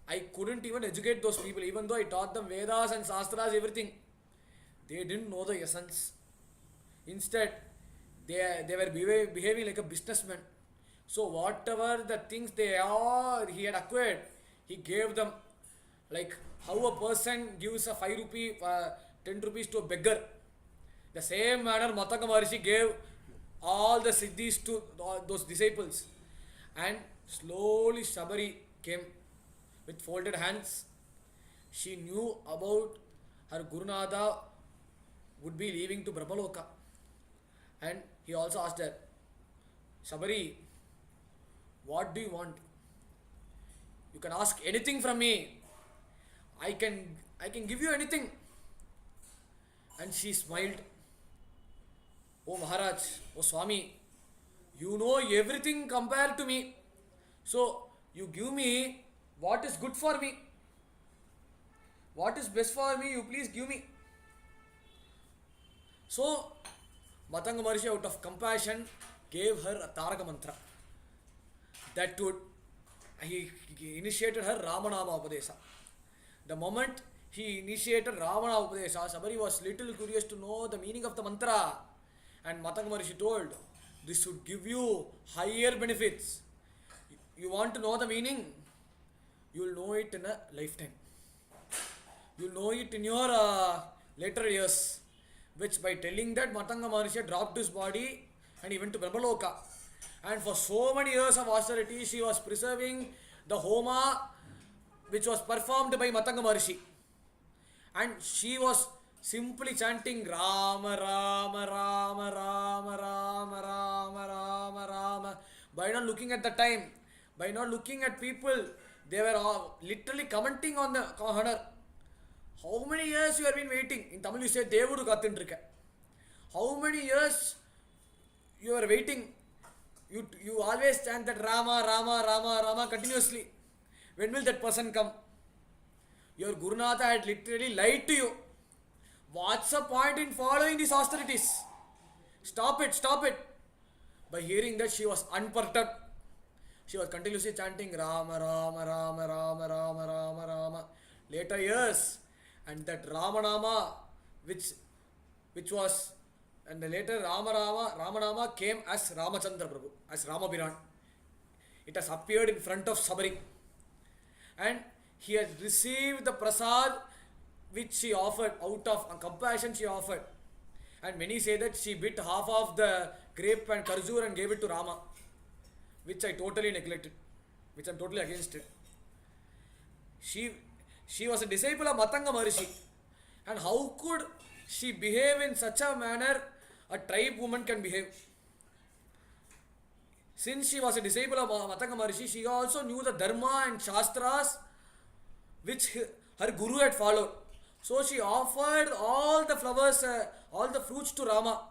I couldn't even educate those people, even though I taught them Vedas and Shastras, everything. They didn't know the essence. Instead, they were behaving like a businessman. So whatever the things he had acquired, he gave them. Like how a person gives a 5 rupee, 10 rupees to a beggar. The same manner Matanga Maharishi gave all the siddhis to those disciples. And slowly Shabari came with folded hands. She knew about her Gurunada would be leaving to Brahmaloka. And he also asked her, Shabari, what do you want? You can ask anything from me. I can give you anything. And she smiled. Oh Maharaj, oh Swami, you know everything compared to me. So you give me what is good for me. What is best for me, you please give me. So Matanga Maharishi, out of compassion, gave her a Taraka mantra that would he initiated her Ramanama Upadesa. The moment he initiated Ravana Upadesa, Sabari was little curious to know the meaning of the mantra. And Matanga Maharishi told, this would give you higher benefits. You want to know the meaning? You will know it in a lifetime. You will know it in your later years. Which by telling that, Matanga Maharishi dropped his body and he went to Brahmaloka. And for so many years of austerity, she was preserving the Homa which was performed by Matanga Maharishi. And she was simply chanting Rama, Rama, Rama, Rama, Rama, Rama, Rama, Rama. By not looking at the time, by not looking at people, they were all literally commenting on her. How many years you have been waiting? In Tamil you say, Devudu Kathintrika. How many years you are waiting? You always chant that Rama, Rama, Rama, Rama continuously. When will that person come? Your Gurunatha had literally lied to you. What's the point in following these austerities? Stop it, stop it. By hearing that, she was unperturbed. She was continuously chanting Rama, Rama, Rama, Rama, Rama, Rama, Rama. Later years, and that Ramanama, which was, and the later Ramanama came as Ramachandra Prabhu, as Ramabiran. It has appeared in front of Sabari. And he has received the prasad which she offered, out of compassion she offered. And many say that she bit half of the grape and kharjur and gave it to Rama, which I totally neglected, which I am totally against it. She was a disciple of Matanga Maharishi. And how could she behave in such a manner a tribe woman can behave? Since she was a disciple of Matanga Maharishi, she also knew the Dharma and Shastras which her Guru had followed. So she offered all the flowers, all the fruits to Rama.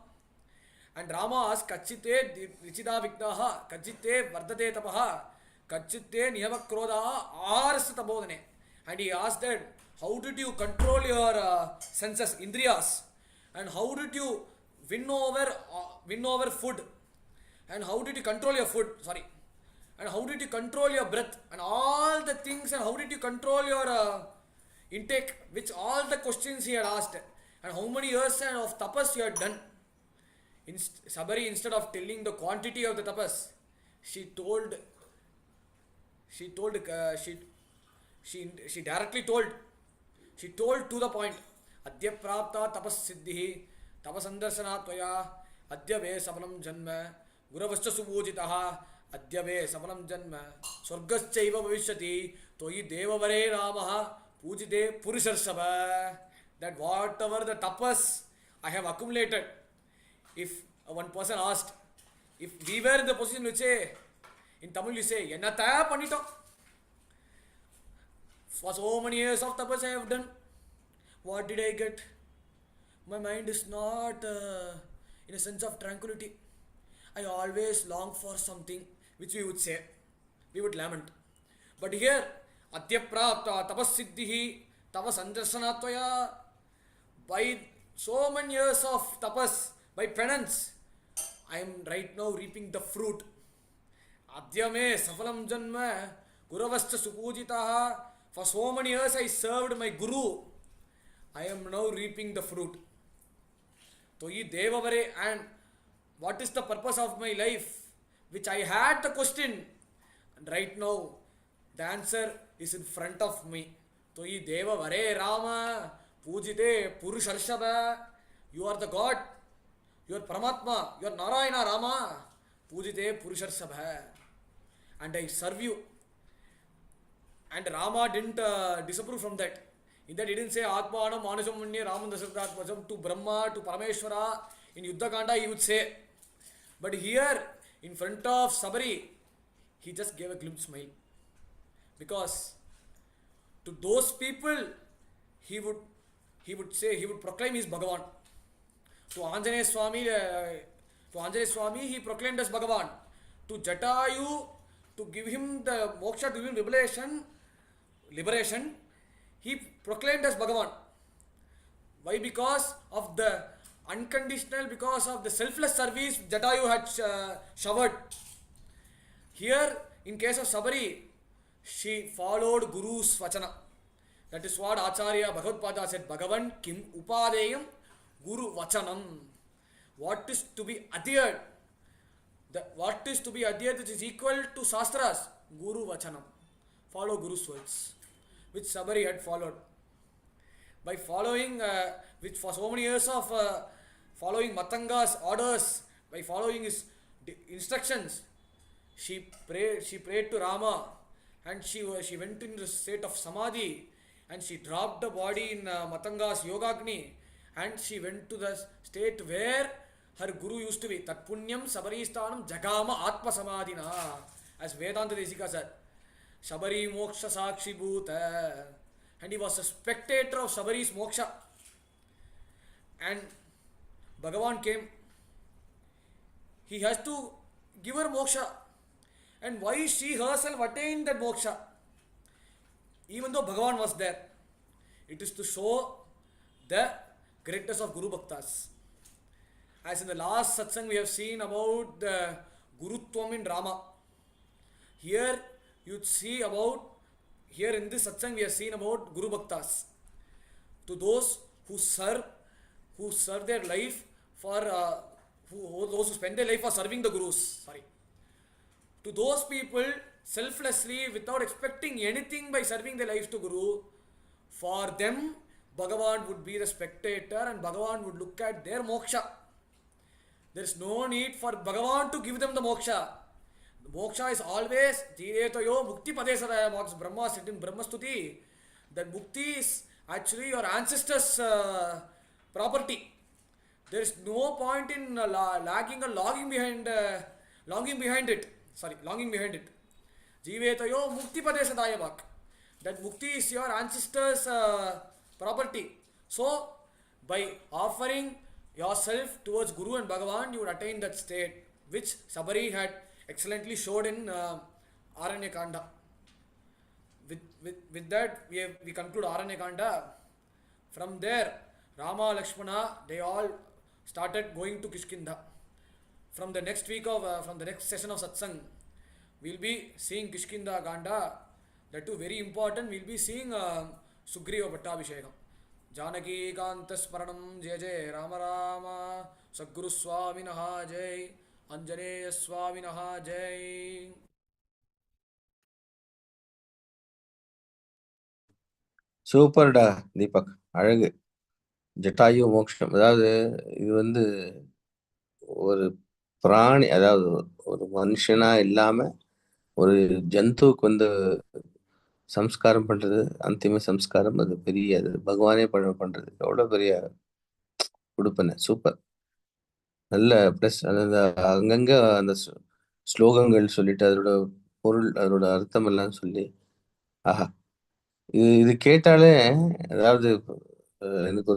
And Rama asked, Kachite Vichida Vignaha, Kachite Vardate Tapaha, Kachite Niyamakrodaha, Ars Tabodane. And he asked that, how did you control your senses, Indriyas? And how did you win over food? And how did you control your food? Sorry. And how did you control your breath? And all the things, and how did you control your intake? Which all the questions he had asked. And how many years of tapas you had done. Sabari, instead of telling the quantity of the tapas, she directly told. She told to the point. Adya prapta tapas siddhi tapasandarsana tvaya adya ve sapalam janma guravascha subhojitaha adya ve sapalam janma swargaschaiva bhavishyati toyi devavare ramaha pujite purusharsava. That whatever the tapas I have accumulated, if one person asked, if we were in the position to say, in Tamil you say, Ennatha pannito. For so many years of tapas I have done, what did I get? My mind is not in a sense of tranquility. I always long for something which we would say, we would lament. But here, Adyaprapta tapassiddhihi tavasandarsanattvaya, by so many years of tapas, by penance, I am right now reaping the fruit. Adyame safalam janma guravascha supujitaha. For so many years I served my Guru. I am now reaping the fruit. Toyi devavare. And what is the purpose of my life? Which I had the question. And right now, the answer is in front of me. Toyi devavare Rama pujite purusharshava. You are the God. You are Paramatma. You are Narayana Rama. Pujite purusharshava. And I serve you. And Rama didn't disapprove from that. In that he didn't say Atmanam Manasam Manye Raman Dasratmajam to Brahma, to Parameshwara. In Yuddhakanda he would say. But here, in front of Sabari, he just gave a glimpse smile. Because to those people, he would proclaim his Bhagavan. To Anjaneya Swami, he proclaimed as Bhagavan. To Jatayu, to give him the moksha, to give him liberation, he proclaimed as Bhagavan. Why? Because of the unconditional, because of the selfless service Jatayu had showered. Here, in case of Sabari, she followed Guru's Vachana. That is what Acharya Bhagavad said, Bhagavan Kim Upadeyam Guru Vachanam. What is to be adhered? What is to be adhered which is equal to Shastras? Guru Vachanam. Follow Guru's words, which Sabari had followed. By following, which for so many years of following Matanga's orders, by following his instructions, she prayed to Rama, and she went into the state of Samadhi, and she dropped the body in Matanga's Yogagni, and she went to the state where her Guru used to be. Tat punyam sabaristanam jagama atma samadhina, as Vedanta Desika said. Sabari moksha sakshi bhuta. And he was a spectator of Sabari's moksha. And Bhagavan came. He has to give her moksha. And why she herself attained that moksha? Even though Bhagavan was there, it is to show the greatness of Guru Bhaktas. As in the last satsang we have seen about the Gurutvam in Rama. Here you see about, here in this satsang we have seen about Guru Bhaktas. To those who serve their life for, those who spend their life for serving the Gurus. To those people, selflessly, without expecting anything by serving their lives to Guru, for them, Bhagavan would be the spectator and Bhagavan would look at their moksha. There is no need for Bhagavan to give them the moksha. The moksha is always Jatayu Mukti Padesaraya, what Brahma said in Brahma Stuti. That Mukti is actually your ancestors' property. There is no point in lagging or longing behind it. Jivetayo Mukti Padesaraya Bhak. That Mukti is your ancestors' property. So, by offering yourself towards Guru and Bhagavan, you would attain that state which Sabari had excellently showed in Aranyakanda. With that, we conclude Aranyakanda. From there, Rama, Lakshmana, they all started going to Kishkinda. From the next session of Satsang, we'll be seeing Kishkinda Ganda. That too very important. We'll be seeing Sugriva Bhattabhishekam. Janaki Kanta Smaranam Jai Jai Rama Rama Sadguru Swaminaha Jai Anjaneya Swaminaha Jai. சூப்பர்டா தீபக், அழகு. ஜட்டாயு மோக்ஷம், அதாவது இது ஒரு பிராணி, அதாவது ஒரு மனுஷனா இல்லாம ஒரு ஜந்துவுக்கு சம்ஸ்காரம் பண்றது, அந்திம சம்ஸ்காரம், அது பெரிய, அது பகவானே பண்றது எவ்வளவு பெரிய கொடுப்பன. சூப்பர், நல்ல ப்ளஸ். அந்த அங்கங்க அந்த ஸ்லோகங்கள் சொல்லிட்டு அதோட பொருள், அதோட அர்த்தம் எல்லாம் சொல்லி, ஆஹா, இது கேட்டாலே, அதாவது எனக்கு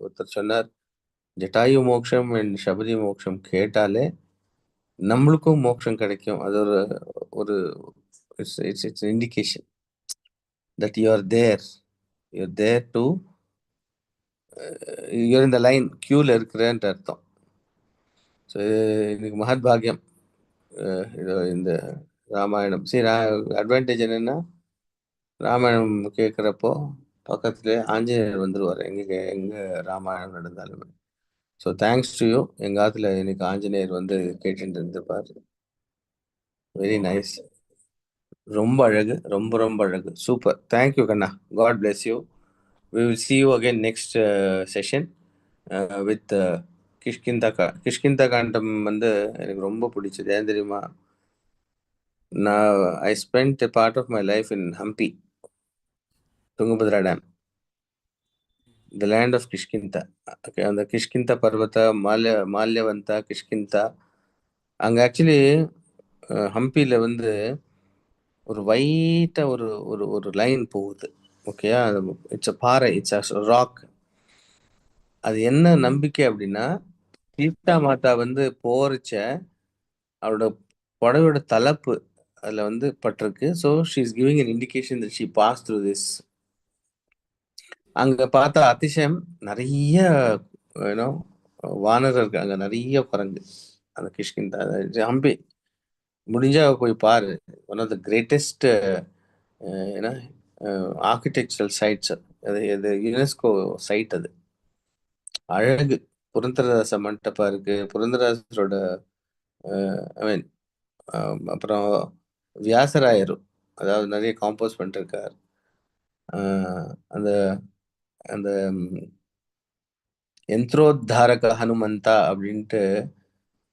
ஒருத்தர் சொன்னார், ஜட்டாயு மோக்ஷம் அண்ட் சபரி மோக்ஷம் கேட்டாலே நம்மளுக்கும் மோக்ஷம் கிடைக்கும். அது ஒரு it's indication that you are there to, you're இந்த லைன், கியூல இருக்கிறேன்ற அர்த்தம். ஸோ எனக்கு மகத் பாகியம். இந்த ராமாயணம் அட்வான்டேஜ் என்னன்னா, ராமாயணம் கேட்குறப்போ பக்கத்துல ஆஞ்சநேயர் வந்துருவார், எங்க ராமாயணம் நடந்தாலுமே. So thanks to you. எங்க ஆத்துல எனக்கு ஆஞ்சநேயர் கேட்டுட்டு இருந்திருப்பார். வெரி நைஸ், ரொம்ப அழகு, ரொம்ப ரொம்ப அழகு, சூப்பர். தேங்க்யூ கண்ணா, God bless you. We will see you again next session with Kishkindha Kandam. எனக்கு ரொம்ப பிடிச்சது ஏன் தெரியுமா? நான் I spent a part of my life in Hampi, Tungabhadra Dam, the land of Kishkinta. அந்த கிஷ்கிந்தா பர்வத, மால்யவந்தா, கிஷ்கிந்தா, அங்க ஆக்சுவலி ஹம்பியில் ஒரு வைட்டா ஒரு லைன் போகுது. ஓகேயா? இட்ஸ் அ பாறை, இட்ஸ் அ ராக். அது என்ன நம்பிக்கை அப்படின்னா, சீதா மாதா போரிச்ச அவரோட புடவையோட தலைப்பு அதில் வந்து பட்டிருக்கு. So she is giving an indication that she passed through this. அங்க பார்த்தா அதிசயம் நிறைய யூனோ வானரர் இருக்காங்க, நிறைய குரங்கு. அந்த கிஷ்கிந்தா ஹம்பி முடிஞ்சா போய் பாரு. ஒன் ஆஃப் த கிரேட்டஸ்ட் ஏன்னா ஆர்கிடெக்சரல் சைட்ஸ். அது இது யுனெஸ்கோ சைட். அது அழகு. புரந்தரதாச மண்டபம் இருக்கு. புரந்தரதாசரோட ஐ மீன் அப்புறம் வியாசராயர், அதாவது நிறைய காம்போஸ் பண்ணிருக்கார். அந்த அந்த யந்திரோத்தாரக ஹனுமந்தா அப்படின்ட்டு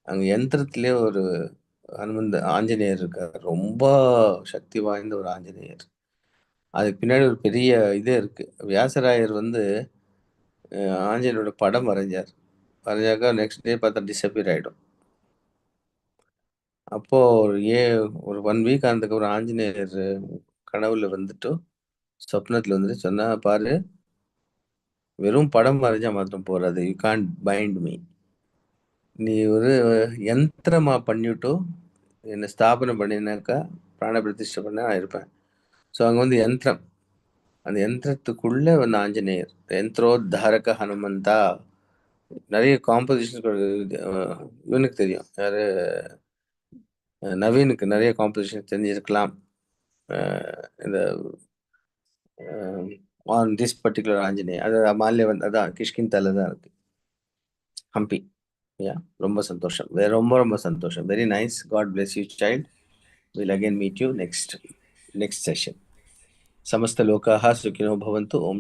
அங்க யந்திரத்திலே ஒரு ஹனுமந்த ஆஞ்சநேயர் இருக்கார். ரொம்ப சக்தி வாய்ந்த ஒரு ஆஞ்சநேயர். அதுக்கு பின்னாடி ஒரு பெரிய இதே இருக்கு. வியாசராயர் வந்து ஆஞ்சநேயரோட படம் வரைஞ்சார். வரைஞ்சாக்கா நெக்ஸ்ட் டே பார்த்தா டிஸப்பியர் ஆயிடும். அப்போ ஒரு 1 வீக் ஆனதுக்கப்புறம் ஆஞ்சநேயர் கனவுல வந்துட்டு, சொப்னத்துல வந்துட்டு சொன்னா, "பாரு, வெறும் படம் வரைஞ்சா மாத்திரம் போறாது. You can't bind me. நீ ஒரு யந்திரமா பண்ணிட்டு என்ன ஸ்தாபனம் பண்ணினாக்கா, பிராண பிரதிஷ்டை பண்ணா நான் இருப்பேன்." ஸோ அங்க வந்து யந்திரம். அந்த யந்திரத்துக்குள்ள வந்து ஆஞ்சநேயர். யந்திரோத்தாரக ஹனுமந்தா. நிறைய காம்போசிஷன் இவனுக்கு தெரியும். யாரு? நவீனுக்கு நிறைய காம்போசிஷன் தெரிஞ்சிருக்கலாம். இந்த ஆன் திஸ் பர்டிகுலர் ஆஞ்சநேயர். அது மால்ய வந்து அதான் கிஷ்கிந்தால தான் இருக்கு. ஹம்பி. யா, ரொம்ப சந்தோஷம். ரொம்ப ரொம்ப சந்தோஷம். Very nice. God bless you child. Will again meet you next session. समस्त लोकाः सुखिनो भवन्तु. ओम